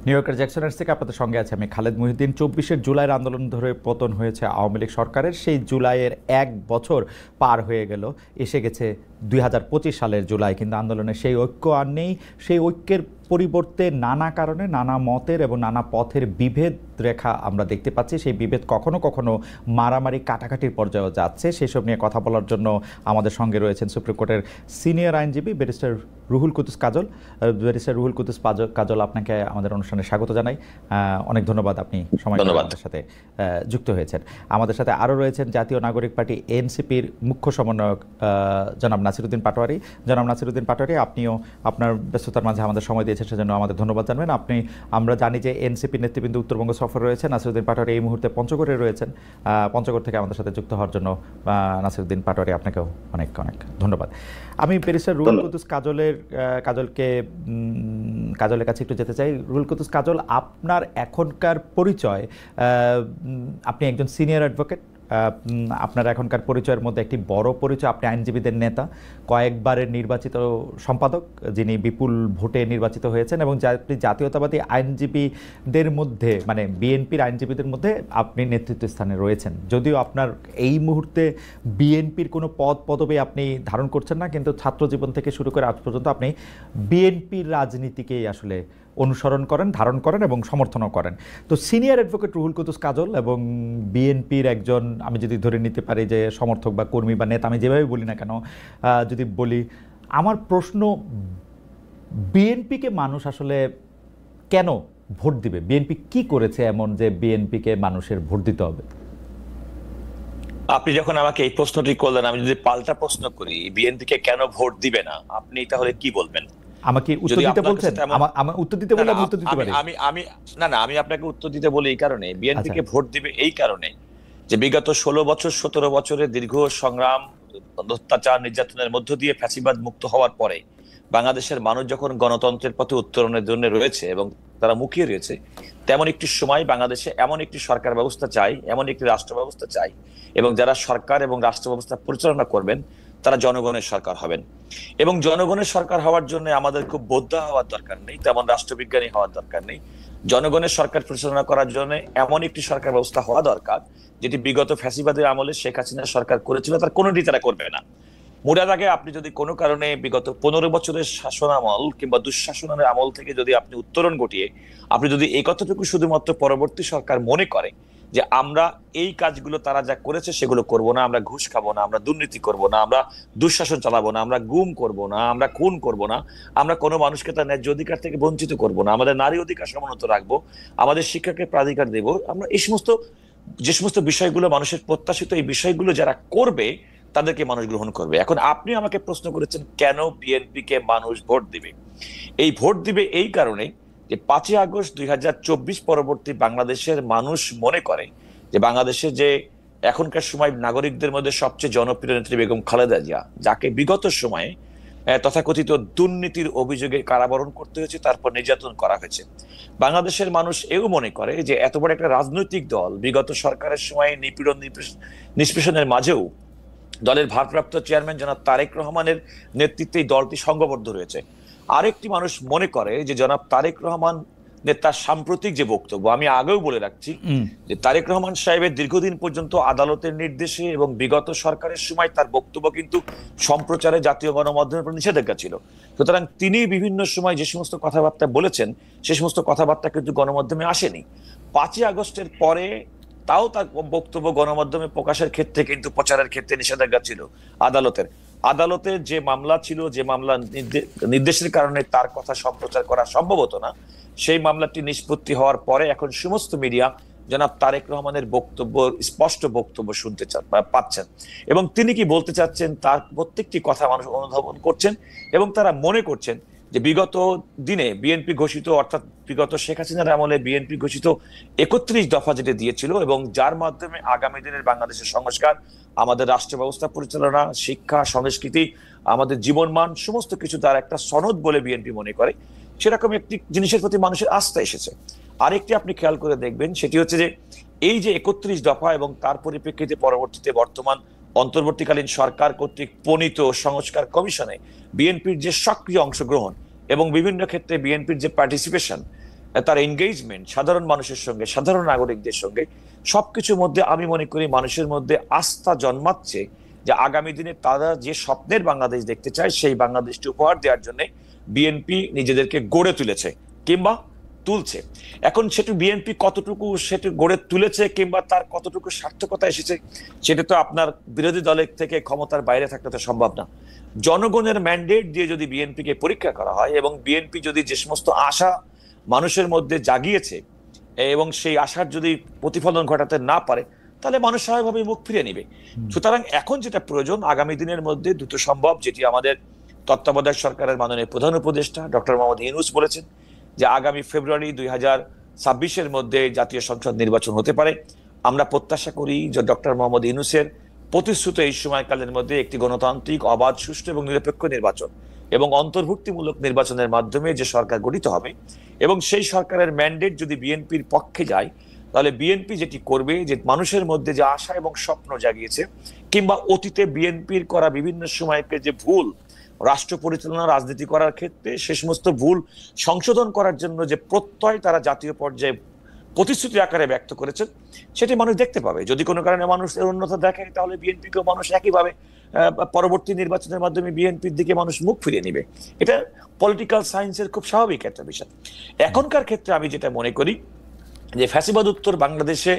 New ইয়র্কের জ্যাকসনের থেকে আপনাদের সঙ্গে আছে আমি খালেদ মহিউদ্দিন। 24শে জুলাইয়ের আন্দোলন ধরে পতন হয়েছে আওয়ামী লীগ সরকারের। সেই জুলাইয়ের 1 বছর পার হয়ে গেল, এসে গেছে 2025 সালের জুলাই, কিন্তু আন্দোলনের সেই ঐক্য আর নেই। সেই ঐক্যের পরিবর্তে নানা কারণে নানা মতের এবং নানা পথের বিভেদ রেখা আমরা দেখতে পাচ্ছি। সেই বিভেদ কখনো কখনো মারামারি কাটাকাটির পর্যায়েও যাচ্ছে। সেসব নিয়ে কথা বলার জন্য আমাদের সঙ্গে রয়েছেন সুপ্রিম কোর্টের সিনিয়র আইনজীবী ব্যারিস্টার রুহুল কুদ্দুস কাজল। ব্যারিস্টার রুহুল কুদ্দুস কাজল, আপনাকে আমাদের অনুষ্ঠানে স্বাগত জানাই। অনেক ধন্যবাদ, আপনি সময় করে আমাদের সাথে যুক্ত হয়েছেন। আমাদের সাথে আরও রয়েছেন জাতীয় নাগরিক পার্টি এনসিপির মুখ্য সমন্বয়ক জনাব নাসিরউদ্দিন পাটোয়ারি। জনাব নাসিরউদ্দিন পাটোয়ারি, আপনিও আপনার ব্যস্ততার মাঝে আমাদের সময় দিয়েছেন, সেজন্য আমাদের ধন্যবাদ জানবেন। আমরা জানি যে এনসিপি নেতৃবৃন্দ উত্তরবঙ্গ সফর রয়েছে। নাসিরউদ্দিন পাটোয়ারি এই মুহূর্তে পঞ্চগড়ে রয়েছেন। পঞ্চগড় থেকে আমাদের সাথে যুক্ত হওয়ার জন্য নাসিরউদ্দিন পাটোয়ারি, আপনাকেও অনেক অনেক ধন্যবাদ। আমি ব্যারিস্টার রুহুল কুদ্দুস কাজলের কাছে একটু যেতে চাই। রুহুল কুদ্দুস কাজল, আপনার এখনকার পরিচয়, আপনি একজন সিনিয়র অ্যাডভোকেট। আপনার এখনকার পরিচয়ের মধ্যে একটি বড় পরিচয়, আপনি আইনজীবীদের নেতা, কয়েকবারের নির্বাচিত সম্পাদক, যিনি বিপুল ভোটে নির্বাচিত হয়েছেন, এবং জাতীয়তাবাদী আইনজীবীদের মধ্যে, মানে বিএনপির আইনজীবীদের মধ্যে আপনি নেতৃত্ব স্থানে রয়েছেন। যদিও আপনার এই মুহূর্তে বিএনপির কোনো পদবি আপনি ধারণ করছেন না, কিন্তু ছাত্রজীবন থেকে শুরু করে আজ পর্যন্ত আপনি বিএনপির রাজনীতিকেই আসলে অনুসরণ করেন, ধারণ করেন এবং সমর্থনও করেন। তো সিনিয়র অ্যাডভোকেট রুহুল কুদ্দুস কাজল এবং বিএনপির একজন, আমি যদি ধরে নিতে পারি যে সমর্থক বা কর্মী বা নেতা, আমি যেভাবে বলি না কেন, যদি বলি, আমার প্রশ্ন, বিএনপিকে মানুষ আসলে কেন ভোট দিবে? বিএনপি কি করেছে এমন যে বিএনপিকে মানুষের ভোট দিতে হবে? আপনি যখন আমাকে এই প্রশ্নটি করলেন, আমি যদি পাল্টা প্রশ্ন করি, বিএনপিকে কেন ভোট দিবে না, আপনি তাহলে কি বলবেন? আমাকে উত্তর দিতে বলছেন? আমার উত্তর দিতে বললে আমি উত্তর দিতে পারি। আমি আপনাকে উত্তর দিতে বলি এই কারণে, বিএনপিকে ভোট দিবে এই কারণে যে বিগত 16 বছর 17 বছরের দীর্ঘ সংগ্রাম, অত্যাচার, নির্যাতনের মধ্য দিয়ে ফ্যাসিবাদ মুক্ত হওয়ার পরে বাংলাদেশের মানুষ যখন গণতন্ত্রের পথে উত্তরণের জন্য রয়েছে এবং তারা মুখিয়ে রয়েছে, তেমন একটি সময় বাংলাদেশে এমন একটি সরকার ব্যবস্থা চাই, এমন একটি রাষ্ট্র ব্যবস্থা চাই, এবং যারা সরকার এবং রাষ্ট্র ব্যবস্থা পরিচালনা করবেন তারা জনগণের সরকার হবেন। এবং জনগণের সরকার হওয়ার জন্য আমাদের খুব বোদ্ধা হওয়ার দরকার নেই, তেমন রাষ্ট্রবিজ্ঞানী হওয়ার দরকার নেই। জনগণের সরকার পরিচালনা করার জন্য এমন একটি সরকার ব্যবস্থা হওয়া দরকার যেটি বিগত ফ্যাসিবাদের আমলে শেখ হাসিনা সরকার করেছিল তার কোনোটি তারা করবে না। মোটার আগে আপনি যদি কোনো কারণে বিগত 15 বছরের শাসন আমল কিংবা দুঃশাসনের আমল থেকে যদি আপনি উত্তরণ ঘটিয়ে আপনি যদি এই কথাটুকু শুধুমাত্র পরবর্তী সরকার মনে করে যে আমরা এই কাজগুলো তারা যা করেছে সেগুলো করব না, আমরা ঘুষ খাবো না, আমরা দুর্নীতি করব না, আমরা দুঃশাসন চালাবো না, আমরা গুম করব না, আমরা খুন করব না, আমরা কোনো মানুষকে তার ন্যায্য অধিকার থেকে বঞ্চিত করব না, আমাদের নারী অধিকার সমুন্নত রাখবো, আমাদের শিক্ষাকে প্রাধিকার দেব, আমরা এই সমস্ত যে সমস্ত বিষয়গুলো মানুষের প্রত্যাশিত, এই বিষয়গুলো যারা করবে তাদেরকে মানুষ গ্রহণ করবে। এখন আপনি আমাকে প্রশ্ন করেছেন কেন বিএনপি কে মানুষ ভোট দিবে। এই ভোট দিবে এই কারণে যে 5ই আগস্ট 2024 পরবর্তী বাংলাদেশের মানুষ মনে করে যে বাংলাদেশে যে এখনকার সময় নাগরিকদের মধ্যে সবচেয়ে জনপ্রিয় নেত্রী বেগম খালেদা জিয়া, যাকে বিগত সময়ে তথাকথিত দুর্নীতির অভিযোগে কারাবরণ করতে হয়েছে, তারপর নির্যাতন করা হয়েছে, বাংলাদেশের মানুষ এও মনে করে যে এত বড় একটা রাজনৈতিক দল বিগত সরকারের সময় নিপীড়ন নিষ্পেষণের মাঝেও দলের ভারপ্রাপ্ত চেয়ারম্যান জনাব তারেক রহমানের নেতৃত্বে এই দলটি সংঘবদ্ধ রয়েছে। আরেকটি মানুষ মনে করে যে জনাব তারেক রহমান তার সাম্প্রতিক যে বক্তব্য, আমি আগেও বলে রাখছি যে তারেক রহমান সাহেবের দীর্ঘদিন পর্যন্ত আদালতের নির্দেশে এবং বিগত সরকারের সময় তার বক্তব্য কিন্তু সম্প্রচারে জাতীয় গণমাধ্যমের উপর নিষেধাজ্ঞা ছিল। সুতরাং তিনি বিভিন্ন সময় যে সমস্ত কথাবার্তা বলেছেন সে সমস্ত কথাবার্তা কিন্তু গণমাধ্যমে আসেনি। 5ই আগস্টের পরে তাও তার বক্তব্য গণমাধ্যমে প্রকাশের ক্ষেত্রে কিন্তু প্রচারের ক্ষেত্রে নিষেধাজ্ঞা ছিল আদালতের যে মামলা ছিল, যে মামলা নির্দেশের কারণে তার কথা সম্প্রচার করা সম্ভব হতো না, সেই মামলাটি নিষ্পত্তি হওয়ার পরে এখন সমস্ত মিডিয়া জনাব তারেক রহমানের বক্তব্য, স্পষ্ট বক্তব্য শুনতে পাচ্ছেন, এবং তিনি কি বলতে চাচ্ছেন তার প্রত্যেকটি কথা মানুষ অনুধাবন করছেন, এবং তারা মনে করছেন যে বিগত দিনে বিএনপি ঘোষিত, অর্থাৎ বিগত শেখ হাসিনার আমলে বিএনপি ঘোষিত 31 দফা যেটা দিয়েছিল এবং যার মাধ্যমে আগামী দিনের বাংলাদেশের সংস্কার, আমাদের রাষ্ট্র ব্যবস্থা পরিচালনা, শিক্ষা, সংস্কৃতি, আমাদের জীবনমান সমস্ত কিছু তার একটা সনদ বলে বিএনপি মনে করে, সেরকম একটি জিনিসের প্রতি মানুষের আস্থা এসেছে। আরেকটি আপনি খেয়াল করে দেখবেন, সেটি হচ্ছে যে এই যে 31 দফা এবং তার পরিপ্রেক্ষিতে পরবর্তীতে বর্তমান অন্তর্বর্তীকালীন সরকার কর্তৃক প্রণীত সংস্কার কমিশনে বিএনপির যে সক্রিয় অংশগ্রহণ এবং বিভিন্ন ক্ষেত্রে বিএনপির যে পার্টিসিপেশন, তার এনগেজমেন্ট সাধারণ মানুষের সঙ্গে, সাধারণ নাগরিকদের সঙ্গে, সবকিছুর মধ্যে আমি মনে করি মানুষের মধ্যে আস্থা জন্মাচ্ছে যে আগামী দিনে তারা যে স্বপ্নের বাংলাদেশ দেখতে চায় সেই বাংলাদেশটি উপহার দেওয়ার জন্য বিএনপি নিজেদেরকে গড়ে তুলেছে কিংবা তুলছে। এখন সেটা বিএনপি কতটুকু সেটা গড়ে তুলেছে কিংবা তার কতটুকু সার্থকতা এসেছে সেটা তো আপনার বিরোধী দলের থেকে ক্ষমতার বাইরে থাকলে তো সম্ভব না। জনগণের ম্যান্ডেট দিয়ে যদি বিএনপিকে পরীক্ষা করা হয় এবং বিএনপি যদি যে সমস্ত আশা মানুষের মধ্যে জাগিয়েছে এবং সেই আশার যদি প্রতিফলন ঘটাতে না পারে তাহলে মানুষ স্বাভাবিকভাবে মুখ ফিরিয়ে নিবে। সুতরাং এখন যেটা প্রয়োজন আগামী দিনের মধ্যে দ্রুত সম্ভব, যেটি আমাদের তত্ত্বাবধায়ক সরকারের মাননীয় প্রধান উপদেষ্টা ডক্টর মোহাম্মদ ইউনূস বলেছেন যে আগামী ফেব্রুয়ারি 2026-এর মধ্যে জাতীয় সংসদ নির্বাচন হতে পারে। আমরা প্রত্যাশা করি যে ডক্টর মোহাম্মদ ইউনূসের প্রতিশ্রুত এই সময়কালের মধ্যে একটি গণতান্ত্রিক, অবাধ, সুষ্ঠু এবং নিরপেক্ষ নির্বাচন এবং অন্তর্ভুক্তিমূলক নির্বাচনের মাধ্যমে যে সরকার গঠিত হবে এবং সেই সরকারের ম্যান্ডেট যদি বিএনপির পক্ষে যায় তাহলে বিএনপি যেটি করবে যে মানুষের মধ্যে যে আশা এবং স্বপ্ন জাগিয়েছে কিংবা অতীতে বিএনপির করা বিভিন্ন সময়কে যে ভুল রাষ্ট্র পরিচালনা, রাজনীতি করার ক্ষেত্রে সে সমস্ত ভুল সংশোধন করার জন্য যে প্রত্যয় তারা জাতীয় পর্যায়ে প্রতিশ্রুতি আকারে ব্যক্ত করেছেন সেটি মানুষ দেখতে পাবে। যদি কোনো কারণে মানুষ এর অন্যথা দেখে তাহলে বিএনপিকেও মানুষ একইভাবে পরবর্তী নির্বাচনের মাধ্যমে বিএনপির দিকে মানুষ মুখ ফিরিয়ে নিবে। এটা পলিটিক্যাল সায়েন্সের খুব স্বাভাবিক একটা বিষয়। এখনকার ক্ষেত্রে আমি যেটা মনে করি যে ফ্যাসিবাদ উত্তর বাংলাদেশে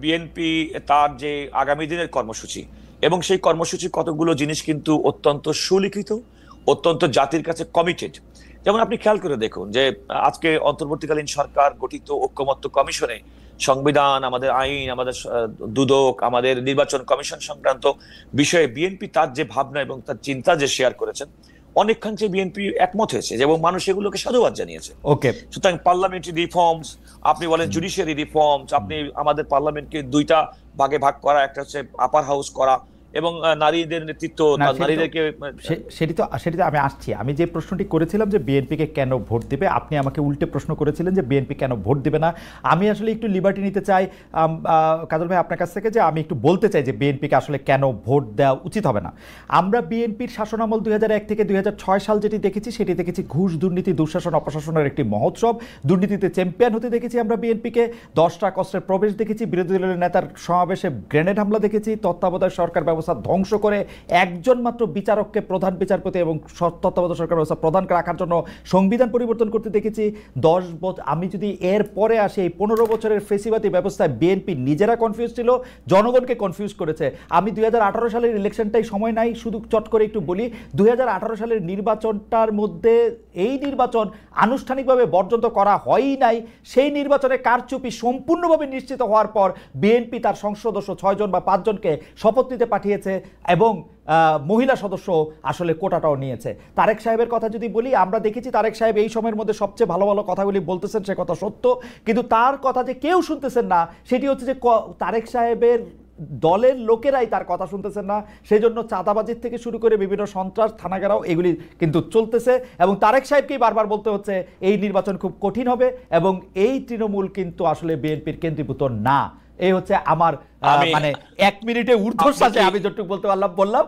বিএনপি তার যে আগামী দিনের কর্মসূচি এবং সেই কর্মসূচি কতগুলো জিনিস কিন্তু অত্যন্ত সুলিখিত, অত্যন্ত জাতির কাছে কমিটেড। যেমন আপনি খেয়াল করে দেখুন যে আজকে অন্তর্বর্তীকালীন সরকার গঠিত ঐকমত্য কমিশনে সংবিধান, আমাদের আইন, আমাদের দুদক, আমাদের নির্বাচন কমিশন সংক্রান্ত বিষয়ে বিএনপি তার যে ভাবনা এবং তার চিন্তা যে শেয়ার করেছেন অনেকখানি বিএনপি একমত হয়েছে এবং মানুষ এগুলোকে সাধুবাদ জানিয়েছে। ওকে, সুতরাং পার্লামেন্টারি রিফর্মস, আপনি বলেন জুডিশিয়ারি রিফর্মস, আপনি আমাদের পার্লামেন্টকে দুইটা ভাগে ভাগ করা, একটা হচ্ছে আপার হাউস করা এবং নারীদের নেতৃত্ব, নারীদেরকে সেটি তো আমি আসছি। আমি যে প্রশ্নটি করেছিলাম যে বিএনপিকে কেন ভোট দিবে, আপনি আমাকে উল্টে প্রশ্ন করেছিলেন যে বিএনপি কেন ভোট দিবে না। আমি আসলে একটু লিবার্টি নিতে চাই কাজল ভাই আপনার কাছ থেকে, যে আমি একটু বলতে চাই যে বিএনপিকে আসলে কেন ভোট দেওয়া উচিত হবে না। আমরা বিএনপির শাসনামল 2001 থেকে 2006 সাল যেটি দেখেছি সেটি দেখেছি ঘুষ, দুর্নীতি, দুঃশাসন, অপশাসনের একটি মহোৎসব। দুর্নীতিতে চ্যাম্পিয়ন হতে দেখেছি আমরা বিএনপিকে। 10টা কষ্টের প্রবেশ দেখেছি, বিরোধী দলের নেতার সমাবেশে গ্রেনেড হামলা দেখেছি, তত্ত্বাবধায়ক সরকার ব্যবস্থা ধ্বংস করে একজন মাত্র বিচারককে প্রধান বিচারপতি এবং তত্ত্বাবধায়ক সরকার ব্যবস্থা প্রধান রাখার জন্য সংবিধান পরিবর্তন করতে দেখেছি। 10 বছর, আমি যদি এর পরে আসি, এই 15 বছরের ফেসিবাদী ব্যবস্থায় বিএনপি নিজেরা কনফিউজ ছিল, জনগণকে কনফিউজ করেছে। আমি 2018 সালের ইলেকশনটাই সময় নাই, শুধু চট করে একটু বলি, 2018 সালের নির্বাচনটার মধ্যে এই নির্বাচন আনুষ্ঠানিকভাবে বর্জন করা হয়ই নাই। সেই নির্বাচনে কারচুপি সম্পূর্ণভাবে নিশ্চিত হওয়ার পর বিএনপি তার সংসদ সদস্য 6 জন বা 5 জনকে শপথ নিতে পাঠিয়েছে এবং মহিলা সদস্য আসলে কোটাটাও নিয়েছে। তারেক সাহেবের কথা যদি বলি, আমরা দেখেছি তারেক সাহেব এই সময়ের মধ্যে সবচেয়ে ভালো ভালো কথাগুলি বলতেছেন, সে কথা সত্য, কিন্তু তার কথা যে কেউ শুনতেছেন না সেটি হচ্ছে যে তারেক সাহেবের দলের লোকেরাই তার কথা শুনতেছেন না। সেই জন্য চাঁদাবাজির থেকে শুরু করে বিভিন্ন সন্ত্রাস, থানাঘেরাও এগুলি কিন্তু চলতেছে এবং তারেক সাহেবকেই বারবার বলতে হচ্ছে এই নির্বাচন খুব কঠিন হবে এবং এই তৃণমূল কিন্তু আসলে বিএনপির কেন্দ্রীভূত না। এই হচ্ছে আমার মানে 1 মিনিটে ঊর্ধ্বশ্বাসে আমি যতটুকু বলতে পারলাম বললাম।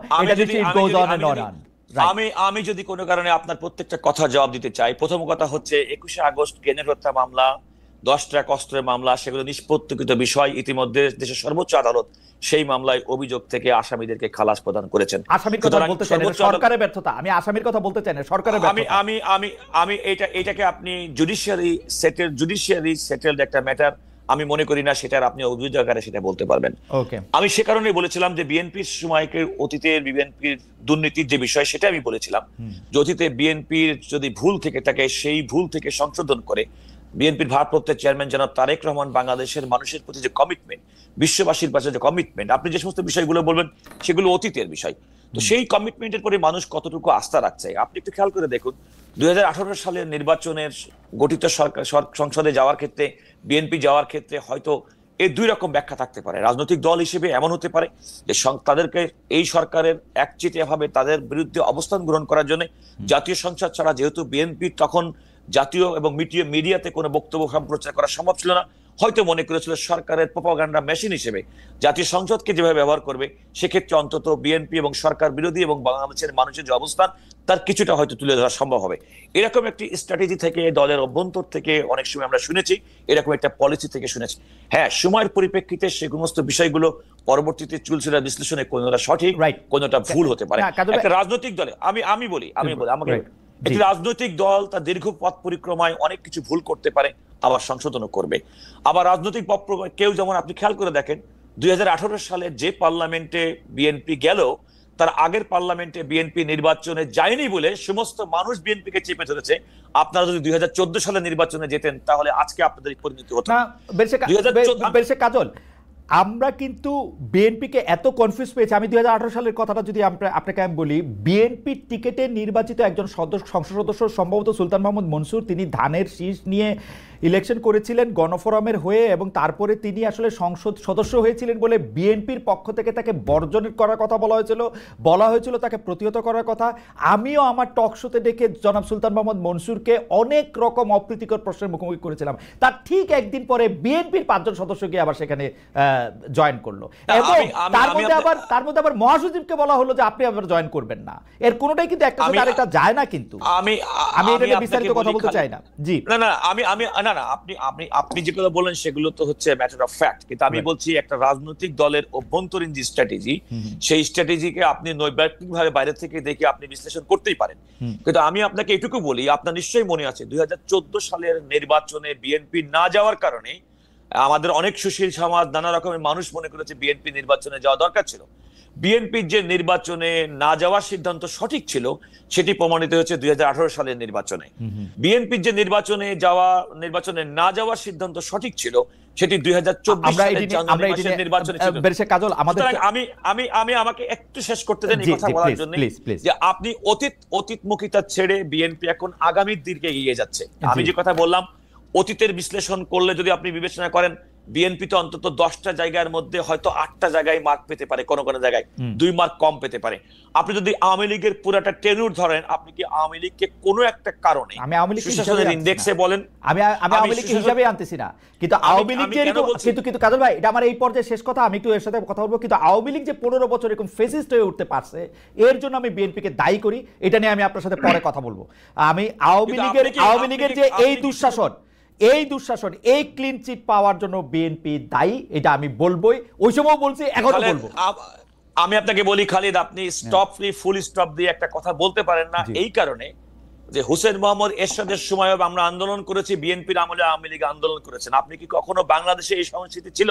আমি যদি কোনো কারণে আপনার প্রত্যেকটা কথা জবাব দিতে চাই, প্রথম কথা হচ্ছে 21শে আগস্ট গ্রেনেড হত্যা মামলা, 10টা কষ্টের মামলা, সেগুলো নিষ্পত্তিকৃত বিষয়। ইতিমধ্যে দেশের সর্বোচ্চ আদালত সেই মামলায় অভিযোগ থেকে আসামিদেরকে খালাস প্রদান করেছেন। আসামির কথা বলতে চাই না, সরকারের ব্যর্থতা। আমি আসামির কথা বলতে চাই না, সরকারের ব্যর্থতা। আমি এটাকে আপনি জুডিশিয়ারি সেটেলড একটা ম্যাটার আমি মনে করি না সেটার আপনি অভিযোগ আকারে সেটা বলতে পারবেন। আমি সে কারণেই বলেছিলাম যে বিএনপির সময়কে, অতীতের বিএনপির দুর্নীতির যে বিষয় সেটা আমি বলেছিলাম যে অতীতে বিএনপির যদি ভুল থেকে থাকে সেই ভুল থেকে সংশোধন করে বিএনপির ভারপ্রাপ্ত চেয়ারম্যান জনাব তারেক রহমান বাংলাদেশের মানুষের প্রতি যে কমিটমেন্ট, বিশ্ববাসীর পাশে যে কমিটমেন্ট, আপনি যে সমস্ত বিষয়গুলো বলবেন সেগুলো অতীতের বিষয়। তো সেই কমিটমেন্টের পরে মানুষ কতটুকু আস্থা রাখছে আপনি একটু খেয়াল করে দেখুন। 2018 সালের নির্বাচনের গঠিত সরকার সংসদে যাওয়ার ক্ষেত্রে, বিএনপি যাওয়ার ক্ষেত্রে হয়তো এই দুই রকম ব্যাখ্যা থাকতে পারে। রাজনৈতিক দল হিসেবে এমন হতে পারে যে তাদেরকে এই সরকারের একচেটিয়া ভাবে তাদের বিরুদ্ধে অবস্থান গ্রহণ করার জন্য জাতীয় সংসদ ছাড়া, যেহেতু বিএনপি তখন জাতীয় এবং মিডিয়াতে কোনো বক্তব্য সম্প্রচার করা সম্ভব ছিল না, হয়তো মনে করেছিল সরকারের প্রোপাগান্ডা মেশিন হিসেবে জাতীয় সংসদকে যেভাবে ব্যবহার করবে, সেক্ষেত্রে অন্তত বিএনপি এবং সরকার বিরোধী এবং বাংলাদেশের মানুষের যে অবস্থান তার কিছুটা হয়তো তুলে ধরা সম্ভব হবে। এরকম একটি স্ট্র্যাটেজি থেকে, দলের অভ্যন্তর থেকে অনেক সময় আমরা শুনেছি, এরকম একটা পলিসি থেকে শুনেছি। হ্যাঁ, সময়ের পরিপ্রেক্ষিতে সে সমস্ত বিষয়গুলো পরবর্তীতে চুলচেরা বিশ্লেষণে কোনটা সঠিক, কোনটা ভুল হতে পারে। একটা রাজনৈতিক দলে আমি বলি আমাকে একটি রাজনৈতিক দল তার দীর্ঘ পথ পরিক্রমায় অনেক কিছু ভুল করতে পারে, আবার সংশোধনও করবে। আবার রাজনৈতিক কেউ, যেমন আপনি খেয়াল করে দেখেন 2018 সালে যে পার্লামেন্টে বিএনপি গেল, তার আগের পার্লামেন্টে বিএনপি নির্বাচনে যায়নি বলে সমস্ত মানুষ বিএনপিকে চেপে ধরেছে। আপনারা যদি 2014 সালে নির্বাচনে যেতেন তাহলে আজকে আপনাদের পরিণতি হতো না। কাজল, আমরা কিন্তু বিএনপিকে এত কনফিউজ পেয়েছি। আমি 2018 সালের কথাটা যদি আপনাকে আমি বলি, বিএনপির টিকেটে নির্বাচিত একজন সংসদ সদস্য, সম্ভবত সুলতান মাহমুদ মনসুর, তিনি ধানের শীষ নিয়ে ইলেকশন করেছিলেন গণফোরামের হয়ে, এবং তারপরে তিনি আসলে সংসদ সদস্য হয়েছিলেন বলে বিএনপির পক্ষ থেকে তাকে বর্জন করার কথা বলা হয়েছিল, তাকে প্রতিহত করার কথা। আমিও আমার টক শোতে ডেকে জনাব সুলতান মাহমুদ মনসুরকে অনেক রকম অপ্রীতিকর প্রশ্নের মুখোমুখি করেছিলাম। তার ঠিক একদিন পরে বিএনপির 5 জন সদস্য গিয়ে আবার সেখানে জয়েন করলো, এবং তার মধ্যে আবার মহাসচিবকে বলা হলো যে আপনি আবার জয়েন করবেন না। এর কোনোটাই কিন্তু একটা সাথে আরেকটা যায় না। কিন্তু আমি এটা নিয়ে বিস্তারিত কথা বলতে চাই না। জি আপনি যেগুলো বলেন সেগুলো তো হচ্ছে ম্যাটার অফ ফ্যাক্ট, কিন্তু আমি বলছি একটা রাজনৈতিক দলের অভ্যন্তরীণ যে স্ট্র্যাটেজি, সেই স্ট্র্যাটেজিকে আপনি নৈর্ব্যক্তিক ভাবে বাইরে থেকে দেখে আপনি বিশ্লেষণ করতেই পারেন। কিন্তু আমি আপনাকে এটুকু বলি, আপনার নিশ্চয়ই মনে আছে 2014 সালের নির্বাচনে বিএনপি না যাওয়ার কারণে আমাদের অনেক সুশীল সমাজ, নানা রকমের মানুষ মনে করেছে বিএনপি নির্বাচনে যাওয়া দরকার ছিল। বিএনপির যে নির্বাচনে না যাওয়ার সিদ্ধান্ত সঠিক ছিল সেটি প্রমাণিত হয়েছে 2018 সালের নির্বাচনে। বিএনপির যে নির্বাচনে না যাওয়ার সিদ্ধান্ত সঠিক ছিল সেটি 2024 সালের জানুয়ারি মাসের নির্বাচনে ছিল। আমি আমাকে একটু শেষ করতে দেন এই কথা বলার জন্য, যে আপনি অতীতমুখিতা ছেড়ে বিএনপি এখন আগামীর দিকে এগিয়ে যাচ্ছে। আমি যে কথা বললাম, অতীতের বিশ্লেষণ করলে যদি আপনি বিবেচনা করেন, বিএনপি তো অন্তত 10টা জায়গার মধ্যে হয়তো 8টা জায়গায় মার্ক পেতে পারে, কোন কোন জায়গায় 2 মার্ক কম পেতে পারে। আপনি যদি আওয়ামী লীগের পুরাটা টেনুর ধরেন, আপনি কি আওয়ামী লীগকে কোনো একটা কারণে ইন্ডেক্সে বলেন, আমি আওয়ামী লীগ হিসাবে আনতেছি না, কিন্তু আওয়ামী লীগ কিন্তু কাজল ভাই, এটা আমার এই পর্যায়ে শেষ কথা, আমি একটু এর সাথে কথা বলবো। কিন্তু আওয়ামী লীগ যে 15 বছর এরকম ফেসিস্ট হয়ে উঠতে পারছে, এর জন্য আমি বিএনপিকে দায়ী করি। এটা নিয়ে আমি আপনার সাথে পরে কথা বলবো। আমি আওয়ামী লীগের যে এই দুঃশাসন, এই ক্লিন চিট পাওয়ার জন্য বিএনপি দায়ী, এটা আমি বলবোই, ওই সময় বলছি, এখনো বলবো। আমি আপনাকে বলি খালিদ, আপনি স্টপ ফ্রি ফুল স্টপ দিয়ে একটা কথা বলতে পারেন না, এই কারণে যে হোসেন মোহাম্মদ এরশাদের সময় আমরা আন্দোলন করেছি, বিএনপির আমলে আওয়ামী লীগ আন্দোলন করেছেন। আপনি কি কখনো বাংলাদেশে এই সংস্কৃতি ছিল?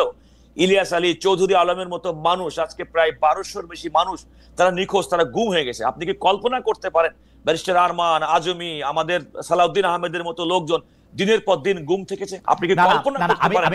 ইলিয়াস আলী, চৌধুরী আলমের মতো মানুষ, আজকে প্রায় 1200-র বেশি মানুষ তারা নিখোঁজ, তারা গুম হয়ে গেছে। আপনি কি কল্পনা করতে পারেন ব্যারিস্টার আরমান, আজমি, আমাদের সালাউদ্দিন আহমেদের মতো লোকজন দিনের পর দিন গুম থেকেছে? আপনি কি কল্পনা করতে পারেন?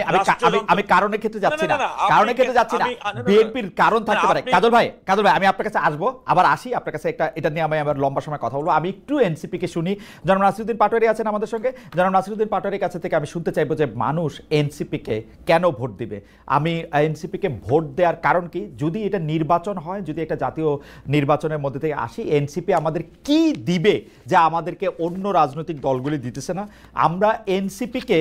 আমি কারণের ক্ষেত্রে যাচ্ছি না, বিএনপির কারণ থাকতে পারে। কাজল ভাই আমি আপনার কাছে আসবো, আবার আসি আপনার কাছে, এটা নিয়ে আমি আবার লম্বা সময় কথা বলবো। আমি একটু এনসিপি কে শুনি। জনাব নাসিরউদ্দিন পাটোয়ারী আছেন আমাদের সঙ্গে। জনাব নাসিরউদ্দিন পাটোয়ারীর কাছে থেকে আমি শুনতে চাইবো যে মানুষ এনসিপি কে কেন ভোট দিবে। আমি এনসিপি কে ভোট দেওয়ার কারণ কি, যদি এটা নির্বাচন হয়, যদি একটা জাতীয় নির্বাচনের মধ্যে থেকে আসি, এনসিপি আমাদের কি দিবে যা আমাদেরকে অন্য রাজনৈতিক দলগুলি দিতেছে না। আমরা এনসিপিকে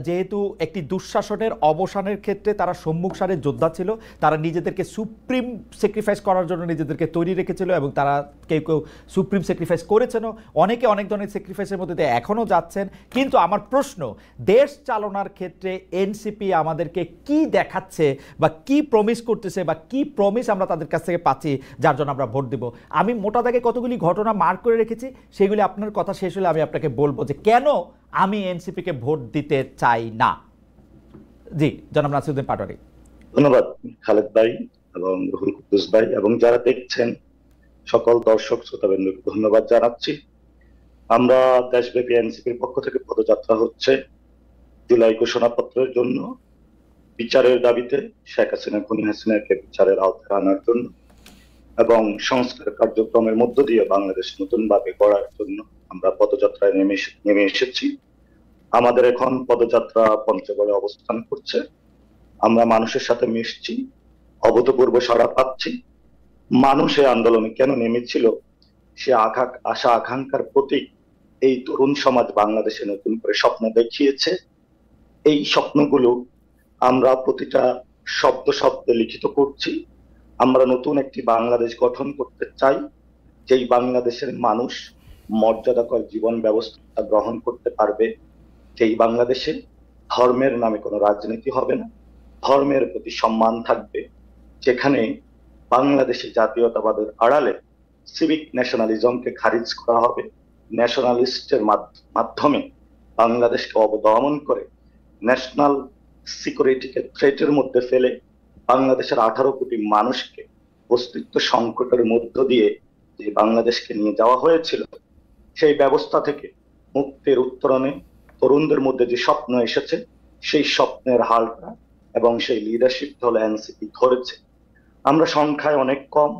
যেহেতু একটি দুঃশাসনের অবসানের ক্ষেত্রে তারা সম্মুখ সারির যোদ্ধা ছিল, তারা নিজেদেরকে সুপ্রিম স্যাক্রিফাইস করার জন্য নিজেদেরকে তৈরি রেখেছিল, এবং তারা কেউ সুপ্রিম স্যাক্রিফাইস করেছেন, অনেকে অনেক ধরনের স্যাক্রিফাইসের মধ্যে দিয়ে এখনও যাচ্ছেন। কিন্তু আমার প্রশ্ন, দেশ চালনার ক্ষেত্রে এনসিপি আমাদেরকে কি দেখাচ্ছে বা কি প্রমিস করতেছে, বা কি প্রমিস আমরা তাদের কাছ থেকে পাচ্ছি যার জন্য আমরা ভোট দেব। আমি মোটা দাগে কতগুলি ঘটনা মার্ক করে রেখেছি, সেগুলি আপনার কথা শেষ হলে আমি আপনাকে বলবো যে কেন আমি এনসিপি কে ভোট দিতে চাই না। জি জনাব নাসিরউদ্দিন পাটোয়ারী। ধন্যবাদ খালেদ ভাই এবং রুহুল কুদ্দুস ভাই এবং যারা দেখছেন সকল দর্শক শ্রোতাবৃন্দকে ধন্যবাদ জানাচ্ছি। আমরা দেশব্যাপী এনসিপির পক্ষ থেকে পদযাত্রা হচ্ছে জুলাই ঘোষণাপত্রের জন্য, বিচারের দাবিতে, শেখ হাসিনা খুনি হাসিনাকে বিচারের আওতায় আনার জন্য এবং সংস্কার কার্যক্রমের মধ্য দিয়ে বাংলাদেশ নতুন ভাবে গড়ার জন্য আমরা পদযাত্রায় নেমে এসেছি। আমাদের এখন পদযাত্রা পঞ্চগড়ে অবস্থান করছে। আমরা মানুষের সাথে মিশছি, অভূতপূর্ব সাড়া পাচ্ছি। মানুষ এই আন্দোলনে কেন নেমেছিল, সে আশা আকাঙ্ক্ষার প্রতীক এই তরুণ সমাজ বাংলাদেশে নতুন করে স্বপ্ন দেখিয়েছে। এই স্বপ্নগুলো আমরা প্রতিটা শব্দ শব্দে লিখিত করছি। আমরা নতুন একটি বাংলাদেশ গঠন করতে চাই, যেই বাংলাদেশের মানুষ মর্যাদাকর জীবন ব্যবস্থা গ্রহণ করতে পারবে, যেই বাংলাদেশে ধর্মের নামে কোনো রাজনীতি হবে না, ধর্মের প্রতি সম্মান থাকবে, যেখানে বাংলাদেশে জাতীয়তাবাদের আড়ালে সিভিক ন্যাশনালিজমকে খারিজ করা হবে, ন্যাশনালিস্টের মাধ্যমে বাংলাদেশকে অবদমন করে ন্যাশনাল সিকিউরিটিকে থ্রেটের মধ্যে ফেলে বাংলাদেশের 18 কোটি মানুষকে অস্তিত্ব সংকটের মধ্য দিয়ে যে বাংলাদেশকে নিয়ে যাওয়া হয়েছিল, সেই ব্যবস্থা থেকে মুক্তির উত্তরণে তরুণদের মধ্যে যে স্বপ্ন এসেছে, সেই স্বপ্নের হালটা এবং সেই লিডারশিপ হলো এনসিপি ধরেছে। আমরা সংখ্যায় অনেক কম,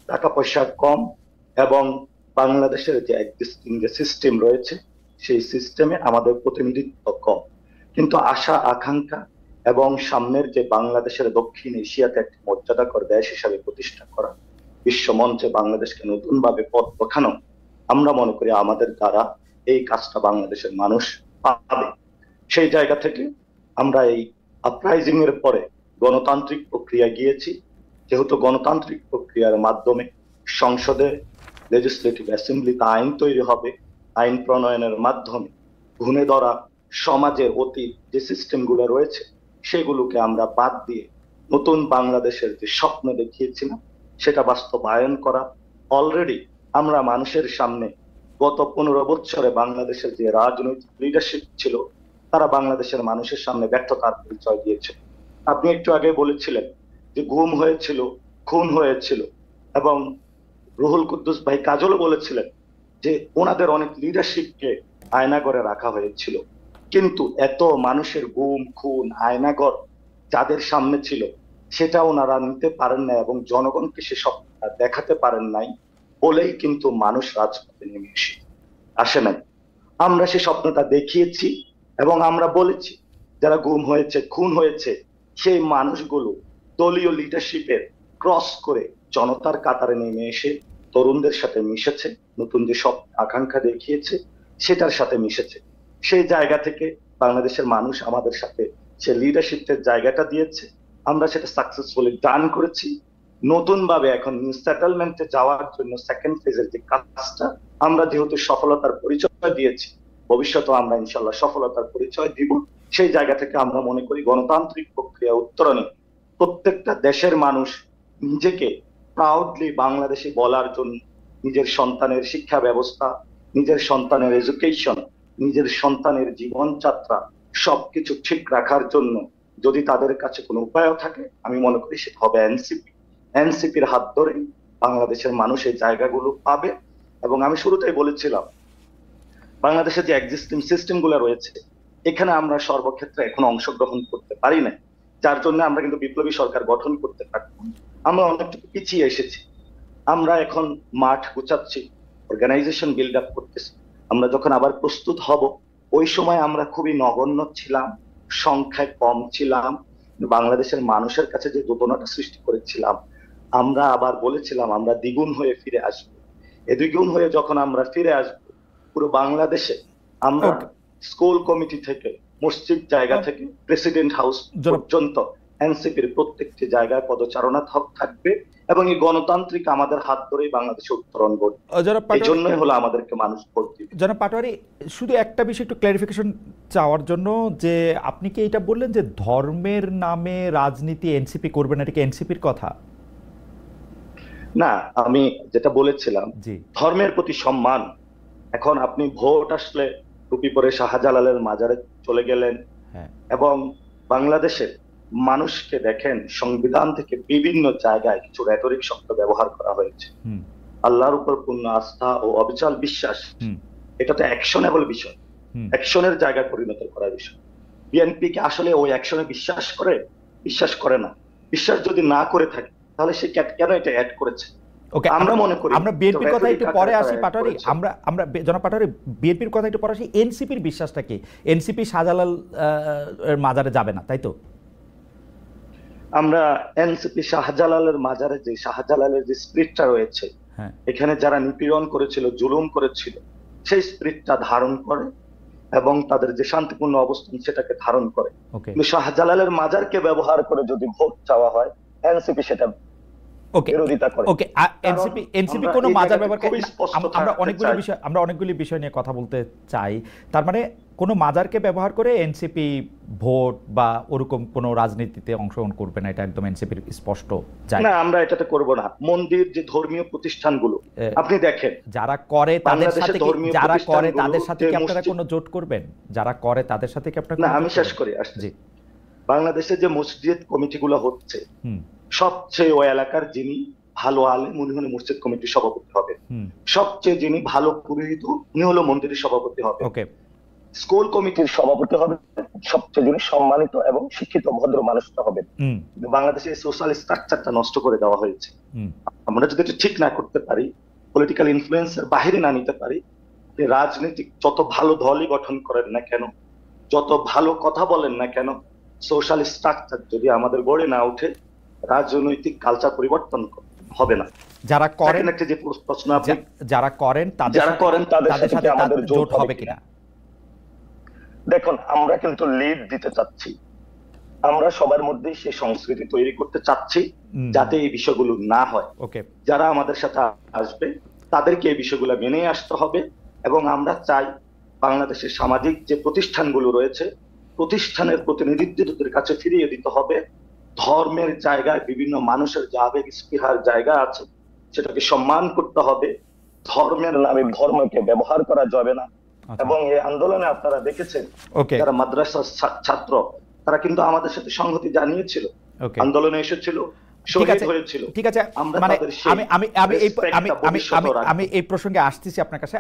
টাকা পয়সা কম, এবং বাংলাদেশের যে এক্সিস্টিং যে সিস্টেম রয়েছে সেই সিস্টেমে আমাদের প্রতিনিধিত্ব কম, কিন্তু আশা আকাঙ্ক্ষা এবং সামনের যে বাংলাদেশের দক্ষিণ এশিয়াতে একটি মর্যাদাকর দেশ হিসাবে প্রতিষ্ঠা করা, বিশ্ব মঞ্চে বাংলাদেশকে নতুন ভাবে পথ দেখানো, আমরা মনে করি আমাদের দ্বারা এই কাজটা বাংলাদেশের মানুষ পাবে। সেই জায়গা থেকে আমরা এই আপরাইজিং এর পরে গণতান্ত্রিক প্রক্রিয়া গিয়েছি। যেহেতু গণতান্ত্রিক প্রক্রিয়ার মাধ্যমে সংসদে লেজিসলেটিভ অ্যাসেম্বলিতে আইন তৈরি হবে, আইন প্রণয়নের মাধ্যমে ঘুণে ধরা সমাজের অতীত যে সিস্টেমগুলো রয়েছে সেগুলোকে আমরা বাদ দিয়ে নতুন বাংলাদেশের যে স্বপ্ন দেখিয়েছিলাম সেটা বাস্তবায়ন করা। অলরেডি আমরা মানুষের সামনে গত 15 বছরে বাংলাদেশের যে রাজনৈতিক লিডারশিপ ছিল তারা বাংলাদেশের মানুষের সামনে ব্যর্থতার পরিচয় দিয়েছে। আপনি একটু আগে বলেছিলেন যে গুম হয়েছিল, খুন হয়েছিল, এবং রুহুল কুদ্দুস ভাই কাজলও বলেছিলেন যে ওনাদের অনেক লিডারশিপকে আয়নাগরে রাখা হয়েছিল, কিন্তু এত মানুষের গুম খুন আয়নাগর যাদের সামনে ছিল সেটা ওনারা নিতে পারেন না এবং জনগণকে সে স্বপ্নটা দেখাতে পারেন নাই বলেই কিন্তু মানুষ রাজপথে নেমে আসে নাই। আমরা সে স্বপ্নটা দেখিয়েছি এবং আমরা বলেছি যারা গুম হয়েছে খুন হয়েছে সেই মানুষগুলো দলীয় লিডারশিপের ক্রস করে জনতার কাতারে নেমে এসে তরুণদের সাথে মিশেছে, নতুন যে সব আকাঙ্ক্ষা দেখিয়েছে সেটার সাথে মিশেছে। সেই জায়গা থেকে বাংলাদেশের মানুষ আমাদের সাথে সে লিডারশিপের জায়গাটা দিয়েছে, আমরা সেটা সাকসেসফুলি ডান করেছি। নতুন ভাবে এখন নিউ সেটেলমেন্টে যাওয়ার জন্য সেকেন্ড ফেজের যে কাজটা আমরা যেহেতু সফলতার পরিচয় দিয়েছি, ভবিষ্যতে আমরা ইনশাল্লাহ সফলতার পরিচয় দিব। সেই জায়গা থেকে আমরা মনে করি গণতান্ত্রিক প্রক্রিয়া উত্তরণে প্রত্যেকটা দেশের মানুষ নিজেকে প্রাউডলি বাংলাদেশি বলার জন্য নিজের সন্তানের শিক্ষা ব্যবস্থা, নিজের সন্তানের এডুকেশন, নিজের সন্তানের জীবনযাত্রা সবকিছু ঠিক রাখার জন্য যদি তাদের কাছে কোনো উপায় থাকে, আমি মনে করি সেটা হবে এনসিপি। এনসিপির হাত ধরে বাংলাদেশের মানুষ এই জায়গাগুলো পাবে। এবং আমি শুরুতেই বলেছিলাম বাংলাদেশে যে এক্সিস্টিং সিস্টেম গুলো রয়েছে এখানে আমরা সর্বক্ষেত্রে এখন অংশগ্রহণ করতে পারি না, যার জন্য আমরা কিন্তু বিপ্লবী সরকার গঠন করতে পারতাম। আমরা অনেকটুকু পিছিয়ে এসেছি। আমরা এখন মাঠ গুছাচ্ছি, অর্গানাইজেশন বিল্ড আপ করতেছি। আমরা যখন আবার প্রস্তুত হব ওই সময় আমরা খুবই নগণ্য ছিলাম, সংখ্যায় কম ছিলাম, বাংলাদেশের মানুষের কাছে যে দোদনাটা সৃষ্টি করেছিলাম আমরা আবার বলেছিলাম আমরা দ্বিগুণ হয়ে ফিরে আসবো। এই দ্বিগুণ হয়ে যখন আমরা ফিরে আসবো পুরো বাংলাদেশে আমরা স্কুল কমিটি থেকে মসজিদ জায়গা থেকে প্রেসিডেন্ট হাউস পর্যন্ত এনসিপির প্রত্যেকটি জায়গায় পদচারণা থাকবে এবং এই গণতান্ত্রিক আমাদের হাত ধরেই বাংলাদেশে উত্তরণ ঘটবে। এই জন্যই হলো আমাদেরকে মানুষ ভোট দিবে। জনাব পাটোয়ারী, শুধু একটা বিষয় একটু ক্লারিফিকেশন চাওয়ার জন্য, যে আপনি কি এটা বললেন যে ধর্মের নামে রাজনীতি এনসিপি করবে না, এটা কি এনসিপির কথা? না, আমি যেটা বলেছিলাম ধর্মের প্রতি সম্মান। এখন আপনি ভোট আসলে টুপি পরে শাহজালালের মাজারে চলে গেলেন এবং বাংলাদেশের মানুষকে দেখেন সংবিধান থেকে বিভিন্ন জায়গায় কিছু রেটরিক শব্দ ব্যবহার করা হয়েছে। আল্লাহর উপর পূর্ণ আস্থা ও অবিচল বিশ্বাস, এটা তো অ্যাকশনেবল বিষয়, অ্যাকশনের জায়গায় পরিণত করার বিষয়। বিএনপি কে আসলে ওই অ্যাকশনে বিশ্বাস করে না। বিশ্বাস যদি না করে থাকে তাহলে সে কেন এটা অ্যাড করেছে? ওকে, আমরা মনে করি আমরা বিএনপির কথা একটু পরে আসি পাটোয়ারী, আমরা জনাব পাটোয়ারী বিএনপির কথা একটু পরে আসি। এনসিপির বিশ্বাসটা কি? এনসিপি শাহজালাল এর মাজারে যাবে না, তাই তো? আমরা এনসিপি শাহজালালের মাজারে যে শাহজালালের যে স্পিরিটটা রয়েছে, এখানে যারা নিপীড়ন করেছিল, জুলুম করেছিল, সেই স্পিরিটটা ধারণ করে এবং তাদের যে শান্তিপূর্ণ অবস্থান সেটাকে ধারণ করে। ওকে কিন্তু শাহজালালের মাজারকে ব্যবহার করে যদি ভোট চাওয়া হয়, এনসিপি সেটা ওকে বিরোধিতা করে। ওকে এনসিপি কোনো মাজার ব্যবহার করে? আমরা অনেকগুলি বিষয় নিয়ে কথা বলতে চাই। তার মানে কোনো মাজারকে ব্যবহার করে এনসিপি ভোট বা ওরকম কোনো রাজনীতিতে অংশগ্রহণ করবে না, এটা একদম এনসিপির স্পষ্ট যায় না। আমরা এটাতে করব না। মন্দির যে ধর্মীয় প্রতিষ্ঠানগুলো আপনি দেখেন, যারা করে তাদের সাথে কি আপনারা কোনো জোট করবেন? যারা করে তাদের সাথে কি আপনারা? না, আমি শেষ করি আসছি। বাংলাদেশে যে মসজিদ কমিটিগুলো হচ্ছে, সবচেয়ে ওই এলাকার যিনি ভালো আলেম উনি হলো মসজিদ কমিটির সভাপতি হবে, সবচেয়ে যিনি ভালো পুরোহিত উনি হলো মন্দিরের সভাপতি হবে, স্কুল কমিটির সভাপতি হবে সবচেয়ে যিনি সম্মানিত এবং শিক্ষিত ভদ্র মানুষটা হবে। বাংলাদেশে সোশ্যাল স্ট্রাকচারটা নষ্ট করে দেওয়া হয়েছে। আমরা যদি এটা ঠিক না করতে পারি, পলিটিক্যাল ইনফ্লুয়েন্সের বাইরে না নিতে পারি, রাজনৈতিক যত ভালো দলই গঠন করেন না কেন, যত ভালো কথা বলেন না কেন, সোশ্যাল স্ট্রাকচার যদি আমাদের গড়ে না ওঠে, রাজনৈতিক কালচার পরিবর্তন হবে না। যারা করেন যে প্রশ্ন যারা করেন তাদের সাথে আমাদের জোট হবে কিনা? দেখুন, আমরা কিন্তু লিড দিতে চাচ্ছি, আমরা সবার মধ্যে সেই সংস্কৃতি তৈরি করতে চাচ্ছি যাতে এই বিষয়গুলো না হয়। যারা আমাদের সাথে আসবে তাদেরকে এই বিষয়গুলো মেনে আসতে হবে। এবং আমরা চাই বাংলাদেশের সামাজিক যে প্রতিষ্ঠানগুলো রয়েছে, প্রতিষ্ঠানের প্রতিনিধিত্বদের কাছে ফিরিয়ে দিতে হবে। ধর্মের জায়গায় বিভিন্ন মানুষের যে আবেগ স্পৃহার জায়গা আছে সেটাকে সম্মান করতে হবে। ধর্মের নামে ধর্মকে ব্যবহার করা যাবে না। এবং এই আন্দোলনে আপনারা দেখেছেন যারা মাদ্রাসার ছাত্র তারা কিন্তু আমাদের সাথে সংহতি জানিয়েছিল, আন্দোলনে এসেছিল, ঠিক আছে। মানে আমি এই প্রসঙ্গে আসতেছি আপনার কাছে।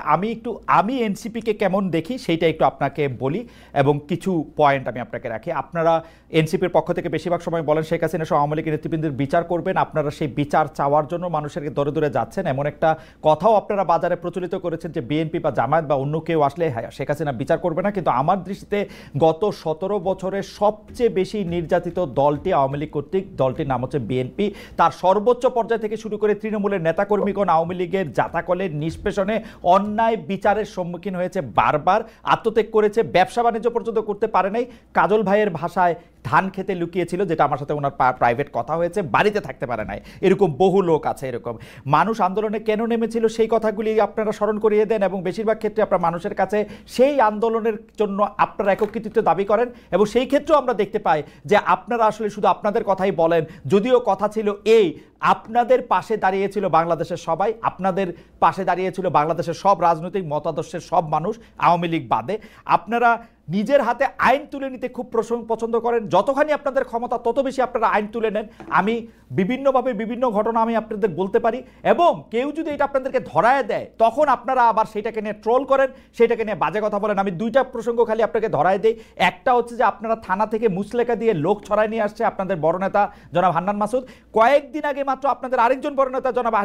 আমি এনসিপি কে কেমন দেখি সেইটা একটু আপনাকে বলি এবং কিছু পয়েন্ট আমি আপনাকে রাখি। আপনারা এনসিপির পক্ষ থেকে বেশিরভাগ সময় বলেন শেখ হাসিনা সহ আওয়ামী লীগের নেতৃবৃন্দের বিচার করবেন। আপনারা সেই বিচার চাওয়ার জন্য মানুষের দরে দরে যাচ্ছেন, এমন একটা কথাও আপনারা বাজারে প্রচলিত করেছেন যে বিএনপি বা জামায়াত বা অন্য কেউ আসলে শেখ হাসিনা বিচার করবে না। কিন্তু আমার দৃষ্টিতে গত 17 বছরে সবচেয়ে বেশি নির্যাতিত দলটি আওয়ামী লীগ কর্তৃক, দলটির নাম হচ্ছে বিএনপি। তার সর্বোচ্চ পর্যায় থেকে শুরু করে তৃণমূলের নেতাকর্মীগণ আওয়ামী লীগের জাতাকলের নিষ্পেষণে অন্যায় বিচারের সম্মুখীন হয়েছে, বারবার আত্মত্যাগ করেছে, ব্যবসা বাণিজ্য পর্যন্ত করতে পারে নাই। কাজল ভাইয়ের ভাষায় ধান খেতে লুকিয়েছিল, যেটা আমার সাথে ওনার প্রাইভেট কথা হয়েছে, বাড়িতে থাকতে পারে নাই। এরকম বহু লোক আছে। এরকম মানুষ আন্দোলনে কেন নেমেছিল সেই কথাগুলি আপনারা স্মরণ করিয়ে দেন এবং বেশিরভাগ ক্ষেত্রে আপনারা মানুষের কাছে সেই আন্দোলনের জন্য আপনারা একক কৃতিত্ব দাবি করেন এবং সেই ক্ষেত্রেও আমরা দেখতে পাই যে আপনারা আসলে শুধু আপনাদের কথাই বলেন। যদিও কথা ছিল এই, আপনাদের পাশে দাঁড়িয়েছিল বাংলাদেশের সবাই, আপনাদের পাশে দাঁড়িয়েছিল বাংলাদেশের সব রাজনৈতিক মতাদর্শের সব মানুষ, আওয়ামী লীগ বাদে। আপনারা নিজের হাতে আইন তুলে নিতে খুব পছন্দ করেন। যতখানি আপনাদের ক্ষমতা তত বেশি আপনারা আইন তুলে নেন। আমি বিভিন্নভাবে বিভিন্ন ঘটনা আমি আপনাদের বলতে পারি এবং কেউ যদি এটা আপনাদেরকে ধরায় দেয় তখন আপনারা আবার সেটাকে নিয়ে ট্রোল করেন, সেটাকে নিয়ে বাজে কথা বলেন। আমি দুইটা প্রসঙ্গ খালি আপনাকে ধরায় দেই। একটা হচ্ছে যে আপনারা থানা থেকে মুসলেখা দিয়ে লোক ছড়ায় নিয়ে আসছে আপনাদের বড় নেতা জনাব হান্নান মাসুদ। কয়েকদিন আগে মাত্র আপনাদের আরেকজন বড় নেতা জনাব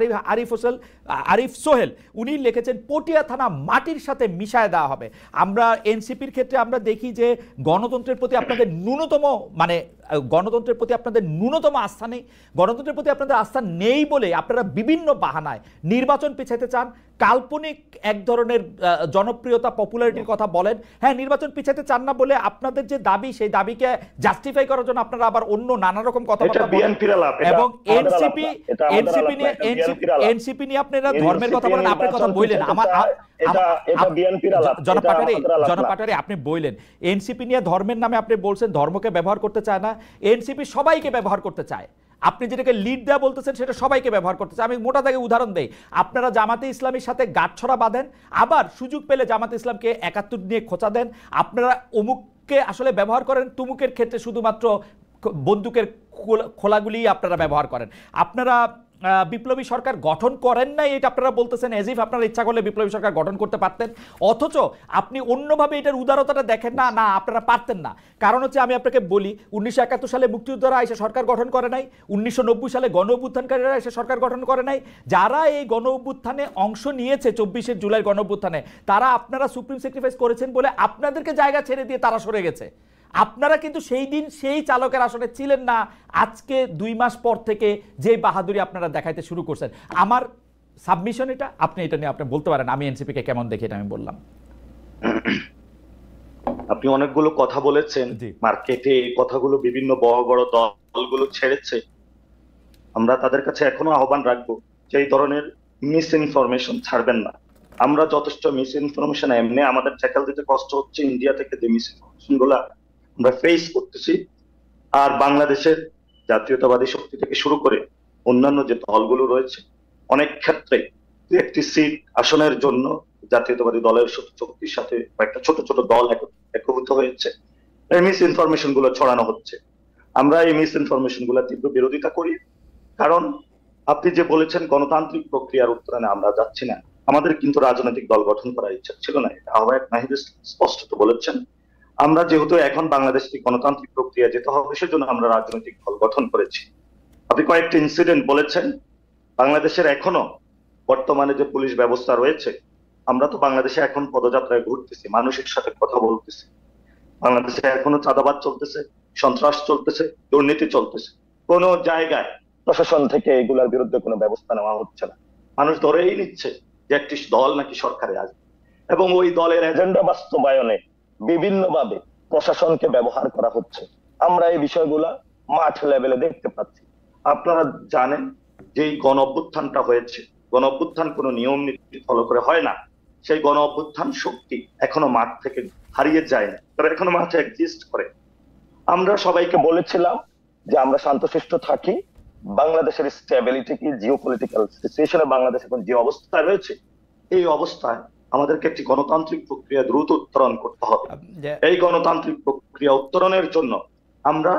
আরিফ সোহেল উনি লিখেছেন পটিয়া থানা মাটির সাথে মিশায় দেওয়া হবে। আমরা এনসিপির ক্ষেত্রে আমরা দেখি যে গণতন্ত্রের প্রতি আপনাদের ন্যূনতম আস্থা নেই। গণতন্ত্রের প্রতি আপনাদের আস্থা নেই বলে আপনারা বিভিন্ন বাহানায় নির্বাচন পিছাইতে চান, কাল্পনিক এক ধরনের জনপ্রিয়তা পপুলারিটির কথা বলেন। হ্যাঁ, নির্বাচন পিছাইতে চান না বলে আপনাদের যে দাবি সেই দাবিকে জাস্টিফাই করার জন্য আপনারা আবার অন্য নানা রকম কথাবার্তা বলেন এবং এনসিপি নিয়ে আপনারা ধর্মের কথা বলেন। আপনার কথা বললেন জনাব পাটারি, আপনি বললেন এনসিপি নিয়ে ধর্মের নামে আপনি বলছেন ধর্মকে ব্যবহার করতে চায় না, এনসিপি সবাইকে ব্যবহার করতে চায়। আপনি যেটাকে লিড দেওয়া বলতেছেন সেটা সবাইকে ব্যবহার করতে চায়। আমি মোটা দাগে উদাহরণ দেই, আপনারা জামাতে ইসলামীর সাথে গাঁটছড়া বাঁধেন, আবার সুযোগ পেলে জামাতে ইসলামকে ৭১ নিয়ে খোঁচা দেন। আপনারা অমুককে আসলে ব্যবহার করেন, তুমুকের ক্ষেত্রে শুধুমাত্র বন্দুকের খোলাগুলি আপনারা ব্যবহার করেন। আপনারা বিপ্লবী সরকার গঠন করেন নাই এটা আপনারা বলতেছেন, এজিফ আপনারা ইচ্ছা করলে বিপ্লবী সরকার গঠন করতে পারতেন, অথচ আপনি অন্যভাবে এটার উদারতাটা দেখেন না। না, আপনারা পারতেন না। কারণ হচ্ছে আমি আপনাকে বলি, 1971 সালে মুক্তিযোদ্ধারা এসে সরকার গঠন করে নাই, 1990 সালে গণ অভ্যুত্থানকারীরা এসে সরকার গঠন করে নাই। যারা এই গণ অভ্যুত্থানে অংশ নিয়েছে 24শে জুলাই গণ অভ্যুত্থানে, তারা আপনারা সুপ্রিম স্যাক্রিফাইস করেছেন বলে আপনাদেরকে জায়গা ছেড়ে দিয়ে তারা সরে গেছে। আপনারা কিন্তু সেই দিন সেই চালকের আসনে ছিলেন না। আজকে 2 মাস পর থেকে যে বাহাদুরি আপনারা দেখাইতে শুরু করছেন। আমার সাবমিশন এটা, আপনি এটা নিয়ে আপনি বলতে পারেন আমি এনসিপি কে কেমন দেখি, এটা আমি বললাম। আপনি অনেকগুলো কথা বলেছেন, জি মার্কেটে এই কথাগুলো বিভিন্ন বড় বড় দলগুলো ছেড়েছে। আমরা তাদের কাছে এখনো আহ্বান রাখবো যে এই ধরনের মিস ইনফরমেশন ছাড়বেন না। আমরা যথেষ্ট মিস ইনফরমেশন এমনি আমাদের ট্যাকল দিতে কষ্ট হচ্ছে, ইন্ডিয়া থেকে যে মিস ইনফরমেশন গুলা আমরা ফেস করতেছি। আর বাংলাদেশের জাতীয়তাবাদী শক্তি থেকে শুরু করে অন্যান্য যে দলগুলো রয়েছে, অনেক ক্ষেত্রে দু একটি সিট আসনের জন্য জাতীয়তাবাদী দলের শক্তির সাথে কয়েকটা ছোট ছোট দল একভূত হয়েছে, এই মিস ইনফরমেশন গুলো ছড়ানো হচ্ছে। আমরা এই মিস ইনফরমেশন গুলা তীব্র বিরোধিতা করি। কারণ আপনি যে বলেছেন গণতান্ত্রিক প্রক্রিয়ার উত্তরণে আমরা যাচ্ছি না, আমাদের কিন্তু রাজনৈতিক দল গঠন করার ইচ্ছা ছিল না, এটা আহ্বায়ক নাহিদ স্পষ্টত বলেছেন। আমরা যেহেতু এখন বাংলাদেশকে গণতান্ত্রিক প্রক্রিয়া যেতে হবে, সেজন্য আমরা রাজনৈতিক দল গঠন করেছি। আপনি কয়েকটি ইনসিডেন্ট বলেছেন। বাংলাদেশের এখনো বর্তমানে যে পুলিশ ব্যবস্থা রয়েছে, আমরা তো বাংলাদেশে এখন পদযাত্রায় ঘুরতেছি, মানুষের সাথে কথা বলতেছি। বাংলাদেশে এখনো চাঁদাবাদ চলতেছে, সন্ত্রাস চলতেছে, দুর্নীতি চলতেছে। কোন জায়গায় প্রশাসন থেকে এগুলোর বিরুদ্ধে কোনো ব্যবস্থা নেওয়া হচ্ছে না। মানুষ ধরেই নিচ্ছে যে একটি দল নাকি সরকারে আসবে, এবং ওই দলের এজেন্ডা বাস্তবায়নে বিভিন্নভাবে প্রশাসনকে ব্যবহার করা হচ্ছে। আমরা এই বিষয়গুলা মাঠ লেভেলে দেখতে পাচ্ছি। আপনারা জানেন যে এই গণ অভ্যুত্থানটা হয়েছে, গণ অভ্যুত্থান কোনো নিয়ম নীতি ফলো করে হয় না। সেই গণ অভ্যুত্থান শক্তি এখনো মাঠ থেকে হারিয়ে যায় না, তারা এখনো মাঠে এক্সিস্ট করে। আমরা সবাইকে বলেছিলাম যে আমরা শান্তশিষ্ট থাকি, বাংলাদেশের স্টেবিলিটি কি, জিওপলিটিক্যাল সিচুয়েশনে বাংলাদেশ এখন যে অবস্থায় রয়েছে, এই অবস্থায় আমাদেরকে একটি গণতান্ত্রিক প্রক্রিয়া দ্রুত উত্তরণ করতে হবে। এই গণতান্ত্রিক প্রক্রিয়া উত্তরণের জন্য আমরা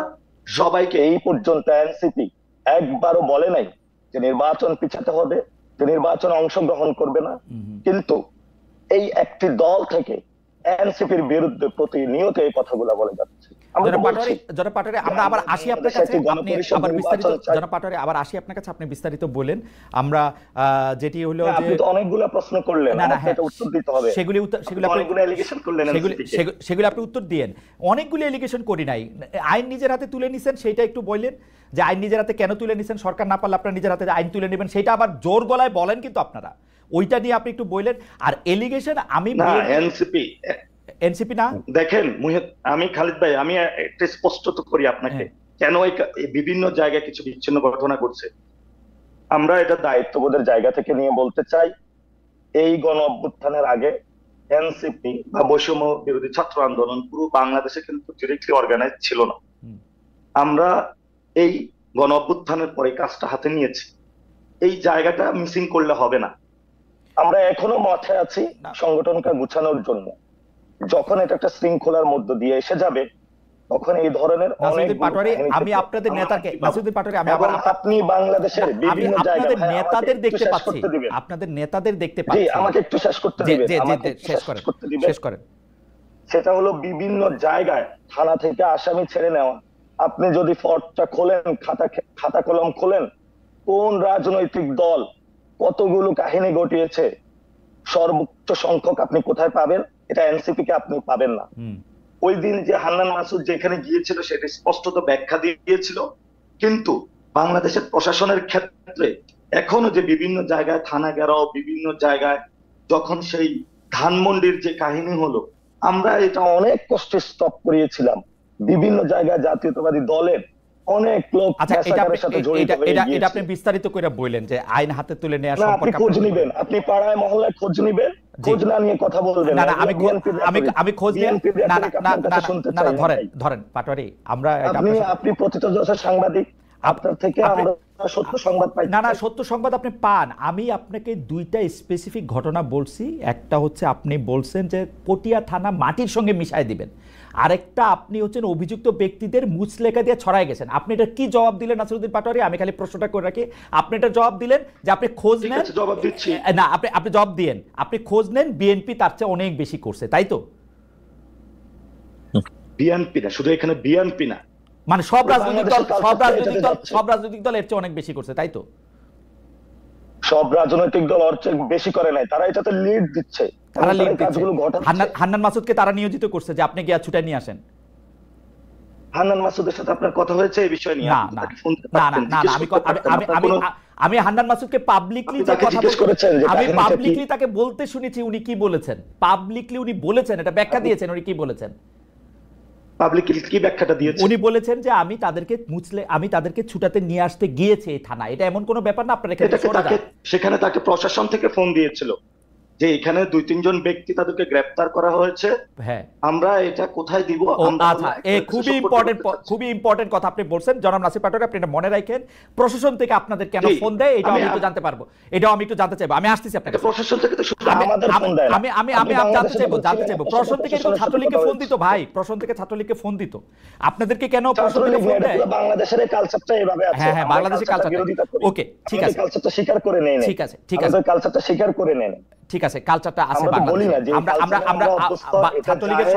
সবাইকে, এই পর্যন্ত এনসিপি একবারও বলে নাই যে নির্বাচন পিছাতে হবে, যে নির্বাচনে অংশগ্রহণ করবে না, কিন্তু এই একটি দল থেকে এনসিপির বিরুদ্ধে প্রতিনিয়ত এই কথাগুলো বলে যাচ্ছে। আমরা আবার আসি আপনার কাছে, আপনি আবার বিস্তারিত আবার আসি আপনার কাছে, আপনি বিস্তারিত বলেন। আমরা যেটি হলো যে আপনি তো অনেকগুলো প্রশ্ন করলেন, এটা উত্তর দিতে হবে। সেগুলি অনেকগুলো এলিগেশন করলেন, সেগুলি আপনি উত্তর দিয়েন। অনেকগুলি এলিগেশন করি নাই, আইন নিজের হাতে তুলে নিছেন, সেইটা একটু বললেন যে আইন নিজের হাতে কেন তুলে নিছেন, সরকার না পারলে আপনারা নিজের হাতে আইন তুলে নেবেন, সেটা আবার জোর গলায় বলেন কিন্তু আপনারা, ওইটা নিয়ে আপনি একটু বললেন। আর এলিগেশন আমি এনসিপি না দেখেন আমি খালিদ ভাই, আমি একটা স্পষ্টত করি আপনাকে কেন এই বিভিন্ন জায়গায় কিছু বিচ্ছিন্ন ঘটনা ঘটছে। আমরা এটা দায়িত্ববোধের জায়গা থেকে নিয়ে বলতে চাই, এই গণ অভ্যুত্থানের আগে এনসিপি বা বৈষম্য বিরোধী ছাত্র আন্দোলন পুরো বাংলাদেশে কিন্তু ডিরেক্টলি অর্গানাইজ ছিল না। আমরা এই গণ অভ্যুত্থানের পরে কাজটা হাতে নিয়েছি, এই জায়গাটা মিসিং করলে হবে না। আমরা এখনো মাঠে আছি সংগঠনকে গুছানোর জন্য। যখন এটা একটা শৃঙ্খলার মধ্য দিয়ে এসে যাবে, তখন এই ধরনের আমি আপনাদের নেতাকে নাসিরউদ্দিন পাটোয়ারী, আমি আবার আপনি বাংলাদেশের বিভিন্ন জায়গায় নেতাদের দেখতে পাচ্ছি, আপনাদের নেতাদের দেখতে পাচ্ছি। আমাকে একটু শেষ করতে দিবেন, শেষ করেন। সেটা হলো বিভিন্ন জায়গায় থানা থেকে আসামি ছেড়ে নেওয়া। আপনি যদি ফর্দটা খোলেন, খাতা কলম খোলেন, কোন রাজনৈতিক দল কতগুলো কাহিনী ঘটিয়েছে, সর্বোচ্চ সংখ্যক আপনি কোথায় পাবেন? এটা এনসিপি কে আপনি পাবেন না। ওই দিন যে হান্নান মাসুদ যেখানে গিয়েছিল সেটা স্পষ্টত ব্যাখ্যা দিয়েছিল, কিন্তু বাংলাদেশের প্রশাসনের ক্ষেত্রে এখনো যে বিভিন্ন জায়গায় থানা ঘেরাও, বিভিন্ন জায়গায় যখন সেই ধানমন্ডির যে কাহিনী হলো, আমরা এটা অনেক কষ্টে স্টপ করিয়েছিলাম। বিভিন্ন জায়গায় জাতীয়তাবাদী দলের অনেক লোক এটা আপনি বিস্তারিত করে বললেন যে আইন হাতে তুলে নেওয়া সম্পর্কে খোঁজ নিবেন, আপনি পাড়ায় মহল্লায় খোঁজ নিবেন, খোঁজ না নিয়ে কথা বলবেন না। আমি খোঁজ নিয়ে না ধরেন পাটোয়ারী, আমরা আপনি প্রথিতযশা সাংবাদিক, আপনার থেকে আমরা সত্য সংবাদ পাই না। সত্য সংবাদ আপনি পান। আমি আপনাকে দুইটা স্পেসিফিক ঘটনা বলছি। একটা হচ্ছে আপনি বলছেন যে পটিয়া থানা মাটির সঙ্গে মিশায় দিবেন, আরেকটা আপনি হচ্ছেন অভিযুক্ত ব্যক্তিদের মুচলেখা দিয়ে ছড়ায় গেছেন। আপনি এটা কি জবাব দিলেন নাসিরউদ্দিন পাটোয়ারী? আমি খালি প্রশ্নটা করে রাখি, আপনি এটা জবাব দিলেন যে আপনি খোঁজ নেন। জবাব দিচ্ছি না, আপনি জবাব দিয়েন, আপনি খোঁজ নেন বিএনপি তার চেয়ে অনেক বেশি করছে, তাই তো? বিএনপি না, শুধু এখানে বিএনপি না, মানে সব রাজনৈতিক দল এর চেয়ে অনেক বেশি করছে, তাই তো? সব রাজনৈতিক দল ওর চেয়ে বেশি করে নাই, তারা এটাতে লিড দিচ্ছে। হান্নান মাসুদকে তারা নিয়োজিত করছে যে আপনি গিয়া ছুটাই নিয়ে আসেন। হান্নান মাসুদের সাথে আপনার কথা হয়েছে এই বিষয় নিয়ে? আমি হান্নান মাসুদকে পাবলিকলি যে কথা বলেছেন, আমি পাবলিকলি তাকে বলতে শুনেছি উনি কি বলেছেন, পাবলিকলি উনি বলেছেন, এটা ব্যাখ্যা দিয়েছেন উনি কি বলেছেন। পাবলিক কি ব্যাখ্যাটা দিয়েছে? উনি বলেছেন যে আমি তাদেরকে ছুটাতে নিয়ে আসতে গিয়েছে এই থানা, এটা এমন কোনো ব্যাপার না, আপনারা সেখানে তাকে প্রশাসন থেকে ফোন দিয়েছিল যে এখানে 2-3 জন ব্যক্তি তাদেরকে গ্রেফতার করা হয়েছে, হ্যাঁ আমরা এটা কোথায় দিব? আচ্ছা, খুবই ইম্পর্টেন্ট কথা আপনি বলছেন জনাব নাসির পাটোয়ারি, আপনি এটা মনে রাখেন। প্রশাসন থেকে আপনাদের কেন ফোন দেয় এটা আমি একটু জানতে পারবো, এটাও আমি একটু জানতে চাইবো। আমি আসতেছি আপনাকে। প্রশাসন থেকে তো শুধু আমাদের ফোন দেয় না। আমি জানতে চাইবো প্রশাসন থেকে ছাত্রলীগকে ফোন দিত ভাই, প্রশাসন থেকে ছাত্রলীগকে ফোন দিত, আপনাদেরকে কেন প্রশাসন থেকে ফোন দেয়? বাংলাদেশের কালচারটা এভাবে আছে। হ্যাঁ বাংলাদেশের কালচার, ওকে ঠিক আছে, কালচারটা স্বীকার করে নেই, ঠিক আছে কালচারটা স্বীকার করে নেন, ঠিক আছে কালচারটা আছে বাংলাদেশে। আমরা ছাত্রলীগের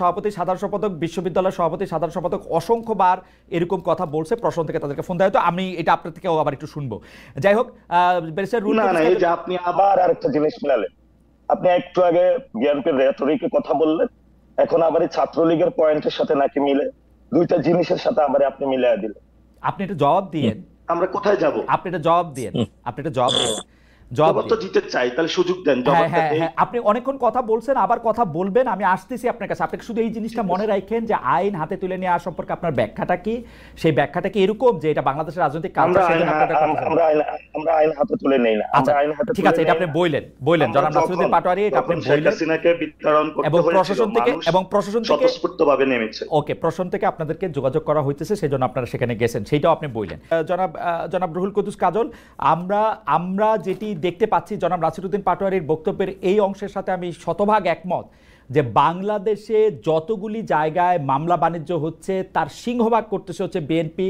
সভাপতি সাধারণ সম্পাদক বিশ্ববিদ্যালয়ের সভাপতি সাধারণ সম্পাদক অসংখ্যবার এরকম কথা বলছে, প্রশাসন থেকে তাদেরকে ফোন দেয়। তো আমি এটা আপনার থেকেও আবার একটু শুনবো। যাই হোক, আপনি আবার আরেকটা জিনিস মিলালেন। আপনি একটু আগে বিএনপির রেটরিকের কথা বললেন, এখন আবার এই ছাত্রলীগের পয়েন্টের সাথে নাকি মিলে, দুইটা জিনিসের সাথে আবার আপনি মিলিয়ে দিলেন। আপনি এটা জবাব দিয়েন, আমরা কোথায় যাব? আপনি এটা জবাব দিয়েন। জবাব তো দিতে চাই, তাহলে সুযোগ দেন। হ্যাঁ, আপনি অনেকক্ষণ কথা বলছেন, আবার কথা বলবেন, আমি আসতেছি আপনার কাছে। আপনি শুধু এই জিনিসটা মনে রাখেন যে আইন হাতে তুলে নেওয়া সম্পর্কে আপনার ব্যাখ্যাটা কি, সেই ব্যাখ্যাটা কি এরকম যে এটা বাংলাদেশের রাজনৈতিক কালচার? আমরা আইন হাতে তুলে নেই না, আমরা আইন হাতে, ঠিক আছে, এটা আপনি বললেন জনাব নাসিরউদ্দিন পাটোয়ারি, এটা আপনি বললেন, এবং প্রশাসন থেকে স্বতঃস্ফূর্তভাবে নেমেছে। ওকে, প্রশাসন থেকে আপনাদেরকে যোগাযোগ করা হইতেছে, সেজন্য আপনারা সেখানে গেছেন, সেইটাও আপনি বললেন। জনাব রুহুল কুদ্দুস কাজল, আমরা যেটি দেখতে পাচ্ছি জনাব নাসিরউদ্দিন পাটোয়ারির বক্তব্যের এই অংশের সাথে আমি শতভাগ একমত যে বাংলাদেশে যতগুলি জায়গায় মামলা বাণিজ্য হচ্ছে তার সিংহভাগ করতেছে হচ্ছে বিএনপি।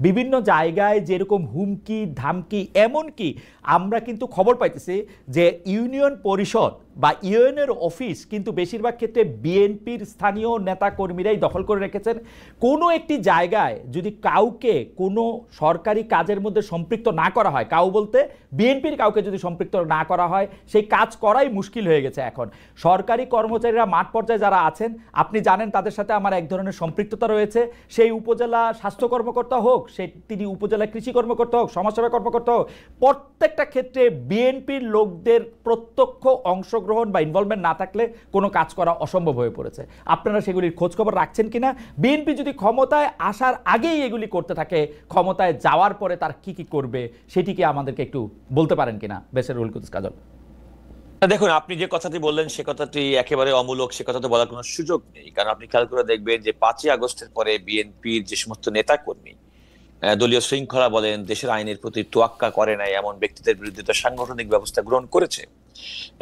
বিভিন্ন জায়গায় যেরকম হুমকি ধামকি, এমনকি আমরা কিন্তু খবর পাইতেছি যে ইউনিয়ন পরিষদ বা ইউএনের অফিস কিন্তু বেশিরভাগ ক্ষেত্রে বিএনপির স্থানীয় নেতা কর্মীরাই দখল করে রেখেছেন। কোনো একটি জায়গায় যদি কাউকে কোনো সরকারি কাজের মধ্যে সম্পৃক্ত না করা হয়, কাউ বলতে বিএনপির কাউকে যদি সম্পৃক্ত না করা হয়, সেই কাজ করাই মুশকিল হয়ে গেছে এখন। সরকারি কর্মচারীরা মাঠ পর্যায়ে যারা আছেন, আপনি জানেন তাদের সাথে আমার এক ধরনের সম্পৃক্ততা রয়েছে। সেই উপজেলা স্বাস্থ্য কর্মকর্তা হোক, তিনি উপজেলা কৃষি কর্মকর্তা হোক, সমাজসেবা কর্মকর্তা হোক, প্রত্যেকটা ক্ষেত্রে বিএনপির লোকদের প্রত্যক্ষ অংশগ্রহণ বা ইনভলভমেন্ট না থাকলে কোনো কাজ করা অসম্ভব হয়ে পড়েছে। আপনারা সেগুলির খোঁজখবর রাখছেন কিনা? বিএনপি যদি ক্ষমতায় আসার আগেই এগুলি করতে থাকে, ক্ষমতায় যাওয়ার পরে তার কি কি করবে সেটিকে আমাদেরকে একটু বলতে পারেন কিনা বেসের রুহুল কুদ্দুস কাজল? দেখুন, আপনি যে কথাটি বললেন সে কথাটি একেবারে অমূলক, সে কথা তো বলার কোনো সুযোগ নেই। কারণ আপনি খেয়াল করে দেখবেন যে 5ই আগস্টের পরে বিএনপির যে সমস্ত নেতা কর্মী দলীয় শৃঙ্খলা বলেন, দেশের আইনের প্রতি তোয়াক্কা করে নাই এমন ব্যক্তিদের বিরুদ্ধে তো সাংগঠনিক ব্যবস্থা গ্রহণ করেছে।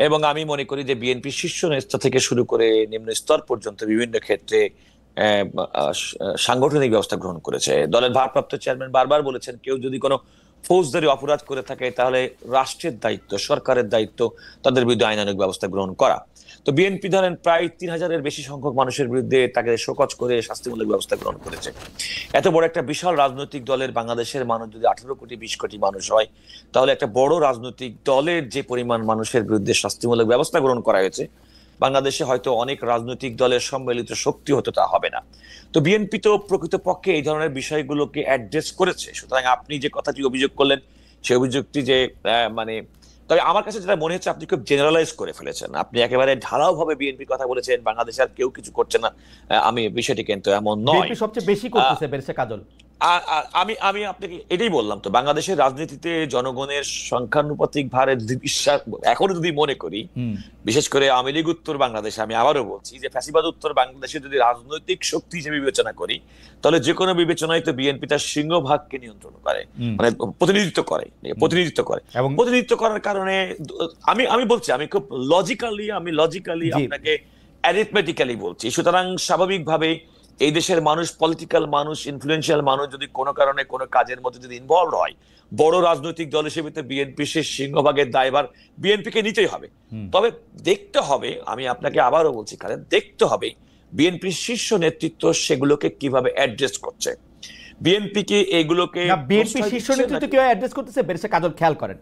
এবং আমি মনে করি যে বিএনপি শীর্ষ নেতা থেকে শুরু করে নিম্ন স্তর পর্যন্ত বিভিন্ন ক্ষেত্রে সাংগঠনিক ব্যবস্থা গ্রহণ করেছে। দলের ভারপ্রাপ্ত চেয়ারম্যান বারবার বলেছেন, কেউ যদি কোনো ফৌজদারি অপরাধ করে থাকে তাহলে রাষ্ট্রের দায়িত্ব, সরকারের দায়িত্ব তাদের বিরুদ্ধে আইনানুগ ব্যবস্থা গ্রহণ করা। তো বিএনপি ধরেন প্রায় 3000-এর বেশি সংখ্যক মানুষের বিরুদ্ধে তাকে শোকজ করে শাস্তিমূলক ব্যবস্থা গ্রহণ করেছে। এত বড় একটা বিশাল রাজনৈতিক দলের বাংলাদেশের মানুষ যদি 18 কোটি 20 কোটি মানুষ হয়, তাহলে একটা বড় রাজনৈতিক দলের যে পরিমাণ মানুষের বিরুদ্ধে শাস্তিমূলক ব্যবস্থা গ্রহণ করা হয়েছে, বাংলাদেশে হয়তো অনেক রাজনৈতিক দলের সম্মিলিত শক্তি হতো তা হবে না। তো বিএনপি তো প্রকৃতপক্ষে এই ধরনের বিষয়গুলোকে অ্যাড্রেস করেছে। সুতরাং আপনি যে কথাটি অভিযোগ করলেন, সেই অভিযোগটি যে তবে আমার কাছে যেটা মনে হচ্ছে আপনি খুব জেনারেলাইজ করে ফেলেছেন। আপনি একেবারে ঢালাও ভাবে বিএনপির কথা বলেছেন, বাংলাদেশে আর কেউ কিছু করছে না। আমি বিষয়টি কিন্তু এমন নয়, বিএনপি সবচেয়ে বেশি করতেছে বেরসে কাজল। আমি আপনাকে এটাই বললাম, তো বাংলাদেশের রাজনীতিতে জনগণের সংখ্যানুপাতিক ভারে যদি বিশ্বাস এখনো যদি মনে করি, বিশেষ করে আওয়ামী লীগ উত্তর বাংলাদেশে, আমি আবারও বলছি যে ফ্যাসিবাদ উত্তর বাংলাদেশে যদি রাজনৈতিক শক্তি হিসেবে বিবেচনা করি, তাহলে যে কোনো বিবেচনায় তো বিএনপি তার সিংহভাগকে নিয়ন্ত্রণ করে, মানে প্রতিনিধিত্ব করার কারণে আমি বলছি, আমি খুব লজিক্যালি আপনাকে অ্যারিথমেটিক্যালি বলছি। সুতরাং স্বাভাবিকভাবে এই দেশের মানুষ, পলিটিক্যাল মানুষ, ইনফ্লুয়েন্সিয়াল মানুষ যদি কোনো কারণে কোনো কাজের মধ্যে যদি ইনভলভ হয়, বড় রাজনৈতিক দল হিসেবে বিএনপি সে সিংহভাগের দায়ভার বিএনপিকে নিতেই হবে। তবে দেখতে হবে, আমি আপনাকে আবারও বলছি কারণ দেখতে হবে বিএনপির শীর্ষ নেতৃত্ব সেগুলোকে কিভাবে অ্যাড্রেস করছে। বিএনপি কি এগুলোকে বিএনপি শীর্ষ নেতৃত্ব কিভাবে অ্যাড্রেস করতেছে বেরসে কাজল খেয়াল করেন।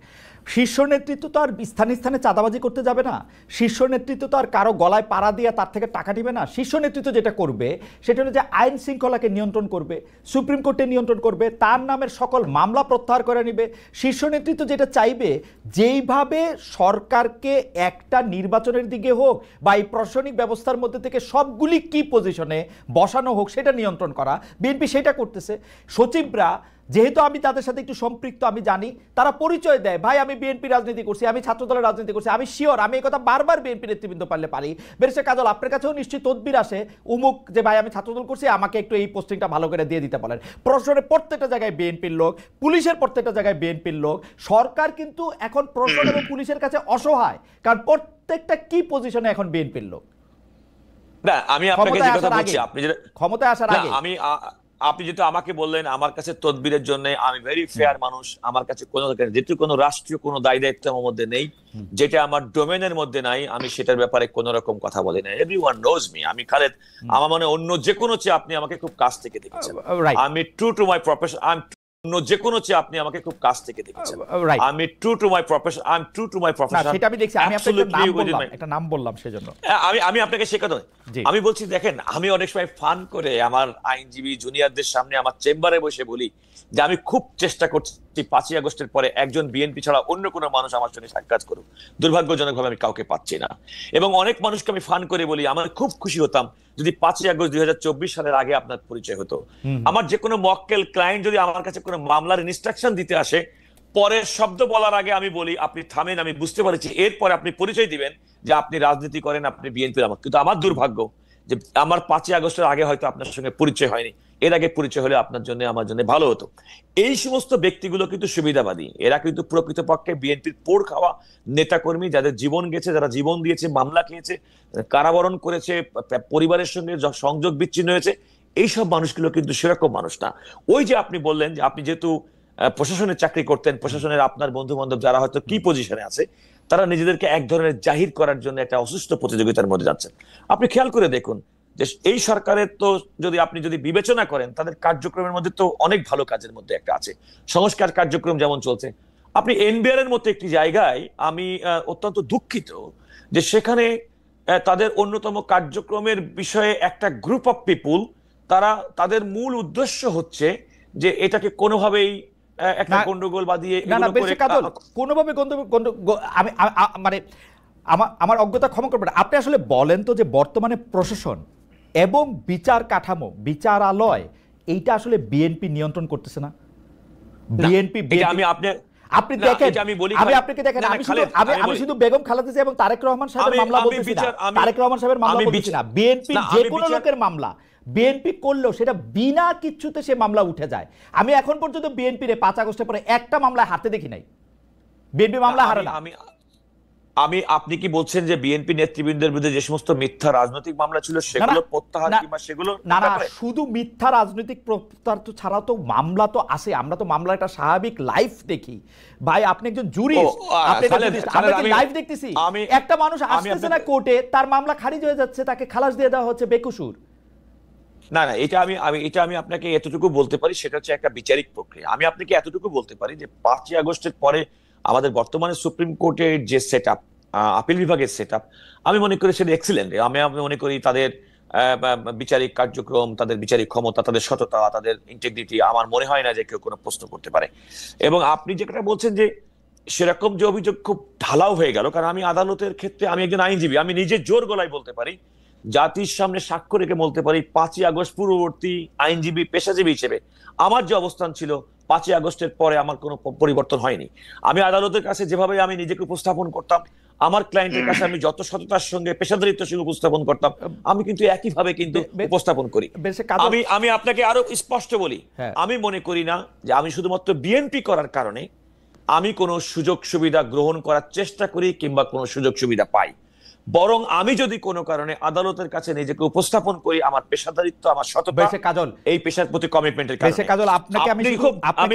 শীর্ষ নেতৃত্ব তো আর স্থানে স্থানে চাঁদাবাজি করতে যাবে না, শীর্ষ নেতৃত্ব তো আর কারো গলায় পাড়া দিয়ে তার থেকে টাকা দিবে না। শীর্ষ নেতৃত্ব যেটা করবে সেটা হলো যে আইন শৃঙ্খলাকে নিয়ন্ত্রণ করবে, সুপ্রিম কোর্টে নিয়ন্ত্রণ করবে, তার নামের সকল মামলা প্রত্যাহার করে নেবে। শীর্ষ নেতৃত্ব যেটা চাইবে যেইভাবে সরকারকে একটা নির্বাচনের দিকে হোক বা এই প্রশাসনিক ব্যবস্থার মধ্যে থেকে সবগুলি কি পজিশনে বসানো হোক সেটা নিয়ন্ত্রণ করা, বিএনপি সেটা করতেছে। সচিবরা যেহেতু আমি তাদের সাথে একটু সম্পৃক্ত, আমি জানি তারা পরিচয় দেয়, ভাই আমি বিএনপি রাজনীতি করছি, আমি ছাত্রদলের রাজনীতি করছি, আমি শিওর, আমি এই কথা বারবার বিএনপি নেতৃবৃন্দ পারলে পারি। ব্যারিস্টার কাজল আপনার কাছেও নিশ্চয়ই তদবির আসে উমুক যে ভাই আমি ছাত্রদল করছি, আমাকে একটু এই পোস্টিংটা ভালো করে দিয়ে দিতে বলেন। প্রশাসনের প্রত্যেকটা জায়গায় বিএনপির লোক, পুলিশের প্রত্যেকটা জায়গায় বিএনপির লোক। সরকার কিন্তু এখন প্রশাসন এবং পুলিশের কাছে অসহায়, কারণ প্রত্যেকটা কি পজিশনে এখন বিএনপির লোক। না আমি আপনাকে যে কথা বলছি, আপনি যেটা ক্ষমতায় আসার আগে আপনি যেটা আমাকে বললেন, আমার কাছে তদবিরের জন্য আমি ভেরি ফেয়ার মানুষ, আমার কাছে যেহেতু কোনো রাষ্ট্রীয় কোনো দায় দায়িত্ব আমার মধ্যে নেই, যেটা আমার ডোমেনের মধ্যে নাই, আমি সেটার ব্যাপারে কোন রকম কথা বলি না। Everyone knows me. আমি খালেদ, আমার মনে অন্য যে কোনো চেয়ে আপনি আমাকে খুব কাছ থেকে দেখেছেন। আমি ট্রু টু মাই প্রফেশন, অন্য যে কোনো চেয়ে আপনি আমাকে খুব কাছ থেকে দেখেছেন। আমি true to my profession, I am true to my profession. সেটা আমি দেখছি, আমি আপনাকে একটা নাম বললাম সেজন্য আমি আপনাকে সে কথা আমি বলছি। দেখেন, আমি অনেক সময় ফান করে আমার আইনজীবী জুনিয়রদের সামনে আমার চেম্বারে বসে বলি যে আমি খুব চেষ্টা করছি 5ই আগস্টের পরে একজন বিএনপি ছাড়া অন্য কোনো মানুষ আমার সঙ্গে সাক্ষাৎ করুক। দুর্ভাগ্যজনকভাবে আমি কাউকে পাচ্ছি না। এবং অনেক মানুষকে আমি ফান করে বলি আমার খুব খুশি হতাম যদি 5ই আগস্ট 2024 সালের আগে আপনার পরিচয় হতো। আমার যে কোনো মক্কেল ক্লায়েন্ট যদি আমার কাছে কোনো মামলার ইনস্ট্রাকশন দিতে আসে, পরের শব্দ বলার আগে আমি বলি আপনি থামেন, আমি বুঝতে পারছি, এরপরে আপনি পরিচয় দিবেন যে আপনি রাজনীতি করেন, আপনি বিএনপির। আমার কিন্তু আমার দুর্ভাগ্য যে আমার 5ই আগস্টের আগে হয়তো আপনার সঙ্গে পরিচয় হয়নি। এর আগে পরিচয় হলে আপনার জন্য আমার জন্য ভালো হতো। এই সমস্ত ব্যক্তিগুলো কিন্তু সুবিধাবাদী, এরা কিন্তু প্রকৃতপক্ষে বিএনপির পোড় খাওয়া নেতাকর্মী, যাদের জীবন গেছে, যারা জীবন দিয়েছে, মামলা খেয়েছে, কারাবরণ করেছে, পরিবারের সঙ্গে সংযোগ বিচ্ছিন্ন হয়েছে। এইসব মানুষগুলো কিন্তু সেরকম মানুষ না। ওই যে আপনি বললেন যে আপনি যেহেতু প্রশাসনের চাকরি করতেন, প্রশাসনের আপনার বন্ধু বান্ধব যারা হয়তো কি পজিশনে আছে, তারা নিজেদেরকে এক ধরনের জাহির করার জন্য একটা অসুস্থ প্রতিযোগিতার মধ্যে যাচ্ছেন। আপনি খেয়াল করে দেখুন যে এই সরকারের তো আপনি যদি বিবেচনা করেন, তাদের কার্যক্রমের মধ্যে তো অনেক ভালো কাজের মধ্যে একটা আছে, সংস্কার কার্যক্রম যেমন চলছে। আপনি এনবিআর এর মতো একটি জায়গায় আমি অত্যন্ত দুঃখিত যে সেখানে তাদের অন্যতম কার্যক্রমের বিষয়ে একটা গ্রুপ অফ পিপুল, তারা তাদের মূল উদ্দেশ্য হচ্ছে যে এটাকে কোনোভাবেই একটা গন্ডগোল বাঁধিয়ে কোনোভাবে আমি মানে আমার অজ্ঞতা ক্ষমা করবেন, আপনি আসলে বলেন তো যে বর্তমানে প্রশাসন এবং বিচার কাঠামো, বিচারালয়, এইটা আসলে বিএনপি নিয়ন্ত্রণ করতেছে না। বিএনপি আপনি দেখেন, আমি আপনাকে দেখেন, আমি শুধু বেগম খালেদা জিয়া এবং তারেক রহমান সাহেবের মামলা বলতেছি না, তারেক রহমান সাহেবের মামলা বলতেছি না, বিএনপি যে কোনো লোকের মামলা বিএনপি করলেও সেটা বিনা কিচ্ছুতে সে মামলা উঠে যায়। আমি এখন পর্যন্ত বিএনপি 5 আগস্টের পরে একটা মামলায় হারতে দেখি নাই। বিএনপি মামলা হারে না। আপনি কি বলছেন যে বিএনপি নেতৃবৃন্দের বিরুদ্ধে যে সমস্ত মিথ্যা রাজনৈতিক মামলা ছিল সেগুলো প্রত্যাহার, কিংবা সেগুলো না? শুধু মিথ্যা রাজনৈতিক প্রত্যাহার তো ছাড়া তো মামলা তো আছে। আমরা তো মামলার একটা স্বাভাবিক লাইফ দেখি। ভাই আপনি একজন জুরিস্ট, আমরা কি লাইফ দেখতেছি? একটা মানুষ আসতেছে না কোর্টে, তার মামলা খারিজ হয়ে যাচ্ছে, তাকে খালাস দিয়ে দেওয়া হচ্ছে বেকসুর। না, এটা আমি আপনাকে এতটুকু বলতে পারি, সেটা হচ্ছে একটা বিচারিক প্রক্রিয়া। আমি আপনাকে এতটুকু বলতে পারি যে 5ই আগস্টের পরে আমাদের বর্তমানে সুপ্রিম কোর্টের যে সেট আপ, আপিল বিভাগের সেট আপ, আমি মনে করি সেটা এক্সিলেন্ট। আমি মনে করি তাদের বিচারিক কার্যক্রম, তাদের বিচারিক ক্ষমতা, তাদের সততা, তাদের ইন্টিগ্রিটি, আমার মনে হয় না যে কেউ কোনো প্রশ্ন করতে পারে। এবং আপনি যেটা বলছেন যে সেরকম যে অভিযোগ খুব ঢালাও হয়ে গেল, কারণ আমি আদালতের ক্ষেত্রে আমি একজন আইনজীবী, আমি নিজে জোর গলায় বলতে পারি, জাতির সামনে সাক্ষ্য রেখে বলতে পারি, 5ই আগস্ট পূর্ববর্তী আইনজীবী, পেশাজীবী হিসেবে আমার যে অবস্থান ছিল 5ই আগস্টের পরে আমার কোনো পরিবর্তন হয়নি। আমি আদালতের কাছে যেভাবে আমি নিজেকে উপস্থাপন করতাম, আমার ক্লায়েন্টের কাছে আমি যত সততার সঙ্গে, পেশাদারিত্বের সঙ্গে উপস্থাপন করতাম, আমি কিন্তু একইভাবে কিন্তু উপস্থাপন করি। আমি আপনাকে আরো স্পষ্ট বলি, আমি মনে করি না যে আমি শুধুমাত্র বিএনপি করার কারণে আমি কোনো সুযোগ সুবিধা গ্রহণ করার চেষ্টা করি কিংবা কোনো সুযোগ সুবিধা পাই। বরং আমি যদি কোনো কারণে আদালতের কাছে নিজেকে উপস্থাপন করি, আমার পেশাদারিত্ব, আমার সততা, কাজল, এই পেশার প্রতি কমিটমেন্টের কারণে। কাজল, আপনাকে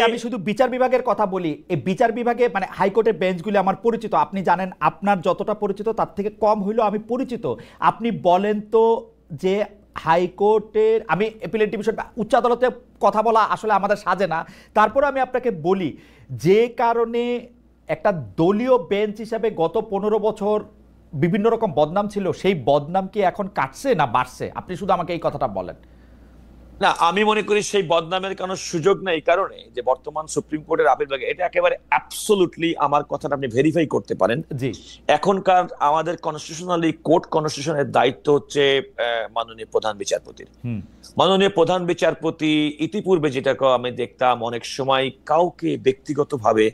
আমি শুধু বিচার বিভাগের কথা বলি। এই বিচার বিভাগে মানে হাইকোর্টের বেঞ্চগুলি আমার পরিচিত। আপনি জানেন, আপনার যতটা পরিচিত তার থেকে কম হইলেও আমি পরিচিত। আপনি বলেন তো যে হাইকোর্টের, আমি অ্যাপিলেট ডিভিশন, উচ্চ আদালতে কথা বলা আসলে আমাদের সাজে না, তারপর আমি আপনাকে বলি যে কারণে একটা দলীয় বেঞ্চ হিসাবে গত 15 বছর বিভিন্ন রকম বদনাম ছিল, সেই বদনাম কি এখন কাটছে না বাড়ছে? আপনি শুধু আমাকে এই কথাটা বলেন। না, আমি মনে করি সেই বদনামের কোনো সুযোগ নেই, এই কারণে যে বর্তমান সুপ্রিম কোর্টের আপিল, এটা একেবারে অ্যাবসলিউটলি আমার কথাটা আপনি ভেরিফাই করতে পারেন। জি, এখনকার আমাদের কনস্টিটিউশনালি কোর্ট কনস্টিটিউশনের দায়িত্ব হচ্ছে মাননীয় প্রধান বিচারপতির। মাননীয় প্রধান বিচারপতি ইতিপূর্বে যেটা আমি দেখতাম, অনেক সময় কাউকে ব্যক্তিগতভাবে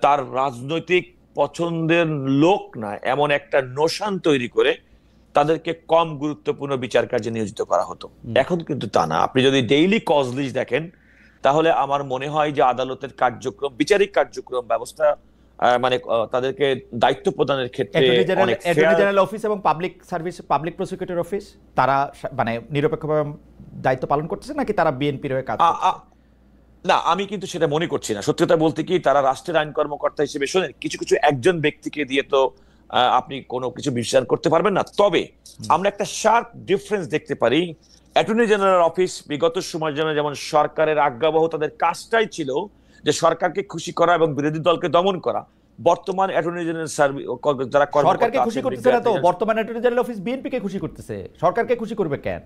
তার রাজনৈতিক পছন্দের লোক না এমন একটা নোশান তৈরি করে তাদেরকে কম গুরুত্বপূর্ণ বিচার কার্যে নিয়োজিত করা হতো। এখন কিন্তু তা না। আপনি যদি ডেইলি কজ লিস্ট দেখেন, তাহলে আমার মনে হয় যে আদালতের কার্যক্রম, বিচারিক কার্যক্রম ব্যবস্থা মানে তাদেরকে দায়িত্ব প্রদানের ক্ষেত্রে অ্যাটর্নি জেনারেল অফিস এবং public service, public prosecutor office, তারা মানে নিরপেক্ষভাবে দায়িত্ব পালন করতেছে নাকি তারা বিএনপির হয়ে কাজ করছে? না, আমি কিন্তু সেটা মনে করছি না। সত্যি কথা বলতে কি, তারা রাষ্ট্রের আইন কর্মকর্তা হিসেবে, শোনেন, কিছু কিছু একজন ব্যক্তিকে দিয়ে তো আপনি কোনো কিছু বিচার করতে পারবেন না। তবে আমরা একটা শার্প ডিফারেন্স দেখতে পারি। অ্যাটর্নি জেনারেল অফিস বিগত সময়ের জন্য যেমন সরকারের আজ্ঞাবহ, তাদের কাজটাই ছিল যে সরকারকে খুশি করা এবং বিরোধী দলকে দমন করা। বর্তমান অ্যাটর্নি জেনারেল যারা সরকারকে খুশি করতেছে না তো, বর্তমান অ্যাটর্নি জেনারেল অফিস বিএনপি কে খুশি করতেছে, সরকারকে খুশি করবে কেন?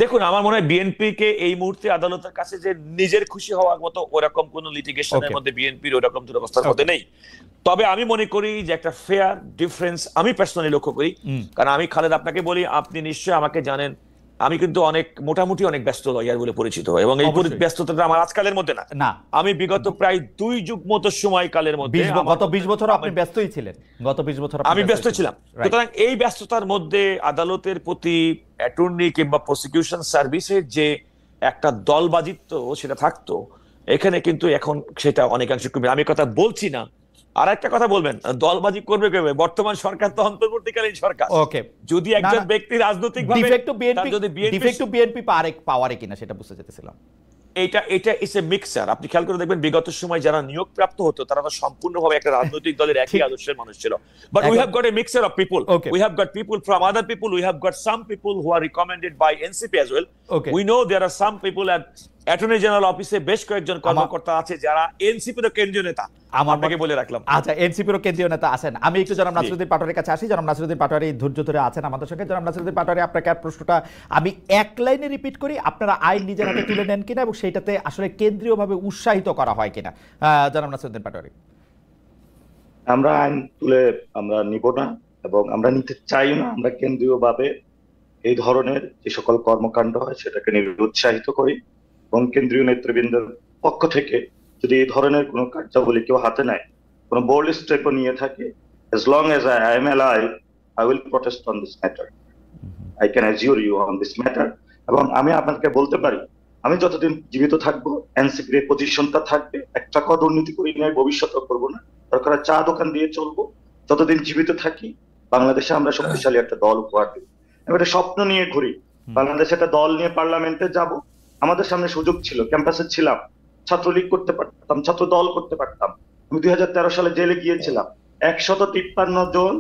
দেখুন, আমার মনে হয় বিএনপি কে এই মুহূর্তে আদালতের কাছে যে নিজের খুশি হওয়ার মতো ওরকম কোন লিটিগেশনের মধ্যে বিএনপির ওরকম দুরবস্থার মধ্যে নেই। তবে আমি মনে করি যে একটা ফেয়ার ডিফারেন্স আমি পার্সোনালি লক্ষ্য করি। কারণ আমি খালেদ আপনাকে বলি, আপনি নিশ্চয়ই আমাকে জানেন, আমি কিন্তু মোটামুটি অনেক ব্যস্ত লয়ার বলে পরিচিত, এবং এই ব্যস্ততাটা আমার আজকালের মধ্যে না। আমি বিগত প্রায় 2 যুগ মতো সময়কালের মধ্যে, গত 20 বছর আপনি ব্যস্তই ছিলেন, গত 20 বছর আমি ব্যস্ত ছিলাম। সুতরাং এই ব্যস্ততার মধ্যে আদালতের প্রতি অ্যাটর্নি কিংবা প্রসিকিউশন সার্ভিসের যে একটা দলবাজিত্ব সেটা থাকতো, এখানে কিন্তু এখন সেটা অনেকাংশে কমে। আমি কথা বলছি না, আর একটা কথা বলবেন, দলবাজি করবে কেবে? বর্তমান সরকার তো অন্তর্বর্তীকালীন সরকার। ওকে, যদি একজন ব্যক্তি রাজনৈতিকভাবে ডিফেক্টিভ বিএনপি পাওয়ারে কিনা সেটা বুঝতে যেতেছিলাম। এটা ইস এ মিক্সার। আপনি খেয়াল করে দেখবেন, বিগত সময় যারা নিয়োগ প্রাপ্ত হতো তারা তো সম্পূর্ণভাবে একটা রাজনৈতিক দলের একই আদর্শের মানুষ ছিল। But we have got a mixture of people. We have got people from other people, we have got some people who are recommended by NCP as well. We know there are some people at attorney general অফিসে বেশ কয়েকজন কর্মকর্তা আছে যারা এনসিপির কেন্দ্রীয় নেতা। আপনাকে বলে রাখলাম। আচ্ছা, এনসিপির কেন্দ্রীয় নেতা আছেন। আমি একটু জনাব নাসিরউদ্দিন পাটোয়ারির কাছে আসি। জনাব নাসিরউদ্দিন পাটোয়ারি ধৈর্য ধরে আছেন আমাদের সঙ্গে। জনাব নাসিরউদ্দিন পাটোয়ারি, আপনাকে আর প্রশ্নটা আমি এক লাইনে রিপিট করি, আপনারা আইন নিজের হাতে তুলে নেন কিনা এবং সেইটাতে আসলে কেন্দ্রীয়ভাবে উৎসাহিত করা হয় কিনা। জনাব নাসিরউদ্দিন পাটোয়ারি। আমরা আইন তুলে আমরা নিব না এবং আমরা নিতে চাই না। আমরা কেন্দ্রীয়ভাবে এই ধরনের যে সকল কর্মকাণ্ড হয় সেটাকে নিরুৎসাহিত করি, এবং কেন্দ্রীয় নেতৃবৃন্দের পক্ষ থেকে যদি এই ধরনের কোনো কার্যাবলী কেউ হাতে নেয়, কোনো বোল্ড স্টেপও নিয়ে থাকে, as long as I am alive, I will protest on this matter. I can assure you on this matter. এবং আমি আপনাকে বলতে পারি, আমি যতদিন জীবিত থাকবো এনসিপির এই পজিশনটা থাকবে। একটা টাকা দুর্নীতি করি নাই, ভবিষ্যতেও করবো না। দরকার চা দোকান দিয়ে চলবো। যতদিন জীবিত থাকি বাংলাদেশে আমরা শক্তিশালী একটা দল উপহার দেব। আমি একটা স্বপ্ন নিয়ে ঘুরি, বাংলাদেশে একটা দল নিয়ে পার্লামেন্টে যাব। আমাদের সামনে সুযোগ ছিল, ক্যাম্পাসে ছিলাম, ছাত্রলীগ করতে পারতাম, ছাত্র দল করতে পারতাম। আমি 2013 সালে জেলে গিয়েছিলাম। 153 জন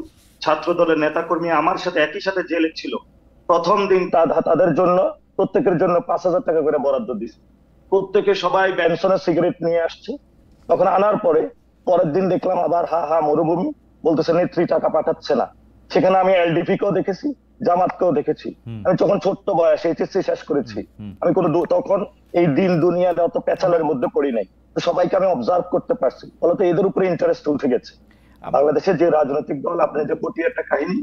ছাত্র দলের নেতাকর্মী আমার সাথে একই সাথে জেলে ছিল। প্রথম দিন তাদের জন্য প্রত্যেকের জন্য 5,000 টাকা করে বরাদ্দ দিয়েছে। প্রত্যেকে সবাই বেনসনের সিগারেট নিয়ে আসছে। তখন আনার পরের দিন দেখলাম আবার মরুভূমি, বলতেছে নেত্রী টাকা পাঠাচ্ছে না। সেখানে আমি এলডিপি কেও দেখেছি, জামাতকেও দেখেছি। আমি যখন ছোট্ট বয়সে এইচএসসি শেষ করেছি, আমি তখন এই দিন দুনিয়ার অত পেছালের মধ্যে পড়ি নাই। সবাইকে আমি অবজার্ভ করতে পারছি, ফলত এদের উপরে ইন্টারেস্ট উঠে গেছে। বাংলাদেশের যে রাজনৈতিক দল, আপনি যে পটিয়াটা কাহিনী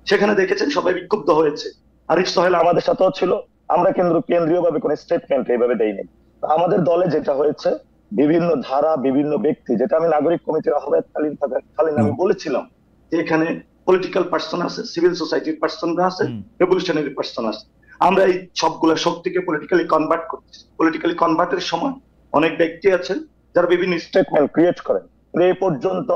সেখানে দেখেছেন, সবাই বিক্ষুব্ধ হয়েছে। আরিফ সোহেল আমাদের সাথেও ছিল। আমরা কেন্দ্রীয়ভাবে কোন স্টেটমেন্ট এইভাবে দেইনি। আমাদের দলে যেটা হয়েছে, বিভিন্ন ধারা, বিভিন্ন ব্যক্তি, যেটা আমি নাগরিক কমিটির আহ্বায়ককালীন আমি বলেছিলাম যে এখানে পলিটিক্যাল পার্সন আছে, সিভিল সোসাইটির পার্সনরা আছে, রেভলিউশনারি পার্সন আছে। আমরা এই সবগুলো শক্তিকে পলিটিক্যালি কনভার্ট করতেছি। পলিটিক্যালি কনভার্টের সময় অনেক ব্যক্তি আছেন যারা বিভিন্ন স্টেটমেন্ট ক্রিয়েট করেন। এই পর্যন্ত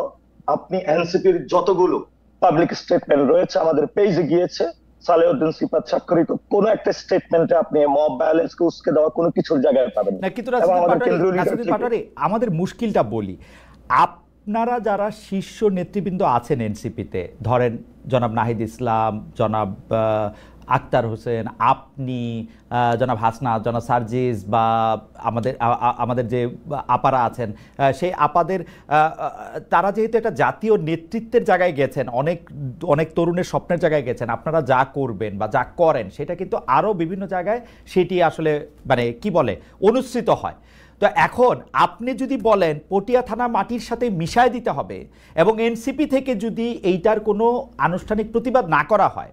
আপনি এনসিপির যতগুলো পাবলিক স্টেটমেন্ট রয়েছে আমাদের পেজে গিয়েছে, সালেউদ্দিন সিফাত স্বাক্ষরিত কোন একটা স্টেটমেন্টে আপনি মব ভায়োলেন্স কে উস্কে দেওয়া কোনো কিছুর জায়গায় পাবেন না। কিন্তু আমাদের মুশকিলটা বলি, আপনারা যারা শীর্ষ নেতৃবৃন্দ আছেন এনসিপিতে, ধরেন জনাব নাহিদ ইসলাম, জনাব আক্তার হোসেন, আপনি, জনাব হাসনাত, জনাব সার্জিস, বা আমাদের যে আপারা আছেন, সেই আপাদের তারা যেহেতু একটা জাতীয় নেতৃত্বের জায়গায় গেছেন, অনেক অনেক তরুণের স্বপ্নের জায়গায় গেছেন, আপনারা যা করবেন বা যা করেন সেটা কিন্তু আরও বিভিন্ন জায়গায় সেটি আসলে মানে কি বলে অনুসৃত হয়। তো এখন আপনি যদি বলেন পটিয়া থানা মাটির সাথে মিশায় দিতে হবে এবং এনসিপি থেকে যদি এইটার কোনো আনুষ্ঠানিক প্রতিবাদ না করা হয়,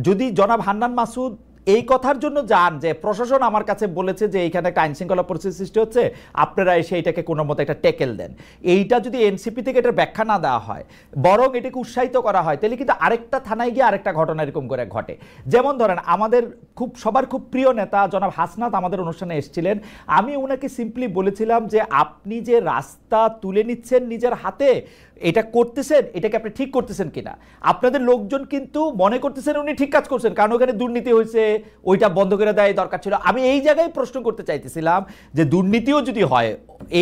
যদি জনাব হান্নান মাসুদ এই কথার জন্য যান যে প্রশাসন আমার কাছে বলেছে যে এইখানে একটা আইনশৃঙ্খলা পরিস্থিতি সৃষ্টি হচ্ছে, আপনারা এসে এটাকে কোনো মতো একটা ট্যাকেল দেন, এইটা যদি এনসিপি থেকে এটার ব্যাখ্যা না দেওয়া হয়, বরং এটাকে উৎসাহিত করা হয়, তাহলে কিন্তু আরেকটা থানায় গিয়ে আরেকটা ঘটনা এরকম করে ঘটে। যেমন ধরেন আমাদের সবার খুব প্রিয় নেতা জনাব হাসনাত আমাদের অনুষ্ঠানে এসেছিলেন, আমি ওনাকে সিম্পলি বলেছিলাম যে আপনি যে রাস্তা তুলে নিচ্ছেন নিজের হাতে, এটা করতেছেন, এটাকে আপনি ঠিক করতেছেন কিনা। আপনাদের লোকজন কিন্তু মনে করতেছেন উনি ঠিক কাজ করছেন, কারণ ওখানে দুর্নীতি হয়েছে, ওইটা বন্ধ করে দেয় দরকার ছিল। আমি এই জায়গায় প্রশ্ন করতে চাইতেছিলাম যে দুর্নীতিও যদি হয়,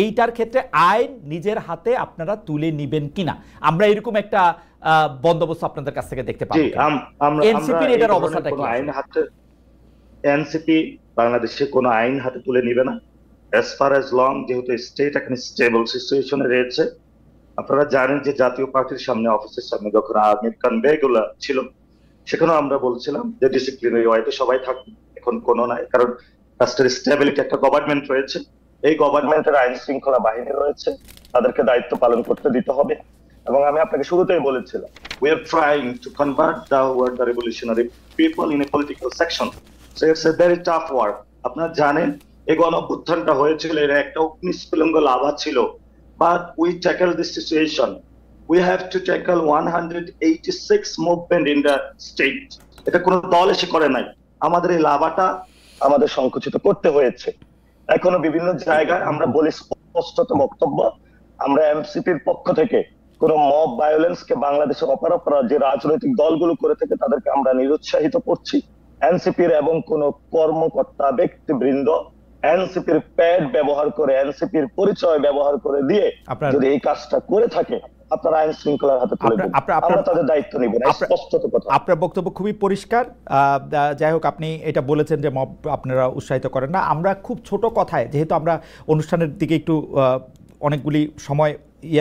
এইটার ক্ষেত্রে আইন নিজের হাতে আপনারা তুলে নিবেন কিনা, আমরা এরকম একটা বন্দোবস্ত আপনাদের কাছ থেকে দেখতে পাবো। এনসিপির এটার অবস্থাটা কি? এনসিপি বাংলাদেশে কোনো আইন হাতে তুলে নিবে না, as far as long যেহেতু স্টেট এখন স্টেবল সিচুয়েশনে রয়েছে। আপনারা জানেন যে জাতীয় পার্টির সামনে, অফিসের সামনে যখন আর্মির কনভে গুলো ছিল, সেখানেও আমরা বলছিলাম যে ডিসিপ্লিনারি ওয়াইতে সবাই থাকবে, এখন কোনো নাই, কারণ রাষ্ট্রের স্টেবিলিটি, একটা গভর্নমেন্ট রয়েছে, এই গভর্নমেন্টের আইন শৃঙ্খলা বাহিনী রয়েছে, তাদেরকে দায়িত্ব পালন করতে দিতে হবে। এবং আমি আপনাকে শুরুতেই বলেছিলাম, we are trying to convert the revolutionary people in a political section, so it's a very tough work. আপনারা জানেন এই গণঅভ্যুত্থানটা হয়েছিল, এর একটা অগ্নিস্ফুলিঙ্গ লাভা ছিল, but we tackle this situation. We have to tackle 186 movement in the state. এটা কোনো দল এসে করে নাই, আমাদের এই লাভাটা আমাদের সংকুচিত করতে হয়েছে। এখনো বিভিন্ন জায়গায় আমরা বলি স্পষ্টত বক্তব্য, আমরা এনসিপির পক্ষ থেকে কোন মব ভায়োলেন্স কে বাংলাদেশের অপরাধ যে রাজনৈতিক দলগুলো করে থাকে তাদেরকে আমরা নিরুৎসাহিত করছি। এনসিপির এবং কোন কর্মকর্তা ব্যক্তিবৃন্দ এনসিপির প্যাড ব্যবহার করে, এনসিপির পরিচয় ব্যবহার করে দিয়ে যদি এই কাজটা করে থাকে, আপনারা আইন শৃঙ্খলার হাতে তুলে দেন, আমরা তাদের দায়িত্ব নিব না, স্পষ্টত কথা। আপনার বক্তব্য খুবই পরিষ্কার। যাই হোক, আপনি এটা বলেছেন যে মব আপনারা উৎসাহিত করেন না। আমরা খুব ছোট কথায়, যেহেতু আমরা অনুষ্ঠানের দিকে একটু অনেকগুলি সময়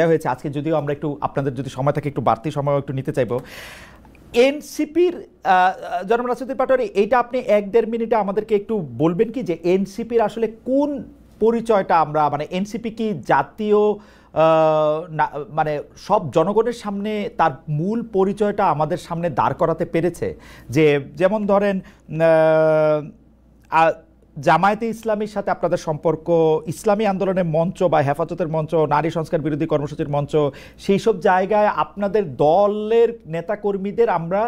হয়েছে আজকে, যদিও আমরা একটু আপনাদের যদি সময় থাকে একটু বাড়তি সময় একটু নিতে চাইবো। এনসিপির জনাব রাশেদুল পাটোয়ারী, এইটা আপনি 1-1.5 মিনিটে আমাদেরকে একটু বলবেন কি যে এনসিপির আসলে কোন পরিচয়টা আমরা, মানে এনসিপি কি জাতীয় মানে সব জনগণের সামনে তার মূল পরিচয়টা আমাদের সামনে দাঁড় করাতে পেরেছে? যে যেমন ধরেন জামায়াতে ইসলামীর সাথে আপনাদের সম্পর্ক, ইসলামী আন্দোলনের মঞ্চ বা হেফাজতের মঞ্চ, নারী সংস্কার বিরোধী কর্মসূচির মঞ্চ, সেই সব জায়গায় আপনাদের দলের নেতাকর্মীদের আমরা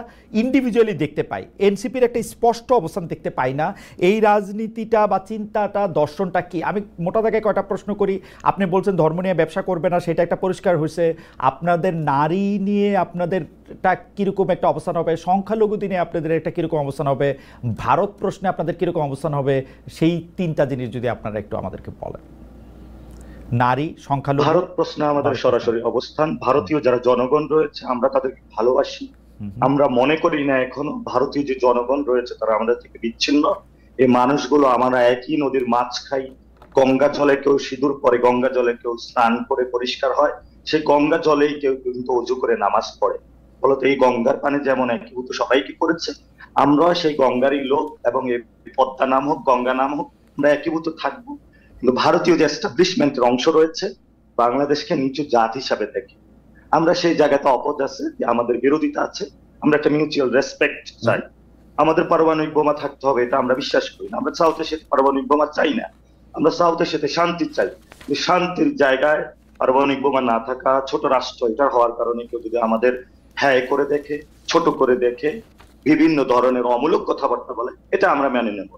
ইন্ডিভিজুয়ালি দেখতে পাই, এনসিপির একটা স্পষ্ট অবস্থান দেখতে পাই না। এই রাজনীতিটা বা চিন্তাটা, দর্শনটা কি? আমি মোটা দাগে কয়টা প্রশ্ন করি। আপনি বলছেন ধর্ম নিয়ে ব্যবসা করবে না, সেটা একটা পরিষ্কার হয়েছে। আপনাদের নারী নিয়ে আপনাদেরটা কীরকম একটা অবস্থান হবে, সংখ্যালঘু নিয়ে আপনাদের একটা কীরকম অবস্থান হবে, ভারত প্রশ্নে আপনাদের কীরকম অবস্থান হবে, সেই তিনটা জিনিস যদি আপনারা একটু আমাদেরকে বলেন। নারী, সংখ্যালঘু, ভারত প্রশ্নে আমাদের সরাসরি অবস্থান, ভারতীয় যারা জনগণ রয়েছে আমরা তাদেরকে ভালোবাসি। আমরা মনে করি না এখনো ভারতীয় যে জনগণ রয়েছে তারা আমাদের থেকে বিচ্ছিন্ন। এই মানুষগুলো আমরা একই নদীর মাছ খাই, গঙ্গা জলে কেউ সিঁদুর পরে, গঙ্গা জলে কেউ স্নান করে পরিষ্কার হয়, সেই গঙ্গা জলেই কেউ কিন্তু অজু করে নামাজ পড়ে। ফলত এই গঙ্গার পানি যেমন একীভূত সবাইকে করেছে, আমরা সেই গঙ্গারই লোক, এবং এই পদ্মা নাম হোক, গঙ্গা নাম হোক, আমরা একীভূত থাকবো। কিন্তু ভারতীয় যে এস্টাবলিশমেন্টের অংশ রয়েছে বাংলাদেশকে নিচু জাত হিসাবে দেখে, আমরা সেই জায়গাতে অপোজ আছে, যে আমাদের বিরোধিতা আছে, আমরা একটা মিউচুয়াল রেসপেক্ট চাই। আমাদের পারমাণবিক বোমা থাকতে হবে এটা আমরা বিশ্বাস করি না, আমরা সাউথ এশিয়াতে পারমাণবিক বোমা চাই না, আমরা সাউথ এশিয়াতে শান্তি চাই। শান্তির জায়গায় পারমাণবিক বোমা না থাকা, ছোট রাষ্ট্র এটা হওয়ার কারণে কেউ যদি আমাদের হ্যাঁ করে দেখে, ছোট করে দেখে, বিভিন্ন ধরনের অমূলক কথাবার্তা বলে, এটা আমরা মেনে নেব।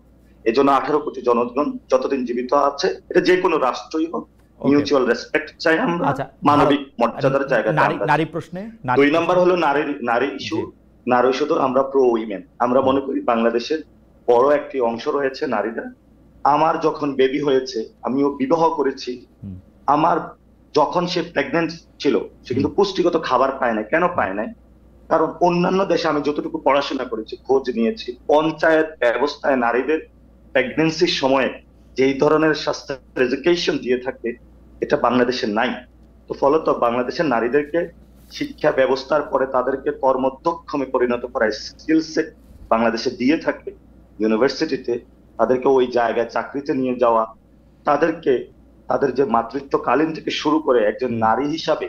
এই জন্য 18 কোটি জনগণ যতদিন জীবিত আছে, এটা যে কোনো রাষ্ট্রই হোক, মিউচুয়াল রেসপেক্ট চাই আমরা, মানবিক মর্যাদার জায়গা। নারী প্রশ্নে 2 নম্বর হলো নারী ইস্যু। নারী ইস্যু আমরা প্রো উইমেন। আমরা মনে করি বাংলাদেশের বড় একটি অংশ রয়েছে নারীরা। আমার যখন বেবি হয়েছে, আমিও বিবাহ করেছি, আমার যখন সে প্রেগনেন্ট ছিল সে কিন্তু পুষ্টিগত খাবার পায় না। কেন পায় না? কারণ অন্যান্য দেশে আমি যতটুকু পড়াশোনা করেছি, খোঁজ নিয়েছি, পঞ্চায়েত ব্যবস্থায় নারীদের প্রেগনেন্সির সময়ে যেই ধরনের স্বাস্থ্য এডুকেশন দিয়ে থাকে, এটা বাংলাদেশে নাই। তো ফলত বাংলাদেশের নারীদেরকে শিক্ষা ব্যবস্থার পরে তাদেরকে কর্মদক্ষমে পরিণত করার স্কিল সেট বাংলাদেশে দিয়ে থাকে ইউনিভার্সিটিতে, তাদেরকে ওই জায়গায় চাকরিতে নিয়ে যাওয়া, তাদেরকে তাদের যে মাতৃত্বকালীন থেকে শুরু করে একজন নারী হিসাবে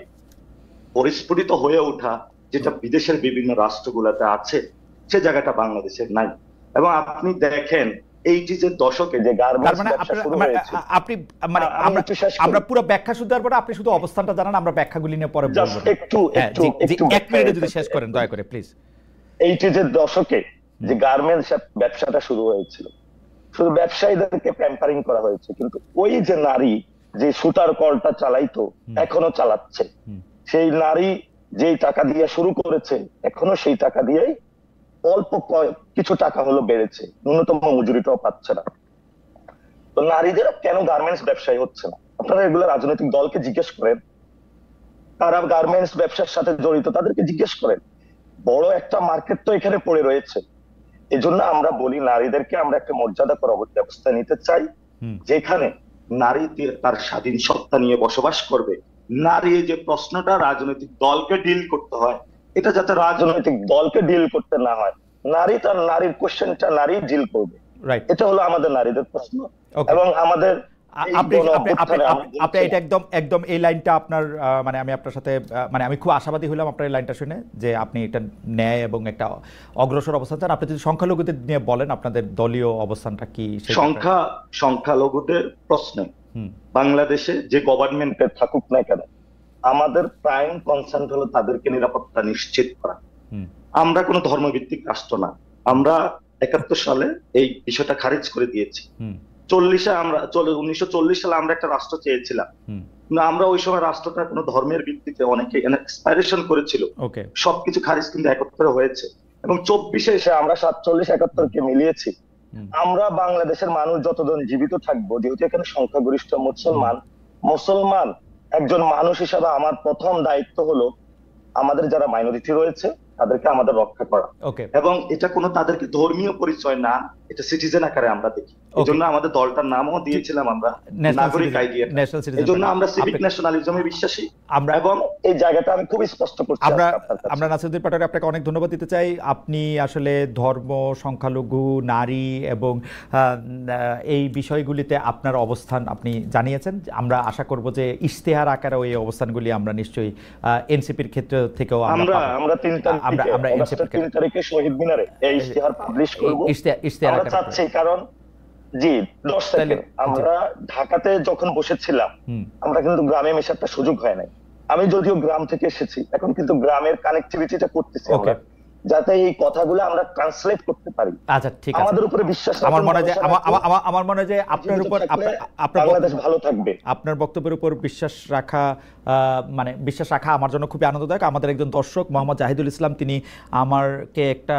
পরিস্ফুটিত হয়ে ওঠা, যেটা বিদেশের বিভিন্ন রাষ্ট্রগুলোতে আছে, সে জায়গাটা বাংলাদেশের নাই। এবং আপনি দেখেন এই যে দশকে যে গার্মেন্টস ব্যবসা শুরু হয়েছে, আপনি মানে আমরা পুরো ব্যাখ্যা শুনতে পারবো না, আপনি শুধু অবস্থানটা জানান, আমরা ব্যাখ্যাগুলি নিয়ে পরে বলবো। একটু এক মিনিটে যদি শেষ করেন দয়া করে প্লিজ। এই যে দশকে যে গার্মেন্টস ব্যবসাটা শুরু হয়েছিল, শুধু ব্যবসায়ীদেরকে প্যাম্পারিং করা হয়েছে, কিন্তু ওই যে নারী যে সুতার কলটা চালাইতো, এখনো চালাচ্ছে, সেই নারী যেই টাকা দিয়ে শুরু করেছে, এখনো সেই টাকা দিয়েই অল্প কিছু টাকা হলো বেড়েছে, ন্যূনতম মজুরিটাও পাচ্ছে না। তো নারীদের কেন গার্মেন্টস ব্যবসায়ী হচ্ছে না? আপনারা এগুলো রাজনৈতিক দলকে জিজ্ঞেস করেন, তারা গার্মেন্টস ব্যবসার সাথে জড়িত, তাদেরকে জিজ্ঞেস করেন। বড় একটা মার্কেট তো এখানে পড়ে রয়েছে। এজন্য আমরা বলি নারীদেরকে আমরা একটা মর্যাদাকর ব্যবস্থা নিতে চাই, যেখানে নারী তার স্বাধীন সত্তা নিয়ে বসবাস করবে। নারী যে প্রশ্নটা রাজনৈতিক দলকে ডিল করতে হয়, এটা যাতে রাজনৈতিক দলকে ডিল করতে না হয়, নারী তার নারীর কোশ্চেনটা নারী ডিল করবে। এটা হলো আমাদের নারীদের প্রশ্ন। এবং আমাদের আপনি এটা একদম এই লাইনটা আপনার মানে আমি আপনার সাথে মানে আমি খুব আশাবাদী হলাম আপনার এই লাইনটা শুনে, যে আপনি একটা ন্যায় এবং একটা অগ্রসর অবস্থান চান। আপনি যদি সংখ্যালঘুদের নিয়ে বলেন, আপনাদের দলীয় অবস্থানটা কি? সংখ্যালঘুদের প্রশ্নে বাংলাদেশে যে গভর্নমেন্টে থাকুক না কেন, আমাদের প্রাইম কনসার্ন হলো তাদেরকে নিরাপত্তা নিশ্চিত করা। আমরা কোনো ধর্মভিত্তিক রাষ্ট্র না। আমরা ৭১ সালে এই বিষয়টা খারিজ করে দিয়েছি। 1940 সালে আমরা একটা রাষ্ট্র চেয়েছিলাম, কিন্তু আমরা ওই সময় রাষ্ট্রটা কোনো ধর্মের ভিত্তিতে অনেকে এক্সপাইরেশন করেছিল, সবকিছু খারিজ কিন্তু ৭১ হয়েছে। এবং ২৪-এ এসে আমরা ৪৭-৭১-কে মিলিয়েছি। আমরা বাংলাদেশের মানুষ যতজন জীবিত থাকবো, যেহেতু এখানে সংখ্যাগরিষ্ঠ মুসলমান একজন মানুষ হিসাবে আমার প্রথম দায়িত্ব হলো আমাদের যারা মাইনরিটি রয়েছে তাদেরকে আমাদের রক্ষা করা। এবং এটা কোনো তাদেরকে ধর্মীয় পরিচয় না, এটা সিটিজেন আকারে আমরা দেখি। এজন্য আমাদের দলটার নামও দিয়েছিলাম আমরা নাগরিক আইডিয়া। এজন্য আমরা সিভিক ন্যাশনালিজমে বিশ্বাসী। এবং এই জায়গাটা আমি খুব স্পষ্ট করছি। আমরা নাসিরউদ্দিন পাটোয়ারি আপনাকে অনেক ধন্যবাদ দিতে চাই। আপনি আসলে ধর্ম, সংখ্যালঘু, নারী এবং এই বিষয়গুলিতে আপনার অবস্থান আপনি জানিয়েছেন। আমরা আশা করব যে ইশতেহার আকারে এই অবস্থানগুলি আমরা নিশ্চয়ই এনসিপির ক্ষেত্র থেকেও আমরা ৩ তারিখে শহীদ মিনারে এই ইশতেহার পাবলিশ করব। আমরা চাচ্ছি, কারণ 10 তারিখে আমরা ঢাকাতে যখন বসেছিলাম, আমরা কিন্তু গ্রামে মেশার সুযোগ হয় নাই। আমি যদিও গ্রাম থেকে এসেছি, এখন কিন্তু গ্রামের কানেক্টিভিটিটা করতেছি আমরা, যাতে এই কথাগুলো আমরা ট্রান্সলেট করতে পারি। আচ্ছা, ঠিক আছে। আমাদের উপরে বিশ্বাস, আমার মনে হয় যে আপনার উপর বাংলাদেশ ভালো থাকবে। আপনার বক্তব্যের উপর বিশ্বাস রাখা আমার জন্য খুবই আনন্দদায়ক। আমাদের একজন দর্শক মোহাম্মদ জাহিদুল ইসলাম, তিনি আমাকে একটা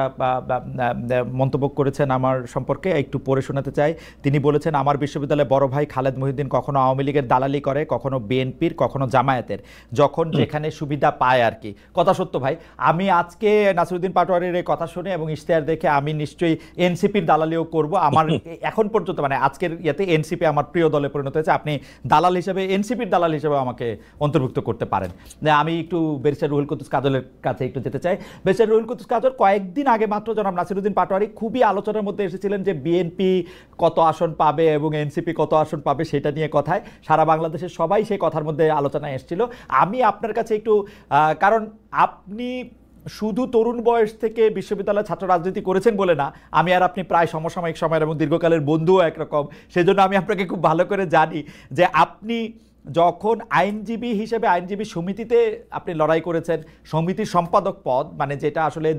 মন্তব্য করেছেন আমার সম্পর্কে, একটু পড়ে শোনাতে চাই। তিনি বলেছেন, আমার বিশ্ববিদ্যালয়ে বড় ভাই খালেদ মহিউদ্দিন কখনো আওয়ামী লীগের দালালি করে, কখনো বিএনপির, কখনো জামায়াতের, যখন যেখানে সুবিধা পায় আর কি। কথা সত্য ভাই। আমি আজকে নাসিরউদ্দিন পাটোয়ারির এই কথা শুনে এবং ইশতেহার দেখে আমি নিশ্চয়ই এনসিপির দালালিও করব। আমার এখন পর্যন্ত মানে আজকের ইয়েতে এনসিপি আমার প্রিয় দলে পরিণত হয়েছে। আপনি দালাল হিসেবে, এনসিপির দালাল হিসেবে আমাকে অন্তর্ভুক্ত করতে পারেন। আমি একটু ব্যারিস্টার রুহুল কুদ্দুস কাজলের কাছে একটু যেতে চাই। ব্যারিস্টার রুহুল কুদ্দুস কাজল, কয়েকদিন আগে মাত্র জনাব নাসিরউদ্দিন পাটোয়ারি খুবই আলোচনার মধ্যে এসেছিলেন যে বিএনপি কত আসন পাবে এবং এনসিপি কত আসন পাবে, সেটা নিয়ে কথায় সারা বাংলাদেশের সবাই সেই কথার মধ্যে আলোচনায় এসেছিল। আমি আপনার কাছে একটু, কারণ আপনি শুধু তরুণ বয়স থেকে বিশ্ববিদ্যালয়ের ছাত্র রাজনীতি করেছেন বলে না, আমি আর আপনি প্রায় সমসাময়িক সময়ের এবং দীর্ঘকালের বন্ধুও একরকম। সেজন্য আমি আপনাকে খুব ভালো করে জানি যে আপনি যখন আইনজীবী হিসেবে আইনজীবী সমিতিতে আপনি লড়াই করেছেন, সমিতির সম্পাদক পদ, মানে যেটা আসলে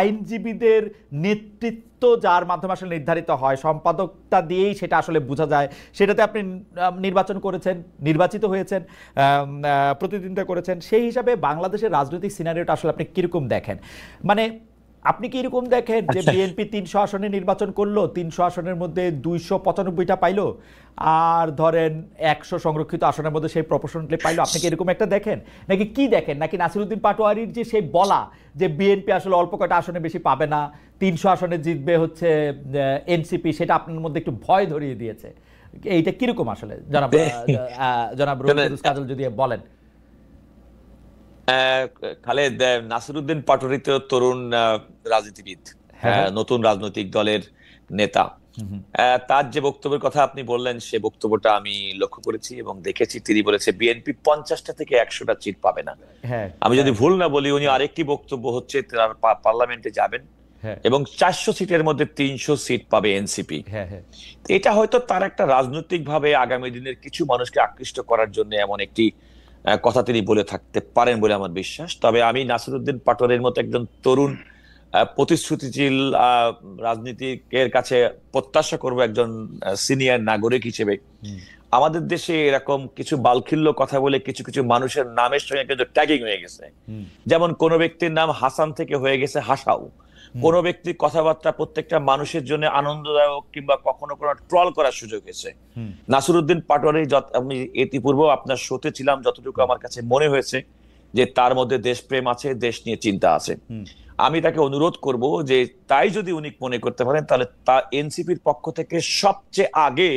আইনজীবীদের নেতৃত্ব যার মাধ্যমে আসলে নির্ধারিত হয়, সম্পাদকটা দিয়েই সেটা আসলে বোঝা যায়, সেটাতে আপনি নির্বাচন করেছেন, নির্বাচিত হয়েছেন, প্রতিদ্বন্দ্বিতা করেছেন। সেই হিসাবে বাংলাদেশের রাজনৈতিক সিনারিওটা আসলে আপনি কীরকম দেখেন? মানে আপনি কি এরকম দেখেন যে বিএনপি 300 আসনে নির্বাচন করলো, 300 আসনের মধ্যে 295টা পাইলো, আর ধরেন 100 সংরক্ষিত আসনের মধ্যে সেই প্রপোর্শনালি পাইলো? আপনি কি এরকম একটা দেখেন, নাকি কি দেখেন? নাকি নাসিরউদ্দিন পাটোয়ারির যে সেই বলা যে বিএনপি আসলে অল্প কয়টা আসনে বেশি পাবে না, 300 আসনে জিতবে হচ্ছে এনসিপি, সেটা আপনার মধ্যে একটু ভয় ধরিয়ে দিয়েছে? এইটা কিরকম আসলে জনাব রুহুল কুদ্দুস কাজল যদি বলেন। খালেদ, নাসিরউদ্দিন পাটোয়ারি তো তরুণ রাজনীতিবিদ, নতুন রাজনৈতিক দলের নেতা। তার যে বক্তব্যের কথা আপনি বললেন, সে বক্তব্যটা আমি লক্ষ্য করেছি এবং দেখেছি। তিনি বলেছে বিএনপি 50টা থেকে 100টা সিট পাবে না। আমি যদি ভুল না বলি, উনি আরেকটি বক্তব্য হচ্ছে তারা পার্লামেন্টে যাবেন এবং 400 সিটের মধ্যে 300 সিট পাবে এনসিপি। এটা হয়তো তার একটা রাজনৈতিক ভাবে আগামী দিনের কিছু মানুষকে আকৃষ্ট করার জন্য এমন একটি কথা তিনি বলে থাকতে পারেন বলে আমার বিশ্বাস। তবে আমি নাসিরউদ্দিন পাটোয়ারির মতো একজন তরুণ প্রতিশ্রুতিশীল রাজনীতিকের কাছে প্রত্যাশা করব, একজন সিনিয়র নাগরিক হিসেবে, আমাদের দেশে এরকম কিছু বালখিল্য কথা বলে কিছু কিছু মানুষের নামের সঙ্গে কিন্তু ট্যাগিং হয়ে গেছে। যেমন কোন ব্যক্তির নাম হাসান থেকে হয়ে গেছে হাসাও, কোন ব্যক্তির কথাবার্তা প্রত্যেকটা মানুষের জন্য আনন্দদায়ক কিংবা কখনো কোনো ট্রল করার সুযোগ হয়েছে। নাসিরউদ্দিন পাটোয়ারি, আমি ইতিপূর্বে আপনার শোতে ছিলাম, যতটুকু আমার কাছে মনে হয়েছে যে তার মধ্যে দেশপ্রেম আছে, দেশ নিয়ে চিন্তা আছে। আমি তাকে অনুরোধ করব যে তাই যদি উনি মনে করতে পারেন, তাহলে তা এনসিপির পক্ষ থেকে সবচেয়ে আগে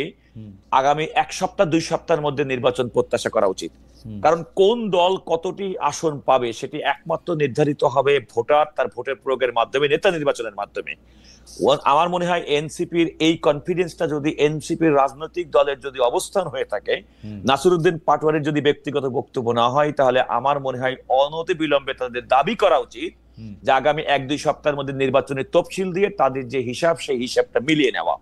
আগামী 1 সপ্তাহ 2 সপ্তাহের মধ্যে নির্বাচন প্রত্যাশা করা উচিত। কারণ কোন দল কতটি আসন পাবে সেটি একমাত্র নির্ধারিত হবে ভোটার তার ভোটের প্রয়োগের মাধ্যমে, নেতা নির্বাচনের মাধ্যমে। আমার মনে হয় এনসিপির এই কনফিডেন্সটা যদি এনসিপির রাজনৈতিক দলের যদি অবস্থান হয়ে থাকে, নাসিরউদ্দিন পাটোয়ারির যদি ব্যক্তিগত বক্তব্য না হয়, তাহলে আমার মনে হয় অনতি বিলম্বে তাদের দাবি করা উচিত যে আগামী 1-2 সপ্তাহের মধ্যে নির্বাচনের তফসিল দিয়ে তাদের যে হিসাব, সেই হিসাবটা মিলিয়ে নেওয়া।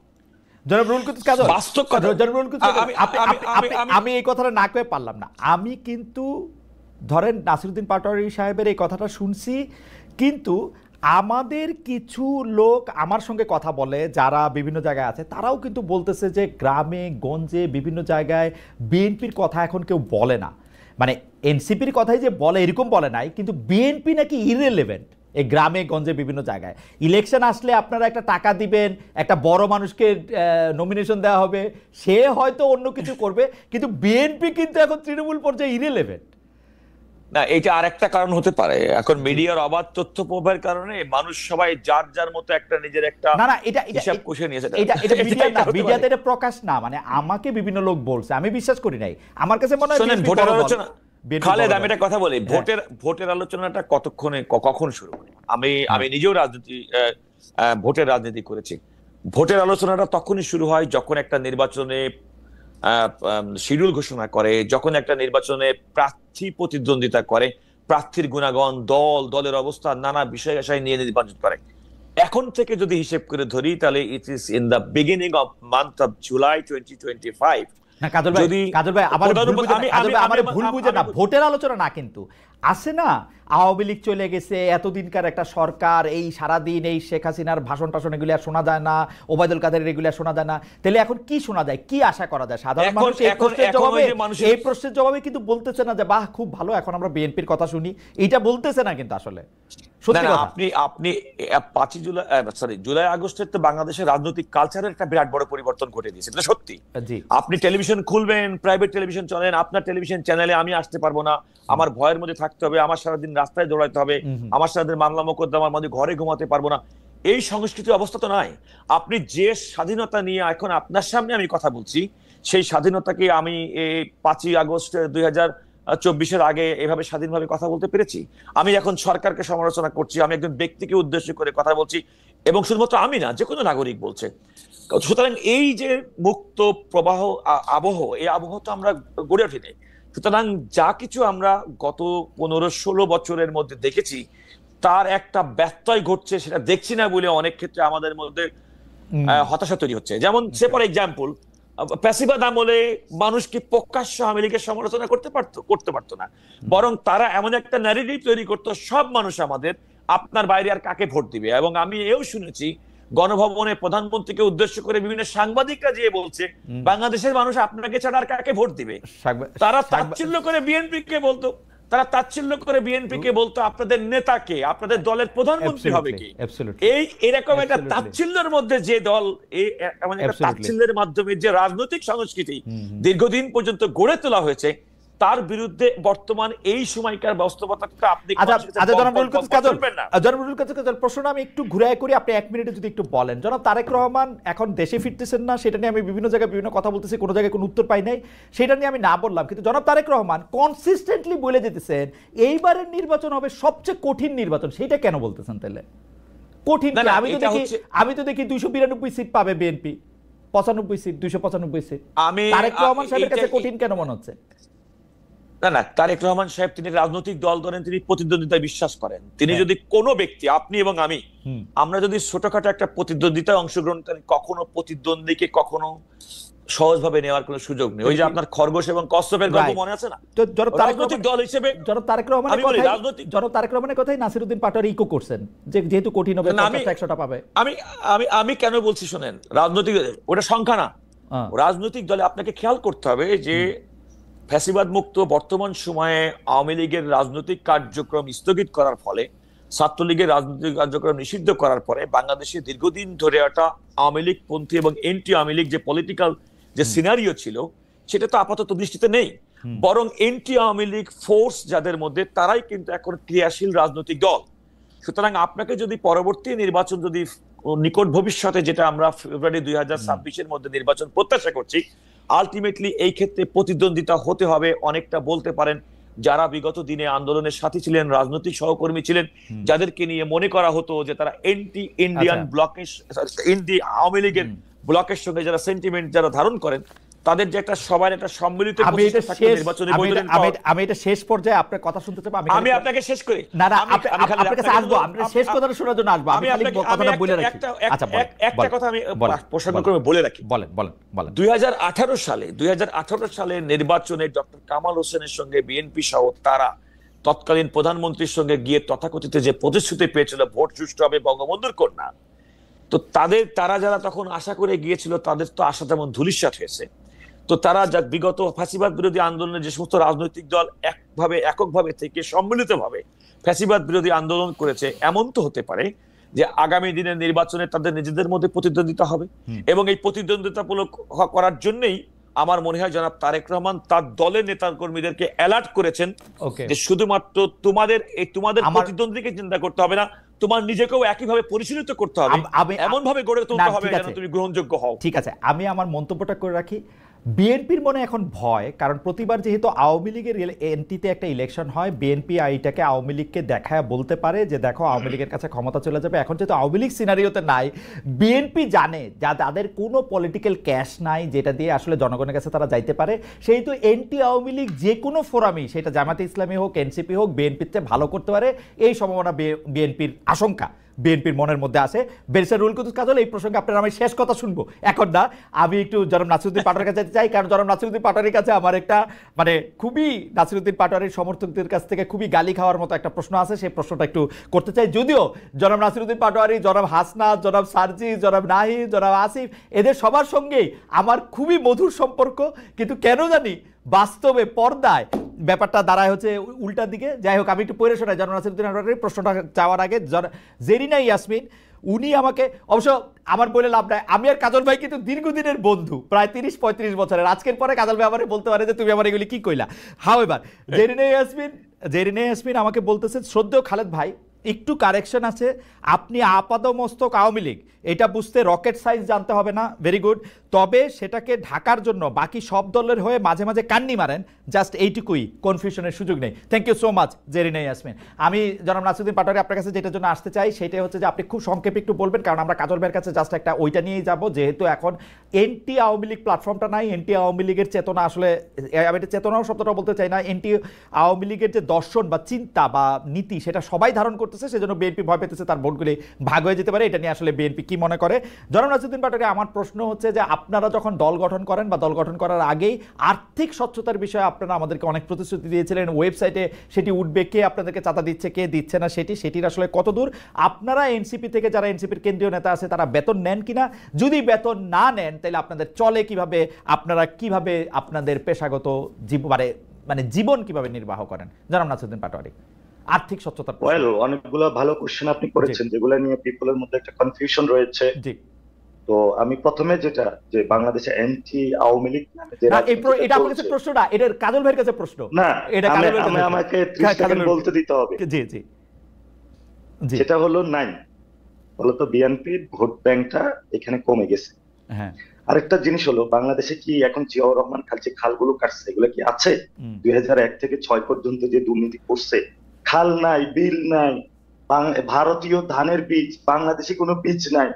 আমি এই কথাটা না কয়ে পারলাম না। আমি কিন্তু ধরেন নাসিরউদ্দিন পাটোয়ারি সাহেবের এই কথাটা শুনছি, কিন্তু আমাদের কিছু লোক আমার সঙ্গে কথা বলে যারা বিভিন্ন জায়গায় আছে, তারাও কিন্তু বলতেছে যে গ্রামে গঞ্জে বিভিন্ন জায়গায় বিএনপির কথা এখন কেউ বলে না। মানে এনসিপির কথাই যে বলে এরকম বলে নাই, কিন্তু বিএনপি নাকি ইররিলেভেন্ট এই গ্রামে গঞ্জে বিভিন্ন জায়গায়। ইলেকশন আসলে আপনারা একটা টাকা দিবেন, একটা বড় মানুষকে নমিনেশন দেওয়া হবে, সে হয়তো অন্য কিছু করবে, কিন্তু বিএনপি কিন্তু এখন তৃণমূল পর্যায়ে ইররিলেভেন্ট। না, এটা আরেকটা কারণ হতে পারে, এখন মিডিয়ার অবাধ তথ্য প্রবাহের কারণে মানুষ সবাই যার যার মতো একটা নিজের একটা হিসাব কষে নিয়েছে। মিডিয়াতে এটা প্রকাশ না, মানে আমাকে বিভিন্ন লোক বলছে, আমি বিশ্বাস করি নাই। আমার কাছে মনে হয় ভোটের আলোচনা, খালেদ আমি একটা কথা বলি, ভোটের আলোচনাটা কখন শুরু হয়? আমি নিজেও ভোটের রাজনীতি করেছি। ভোটের আলোচনাটা তখনই শুরু হয় যখন একটা নির্বাচনে শিডিউল ঘোষণা করে, যখন একটা নির্বাচনে প্রার্থী প্রতিদ্বন্দ্বিতা করে, প্রার্থীর গুণাগুণ, দলের অবস্থা, নানা বিষয় নিয়ে নির্বাচন করে। এখন থেকে যদি হিসেব করে ধরি, তাহলে it is in the beginning of month of July 2025। ভোটের আলোচনা না, কিন্তু আছে না, আওয়ামী লীগ চলে গেছে, এতদিনকার একটা সরকার, এই সারাদিন এই শেখ হাসিনার ভাষণ টাষণ এগুলি আর শোনা যায় না, ওবায়দুল কাদের এগুলি শোনা যায় না। তাহলে এখন কি শোনা যায়, কি আশা করা যায়? সাধারণ মানুষ এই প্রশ্নের জবাবে কিন্তু বলতেছে না যে বাহ খুব ভালো, এখন আমরা বিএনপির কথা শুনি, এইটা বলতেছে না। কিন্তু আসলে আপনি 5 জুলাই আগস্টের তো বাংলাদেশের রাজনৈতিক কালচারের একটা বিরাট বড় পরিবর্তন ঘটে দিয়েছে, এটা সত্যি। আপনি টেলিভিশন খুলবেন, প্রাইভেট টেলিভিশন চলেন, আপনার টেলিভিশন চ্যানেলে আমি আসতে পারবো না, আমার ভয়ের মধ্যে থাকতে হবে, আমার সারাদিন রাস্তায় দৌড়াইতে হবে, আমার সারাদিন মামলা মোকদ্দমার মধ্যে ঘরে ঘুমাতে পারবো না। এই সংস্কৃতির অবস্থা তো নাই। আপনি যে স্বাধীনতা নিয়ে এখন আপনার সামনে আমি কথা বলছি, সেই স্বাধীনতাকে আমি 5 আগস্ট 2024 আগে এভাবে স্বাধীনভাবে কথা বলতে পেরেছি? আমি এখন সরকারকে সমালোচনা করছি, আমি একজন ব্যক্তিকে উদ্দেশ্য করে কথা বলছি, এবং শুধুমাত্র আমি না, যে কোনো নাগরিক বলছে। সুতরাং এই যে মুক্ত প্রবাহ আবহ, এই আবহ তো আমরা গড়ে ওঠেনি। সুতরাং যা কিছু আমরা গত 15-16 বছরের মধ্যে দেখেছি, তার একটা ব্যত্যয় ঘটছে, সেটা দেখছি না বলে অনেক ক্ষেত্রে আমাদের মধ্যে হতাশা তৈরি হচ্ছে। যেমন সে ফর এক্সাম্পল, ফ্যাসিবাদ আমলে মানুষ কি প্রকাশ্য আওয়ামী লীগের সমালোচনা করতে পারতো না, বরং তারা এমন একটা ন্যারেটিভ তৈরি করতো, সব মানুষ আমাদের, আপনার বাইরে আর কাকে ভোট দিবে। এবং আমি এও শুনেছি গণভবনে প্রধানমন্ত্রীকে উদ্দেশ্য করে বিভিন্ন সাংবাদিকরা যে বলছে, বাংলাদেশের মানুষ আপনাকে ছাড়া আর কাকে ভোট দিবে। তারা তাচ্ছিল্য করে বিএনপি কে বলতো, তারা তাচ্ছিল্য করে বিএনপিকে বলতো আপনাদের নেতাকে, আপনাদের দলের প্রধানমন্ত্রী হবে কি। এই এরকম একটা তাচ্ছিল্যের মধ্যে যে দল, এমন একটা তাচ্ছিল্যের মাধ্যমে যে রাজনৈতিক সংস্কৃতি দীর্ঘদিন পর্যন্ত গড়ে তোলা হয়েছে, তার বিরুদ্ধে বর্তমান এই সময়কার বাস্তবতাটা আপনি প্রশ্ন আমি একটু ঘুরায় করি, আপনি 1 মিনিটে যদি একটু বলেন। জনাব তারেক রহমান এখন দেশে ফিরতেছেন না, সেটা নিয়ে আমি বিভিন্ন জায়গায় বিভিন্ন কথা বলতেছি, কোনো জায়গায় কোনো উত্তর পাই নাই, সেটা নিয়ে আমি না বললাম। কিন্তু জনাব তারেক রহমান কনসিস্টেন্টলি বলে যেতেছেন এইবারের নির্বাচন হবে সবচেয়ে কঠিন নির্বাচন। সেটা কেন বলতেছেন তাহলে কঠিন? আমি তো দেখি 292 সিট পাবে BNP, 95 seat, 295 seat. Tarique Rahman সাহেবের কাছে কঠিন কেন মনে হচ্ছে? না, তারেক রহমান সাহেব তিনি রাজনৈতিক দল ধরেন, তিনি প্রতিদ্বন্দ্বিতায় বিশ্বাস করেন। তিনি যদি কোনো ব্যক্তি, আপনি এবং আমি, আমরা যদি ছোটখাটো একটা প্রতিদ্বন্দ্বিতায় অংশগ্রহণ করি, কখনো প্রতিদ্বন্দ্বীকে কখনো সহজভাবে নেওয়ার কোনো সুযোগ নেই। ওই যে আপনার খরগোশ এবং কচ্ছপের গল্প মনে আছে না? রাজনৈতিক দল হিসেবে জনাব তারেক রহমানের কথাই নাসিরউদ্দিন পাটোয়ারি ইকো করছেন যে যেহেতু কঠিন হবে 100টা পাবে। আমি কেন বলছি শোনেন, রাজনৈতিক ওটা সংখ্যা না, রাজনৈতিক দলে আপনাকে খেয়াল করতে হবে যে ফ্যাসিবাদ মুক্ত বর্তমান সময়ে আওয়ামী লীগের রাজনৈতিক কার্যক্রম স্থগিত করার ফলে, ছাত্রলীগের রাজনৈতিক কার্যক্রম নিষিদ্ধ করার পরে বাংলাদেশে দীর্ঘদিন ধরে একটা আওয়ামী লীগ পন্থী এবং এন্টি আওয়ামী লীগ যে পলিটিক্যাল যে সিনারিও ছিল, সেটা তো আপাতত দৃষ্টিতে নেই। বরং এন্টি আওয়ামী লীগ ফোর্স যাদের মধ্যে, তারাই কিন্তু এখন ক্রিয়াশীল রাজনৈতিক দল। সুতরাং আপনাকে যদি পরবর্তী নির্বাচন, যদি নিকট ভবিষ্যতে, যেটা আমরা ফেব্রুয়ারি 2026-এর মধ্যে নির্বাচন প্রত্যাশা করছি, আলটিমেটলি এই ক্ষেত্রে প্রতিদ্বন্দ্বিতা হতে হবে অনেকটা বলতে পারেন যারা বিগত দিনে আন্দোলনের সাথী ছিলেন, রাজনৈতিক সহকর্মী ছিলেন, যাদেরকে নিয়ে মনে করা হতো যে তারা এন্টি ইন্ডিয়ান ব্লকের, এন্টি আওয়ামী লীগের ব্লকের সঙ্গে যারা সেন্টিমেন্ট যারা ধারণ করেন, তাদের যে একটা সবার একটা সম্মিলিত আমি এটা শেষ পর্যায়ে আপনার কথা শুনতে চাই। আমি আপনাকে শেষ করি, না আপনার কাছে আসবো, আমরা শেষ কথাটা শোনার জন্য আসবো। আমি খালি কথাটা বলে রাখি। আচ্ছা, একটা কথা আমি প্রসঙ্গক্রমে বলে রাখি। বলেন। 2018 সালে নির্বাচনে ডক্টর কামাল হোসেনের সঙ্গে বিএনপি সহ তারা তৎকালীন প্রধানমন্ত্রীর সঙ্গে গিয়ে তথাকথিত যে প্রতিশ্রুতি পেয়েছিল ভোট সুষ্ঠু হবে বঙ্গবন্ধুর কন্যা, তো তারা যারা তখন আশা করে গিয়েছিল, তাদের তো আশা তেমন ধূলিসাৎ হয়েছে। তো তারা বিগত ফ্যাসিবাদ বিরোধী আন্দোলনের যে সমস্ত রাজনৈতিক দল এককভাবে থেকে সম্মিলিতভাবে ফ্যাসিবাদ বিরোধী আন্দোলন করেছে, এমন তো হতে পারে যে আগামী দিনের নির্বাচনে তাদের নিজেদের মধ্যে প্রতিদ্বন্দ্বিতা হবে, এবং এই প্রতিদ্বন্দ্বিতামূলক করার জন্যই আমার মনে হয় জনাব তারেক রহমান তার দলের নেতা কর্মীদেরকে অ্যালার্ট করেছেন যে শুধুমাত্র তোমাদের প্রতিদ্বন্দ্বীকে চিন্তা করতে হবে না, তোমার নিজেকেও একইভাবে পরিচালিত করতে হবে, এমন ভাবে গড়ে তুলতে হবে যেন তুমি গ্রহণযোগ্য হও। ঠিক আছে, আমি আমার মন্তব্যটা করে রাখি। বিএনপির মনে এখন ভয়, কারণ প্রতিবার যেহেতু আওয়ামী লীগের এনটিতে একটা ইলেকশন হয়, বিএনপি এইটাকে আওয়ামী লীগকে দেখায় বলতে পারে যে দেখো আওয়ামী লীগের কাছে ক্ষমতা চলে যাবে। এখন যেহেতু আওয়ামী লীগ সিনারিওতে নাই, বিএনপি জানে যা তাদের কোনো পলিটিক্যাল ক্যাশ নাই যেটা দিয়ে আসলে জনগণের কাছে তারা যাইতে পারে, সেহেতু এনটি আওয়ামী লীগ যে কোনো ফোরামই, সেটা জামাতে ইসলামী হোক, এনসিপি হোক, বিএনপির চেয়ে ভালো করতে পারে, এই সম্ভাবনা বিএনপির আশঙ্কা বিএনপির মনের মধ্যে আছে। ব্যারিস্টার রুহুল কুদ্দুস কাজল, এই প্রসঙ্গে আপনার আমি শেষ কথা শুনবো এখন না, আমি একটু জনাব নাসিরউদ্দিন পাটোয়ারির কাছে যেতে চাই, কারণ জনাব নাসিরউদ্দিন পাটোয়ারির কাছে আমার একটা খুবই নাসিরউদ্দিন পাটোয়ারির সমর্থকদের কাছ থেকে খুবই গালি খাওয়ার মতো একটা প্রশ্ন আছে, সেই প্রশ্নটা একটু করতে চাই। যদিও জনাব নাসিরউদ্দিন পাটোয়ারি, জনাব হাসনাত, জনাব সার্জি, জনাব নাহিদ, জনাব আসিফ, এদের সবার সঙ্গেই আমার খুবই মধুর সম্পর্ক, কিন্তু কেন জানি বাস্তবে পর্দায় ব্যাপারটা দাঁড়ায় হচ্ছে উল্টার দিকে। যাই হোক, আমি একটু পড়ে শোনাই জনাব নাসিরউদ্দিন পাটোয়ারির প্রশ্নটা চাওয়ার আগে। জেরিনা ইয়াসমিন, উনি আমাকে, অবশ্য আমার বলে লাভ নাই, আমি আর কাজল ভাই কিন্তু দীর্ঘদিনের বন্ধু, প্রায় 30-35 বছরের। আজকের পরে কাজল ভাই আমার বলতে পারে যে তুমি আমার এগুলি কি কইলা। হাওয়েভার জেরিনা ইয়াসমিন আমাকে বলতেছে, শ্রদ্ধেয় খালেদ ভাই, একটু কারেকশন আছে, আপনি আপাদমস্তক আওয়ামী লীগ, এটা বুঝতে রকেট সাইজ জানতে হবে না, ভেরি গুড, তবে সেটাকে ঢাকার জন্য বাকি সব দলের হয়ে মাঝে মাঝে কান্নি মারেন, জাস্ট এইটুকুই, কনফিউশনের সুযোগ নেই। Thank you so much Zerina Yasmin. আমি জনাব নাসিরউদ্দিন পাটোয়ারি আপনার কাছে যেটার জন্য আসতে চাই সেটা হচ্ছে যে আপনি খুব সংক্ষেপে একটু বলবেন, কারণ আমরা কাজল ভাইয়ের কাছে জাস্ট একটা ওইটা নিয়েই যাব, যেহেতু এখন এনটি আওয়ামী লীগ প্ল্যাটফর্মটা নাই, এনটি আওয়ামী লীগের চেতনা আসলে, আমি এটা চেতনাও শব্দটা বলতে চাই না, এনটি আওয়ামী লীগের যে দর্শন বা চিন্তা বা নীতি সেটা সবাই ধারণ করতেছে, সেজন্য বিএনপি ভয় পেতেছে তার ভোটগুলি ভাগ হয়ে যেতে পারে। এটা নিয়ে আসলে বিএনপি কি মনে করে? জনাব নাসিরউদ্দিন পাটোয়ারি, আমার প্রশ্ন হচ্ছে যে আপনারা যখন দল গঠন করেন বা দল গঠন করার আগেই আর্থিক স্বচ্ছতার বিষয়ে আপনারা আমাদেরকে অনেক প্রতিশ্রুতি দিয়েছিলেন, ওয়েবসাইটে সেটি উঠবে, কে আপনাদেরকে চাঁদা দিচ্ছে, কে দিচ্ছে না, সেটির আসলে কতদূর? আপনারা এনসিপি থেকে যারা এনসিপির কেন্দ্রীয় নেতা আছে তারা বেতন নেন কিনা? যদি বেতন না নেন তাহলে আপনাদের চলে কিভাবে, আপনারা কিভাবে আপনাদের পেশাগত মানে জীবন কিভাবে নির্বাহ করেন জনাব নাসিরউদ্দিন পাটোয়ারি? আর্থিক সচ্ছতার প্রশ্ন। ওয়েল, অনেকগুলো ভালো কোশ্চেন আপনি করেছেন, যেগুলো নিয়ে পিপলের মধ্যে একটা কনফিউশন রয়েছে। জি, তো আমি প্রথমে যেটা, যে বাংলাদেশে অ্যান্টি আওয়ামী লীগ নামে যে না রাজনীতিটা এটা আপনার কাছে চলছে, প্রশ্ন না, এটা কাজল ভাইয়ের কাছে প্রশ্ন। না, এটা কাজল ভাইয়ের কাছে আমাকে 30 সেকেন্ড বলতে দিতে হবে। জি জি জি, সেটা হলো নাই, বলতো বিএনপির ভোট ব্যাংকটা এখানে কমে গেছে। হ্যাঁ, আরেকটা জিনিস হলো, বাংলাদেশে কি এখন জিয়াউর রহমান যে খালগুলো কাটছে এগুলো কি আছে? 2001 থেকে 6 পর্যন্ত যে দুর্নীতি করছে, খাল নাই, বিল নাই, ভারতীয় ধানের বীজ, বাংলাদেশে কোনো বীজ নাই,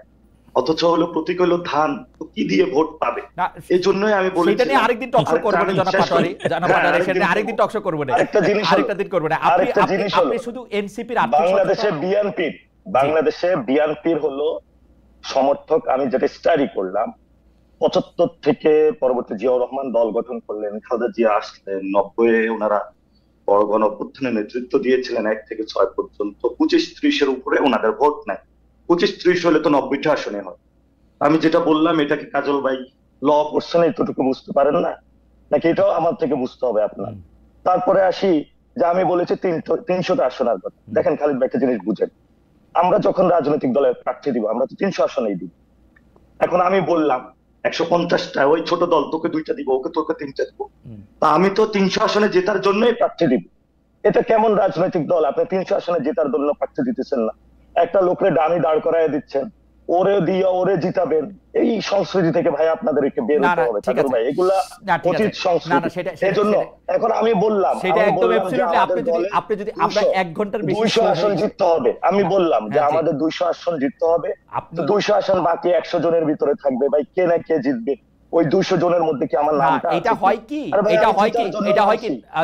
অথচ হলো প্রতীক হলো ধান, তো কি দিয়ে ভোট পাবে? এই জন্যই আমি বলি সেটা নিয়ে আরেকদিন টকশো করব না জনাব পাটোয়ারি, সেটা নিয়ে আরেকদিন টকশো করব না, আরেকটা দিন করব না। আপনি শুধু এনসিপির বাংলাদেশে বিএনপির হলো সমর্থক। আমি যেটা স্টাডি করলাম, 75 থেকে পরবর্তী জিয়াউর রহমান দল গঠন করলেন, খালেদা জিয়া আসলেন, 90-এ ওনারা বড় গণ অভ্যুত্থানের নেতৃত্ব দিয়েছিলেন 1 থেকে 6 পর্যন্ত। 25-30-এর উপরে ওনাদের ভোট নাই। 25-30 হলে তো 90টা আসনে হয়। আমি যেটা বললাম, এটা কি কাজল ভাই ল পড়ছেন এতটুকু বুঝতে পারেন না, নাকি এটাও আমার থেকে বুঝতে হবে আপনার? তারপরে আসি যে আমি বলেছি 300টা আসনের কথা। দেখেন খালিদ ভাই, একটা জিনিস বুঝেন, আমরা যখন রাজনৈতিক দলের প্রার্থী দিব, আমরা তো 300 আসনেই দিব। এখন আমি বললাম 150টা, ওই ছোট দল তোকে 2টা দিব, তোকে 3টা দিব, তা আমি তো 300 আসনে জেতার জন্যই প্রার্থী দিব। এটা কেমন রাজনৈতিক দল? আপনি 300 আসনে জেতার জন্য প্রার্থী দিতেছেন না, একটা লোকরে ডামি দাঁড় করায় দিচ্ছেন, ওরে দিয়ে ওরে জিতাবেন। এই সংস্কৃতি থেকে ভাই আপনাদেরকে বের হতে হবে ভাই, এগুলা অতীত সংস্কৃতি। এই জন্য এখন আমি বললাম সেটা একদম অ্যাবসলিউটলি, আপনি যদি আমরা 1 ঘন্টার বেশি 200 আসন জিততে হবে, আমি বললাম যে আমাদের 200 আসন জিততে হবে, তো 200 আসন বাকি 100 জনের ভিতরে থাকবে। ভাই কে না কে জিতবে, ওই 200 জনের মধ্যে কি আমার নামটা আছে? এটা হয় কি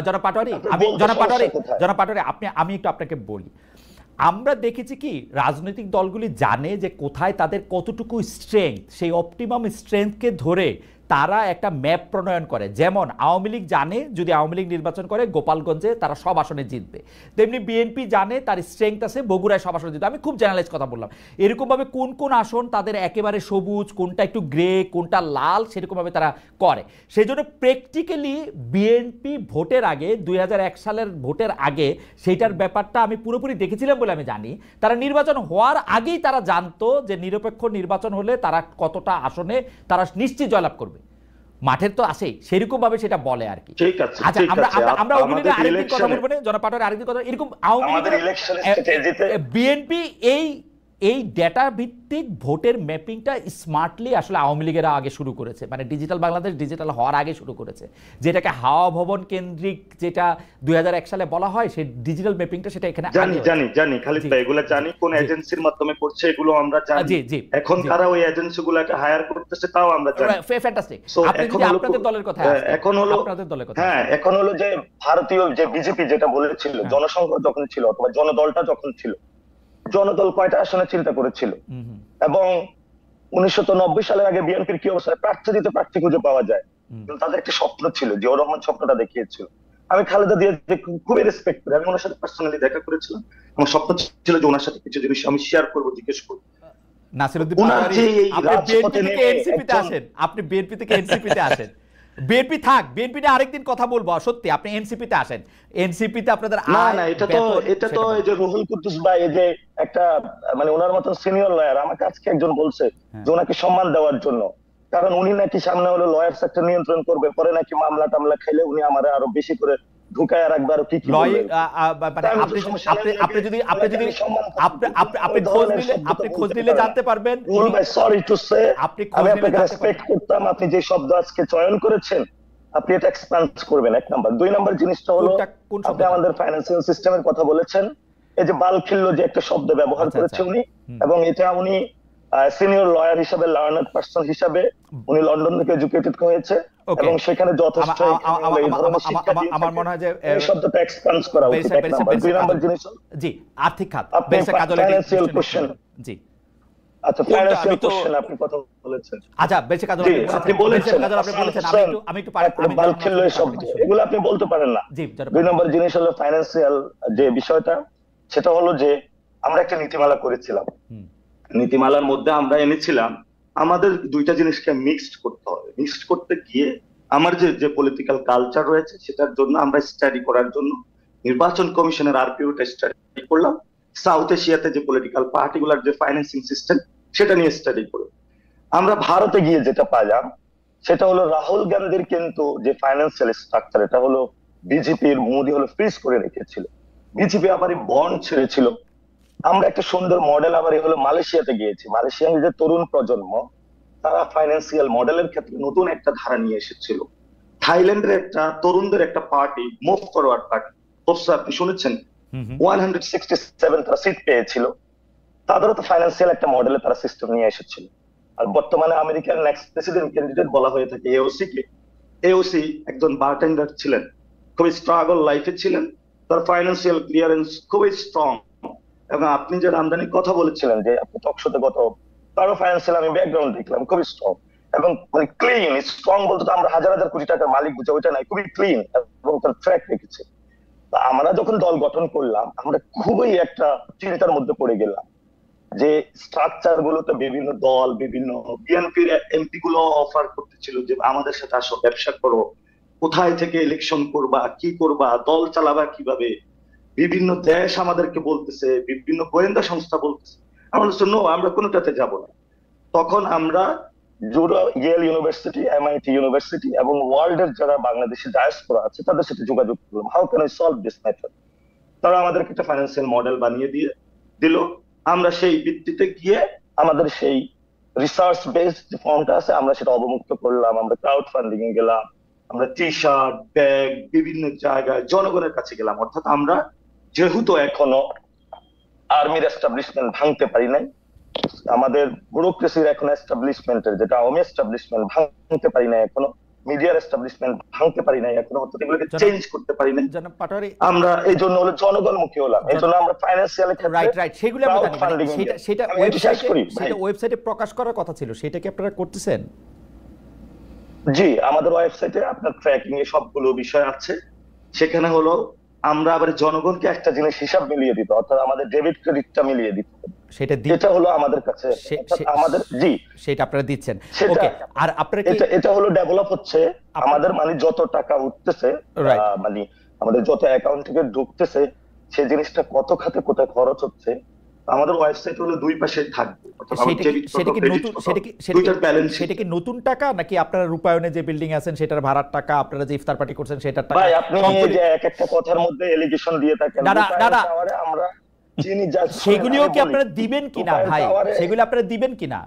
জনাব পাটোয়ারি, জনাব পাটোয়ারি আমি একটু আপনাকে বলি, আমরা দেখেছি কি রাজনৈতিক দলগুলি জানে যে কোথায় তাদের কতটুকু স্ট্রেংথ, সেই অপটিমাম স্ট্রেংথকে ধরে তারা একটা ম্যাপ প্রণয়ন করে। যেমন আওয়ামী লীগ জানে যদি আওয়ামী লীগ নির্বাচন করে গোপালগঞ্জে তারা সব আসনে জিতবে, তেমনি বিএনপি জানে তার স্ট্রেংথ আছে বগুড়ায় সব আসনে জিতবে। আমি খুব জেনারেলাইজ কথা বললাম। এরকমভাবে কোন কোন আসন তাদের একেবারে সবুজ, কোনটা একটু গ্রে, কোনটা লাল, সেরকমভাবে তারা করে। সেই জন্য প্র্যাকটিক্যালি বিএনপি ভোটের আগে 2001 সালের ভোটের আগে সেইটার ব্যাপারটা আমি পুরোপুরি দেখেছিলাম বলে আমি জানি। তারা নির্বাচন হওয়ার আগেই তারা জানতো যে নিরপেক্ষ নির্বাচন হলে তারা কতটা আসনে তারা নিশ্চিত জয়লাভ করবে। মাঠের তো আসেই সেরকম ভাবে সেটা বলে আর কি। ঠিক আছে, আচ্ছা আমরা ওগুলো নিয়ে আরেকদিন কথা বলবো না জনাব পাটোয়ারি, আরেকদিন কথা। এরকম আওয়ামী লীগের বিএনপি এই ডেটা ভিত্তিক ভোটের ম্যাপিংটা স্মার্টলি আসলে আওয়ামী লীগেরা আগে শুরু করেছে, মানে ডিজিটাল বাংলাদেশ ডিজিটাল হওয়ার আগে শুরু করেছে, যেটাকে হাওয়া ভবন কেন্দ্রিক যেটা 2001 সালে বলা হয়, সেই ডিজিটাল ম্যাপিংটা সেটা এখানে জানি খালিদ ভাই, এগুলো জানি কোন এজেন্সির মাধ্যমে করছে এগুলো আমরা জানি। এখন কারা ওই এজেন্সিগুলোকে হায়ার করতেছে তাও আমরা জানি। ফ্যান্টাস্টিক। আপনি যদি আপনাদের দলের কথা এখন হলো আপনাদের দলের কথা, হ্যাঁ, এখন হলো যে ভারতীয় যে বিজেপি যেটা বলেছিল, জনসংঘ যখন ছিল অথবা জনদলটা যখন ছিল, জনদল কয়টা আসনে চিন্তা করেছিল? এবং 1990 সালের আগে বিএনপির কি অবস্থা, প্রার্থী দিতে প্রার্থী খুঁজে পাওয়া যায়, কিন্তু তাদের একটা স্বপ্ন ছিল, জিয়াউর রহমান স্বপ্নটা দেখিয়েছিল। আমি খালেদা দিয়ে খুবই রেসপেক্ট করি, আমি ওনার সাথে পার্সোনালি দেখা করেছিলাম, আমার স্বপ্ন ছিল যে ওনার সাথে কিছু জিনিস আমি শেয়ার করবো, জিজ্ঞেস করবো। নাসিরউদ্দিন পাটোয়ারি, আপনি বিএনপি থেকে এনসিপিতে আসেন, আপনি বিএনপি থেকে এনসিপিতে আসেন, বিএনপি থাক, বিএনপি নিয়ে আরেকদিন কথা বলবো। সত্যি আপনি এনসিপিতে আসেন, এনসিপিতে আপনাদের না এটা তো এই যে রুহুল কুদ্দুস ভাই, এই যে একটা মানে ওনার মতন সিনিয়র লয়ার, আমাকে আজকে একজন বলছে যে ওনাকে সম্মান দেওয়ার জন্য, কারণ উনি নাকি সামনে হলো লয়ার সেক্টর নিয়ন্ত্রণ করবে, পরে নাকি মামলা টামলা খাইলে উনি আমারে আরো বেশি করে ঢুকায় রাখবে, আর কি কি আপনি খোঁজ নিলে জানতে পারবেন। সরি টু সে, আমি আপনাকে রেসপেক্ট করতাম, আপনি যে শব্দ আজকে চয়ন করেছেন আপনি এটা এক্সপ্যান্ড করবেন, 1 নাম্বার। 2 নাম্বার জিনিসটা হলো, আপনি আমাদের ফাইন্যান্সিয়াল সিস্টেমের কথা বলেছেন, এই যে বালখিল্য যে একটা শব্দ ব্যবহার করেছে উনি, এবং এটা উনি সিনিয়র লয়ার হিসেবে, লার্নার পারসন হিসেবে উনি লন্ডন থেকে এডুকেটেড হয়েছে, এবং সেখানে যথেষ্ট আমার মনে হয় যে এই শব্দটা এক্সপ্যান্ড করা উচিত। 1 নাম্বার। 2 নাম্বার জিনিস জি আর্থিক খাত, ফাইন্যান্সিয়াল কোশ্চেন। জি আচ্ছা, ফাইন্যান্সিয়াল কোশ্চেন আপনি কথা বলেছেন। আচ্ছা বেশি কাজ আপনি বলেছেন, আমি একটু বালখিল্য শব্দ এগুলো আপনি বলতে পারেন না। 2 নম্বর জিনিস হলো ফাইন্যান্সিয়াল যে বিষয়টা, সেটা হলো যে আমরা একটা নীতিমালা করেছিলাম, নীতিমালার মধ্যে আমরা এনেছিলাম আমাদের 2টা জিনিসকে মিক্সড করতে হবে। মিক্সড করতে গিয়ে আমার যে পলিটিক্যাল কালচার রয়েছে সেটার জন্য আমরা স্টাডি করার জন্য নির্বাচন কমিশনের আরপিওটা স্টাডি করলাম, সাউথ এশিয়াতে যে পলিটিক্যাল পার্টিগুলার যে ফাইন্যান্সিং সিস্টেম সেটা নিয়ে স্টাডি করে আমরা ভারতে গিয়ে যেটা পাইলাম সেটা হলো রাহুল গান্ধীর কিন্তু যে ফাইন্যান্সিয়াল স্ট্রাকচার এটা হলো বিজেপির মোদি হলো ফ্রিজ করে রেখেছিল, বিজেপি আবার বন্ড ছেড়েছিল। আমরা একটা সুন্দর মডেল আবার হলো মালয়েশিয়াতে গিয়েছি, মালয়েশিয়ার যে তরুণ প্রজন্ম তারা ফাইন্যান্সিয়াল মডেলের ক্ষেত্রে নতুন একটা ধারা নিয়ে এসেছিল। থাইল্যান্ডের একটা তরুণদের একটা পার্টি মুভ ফরওয়ার্ড পার্টি, অবশ্য আপনি শুনেছেন 167 তারা সিট পেয়েছিল, তাদেরও তো ফাইন্যান্সিয়াল একটা মডেলে তারা সিস্টেম নিয়ে এসেছিল। আর বর্তমানে আমেরিকার নেক্সট প্রেসিডেন্ট ক্যান্ডিডেট বলা হয়ে থাকে এওসি কে। এওসি একজন বারটেন্ডার ছিলেন, খুবই স্ট্রাগল লাইফে ছিলেন, তার ফাইন্যান্সিয়াল ক্লিয়ারেন্স খুবই স্ট্রং। এবং আপনি যে আমদানির কথা বলেছিলেন যে আপনি টকশোতে গত, তারও ফাইন্যান্সিয়াল আমি ব্যাকগ্রাউন্ড দেখলাম খুবই স্ট্রং এবং মানে ক্লিন। স্ট্রং বলতে তো আমরা হাজার হাজার কোটি টাকার মালিক বুঝে ওইটা নাই, খুবই ক্লিন এবং তার ট্র্যাক রেখেছে। আমরা যখন দল গঠন করলাম আমরা খুবই একটা চিন্তার মধ্যে পড়ে গেলাম যে স্ট্রাকচার গুলোতে বিভিন্ন দল, বিভিন্ন বিএনপির এমপি গুলো অফার করতেছিল যে আমাদের সাথে আসো, ব্যবসা করো, কোথায় থেকে ইলেকশন করবা, কি করবা, দল চালাবা কিভাবে, বিভিন্ন দেশ আমাদেরকে বলতেছে, বিভিন্ন গোয়েন্দা সংস্থা বলতেছে। আমরা নো, আমরা কোনোটাতে যাব না। তখন আমরা ইয়েল ইউনিভার্সিটি, এমআইটি ইউনিভার্সিটি এবং ওয়ার্ল্ডের যারা বাংলাদেশি ডায়াসপোরা আছে তাদের সাথে যোগাযোগ করলাম, how can I solve this matter. তারা আমাদেরকে একটা ফাইন্যান্সিয়াল মডেল বানিয়ে দিয়ে দিল। আমরা সেই ভিত্তিতে গিয়ে আমাদের সেই রিসার্চ বেসড যে ফর্মটা আছে আমরা সেটা অবমুক্ত করলাম, আমরা ক্রাউড ফান্ডিং এ গেলাম, আমরা টি শার্ট, ব্যাগ বিভিন্ন জায়গায় জনগণের কাছে গেলাম। অর্থাৎ আমরা যেহেতু এখনো আর্মির এস্টাবলিশমেন্ট ভাঙতে পারি নাই, আমাদের ব্যুরোক্রেসির এখন এস্টাবলিশমেন্টের যেটা আওয়ামী এস্টাবলিশমেন্ট ভাঙতে পারি নাই এখনো, মিডিয়ার এস্টাবলিশমেন্ট ভাঙতে পারি নাই এখনো, অর্থাৎ এগুলোকে চেঞ্জ করতে পারি নাই। আমরা এই জন্য হলো জনগণমুখী হলাম, এই জন্য আমরা ফাইন্যান্সিয়াল রাইট সেগুলো আমরা জানি, সেটা ওয়েবসাইটে প্রকাশ করার কথা ছিল, সেটা কি আপনারা করতেছেন? জি, আমাদের ওয়েবসাইটে আপনার ট্র্যাকিং এ সবগুলো বিষয় আছে। সেখানে হলো আমরা আবার জনগণকে একটা জিনিস হিসাব মিলিয়ে দিতে, অর্থাৎ আমাদের ডেবিট ক্রেডিটটা মিলিয়ে দিতে, সেটা হলো আমাদের কাছে আমাদের। জি, সেটা আপনারা দিচ্ছেন। ওকে, আর আপনারা কি এটা হলো ডেভেলপ হচ্ছে আমাদের, মানে যত টাকা উঠতেছে, মানে আমাদের যত অ্যাকাউন্ট থেকে ঢুকতেছে সেই জিনিসটা কত খাতে কোথায় খরচ হচ্ছে আমাদের ওয়েবসাইট হলো দুই পাশে থাকবে। সেটা কি নতুন টাকা নাকি আপনারা রূপায়ণে যে বিল্ডিং আছেন সেটার ভাড়ার টাকা, আপনারা যে ইফতার পার্টি করছেন সেটার টাকা? ভাই আপনি যে এক একটা কথার মধ্যে এলিগেশন দিয়ে থাকেন, আমরা সেগুলিও কি আপনারা দিবেন কিনা ভাই? সেগুলো আপনারা দিবেন কিনা,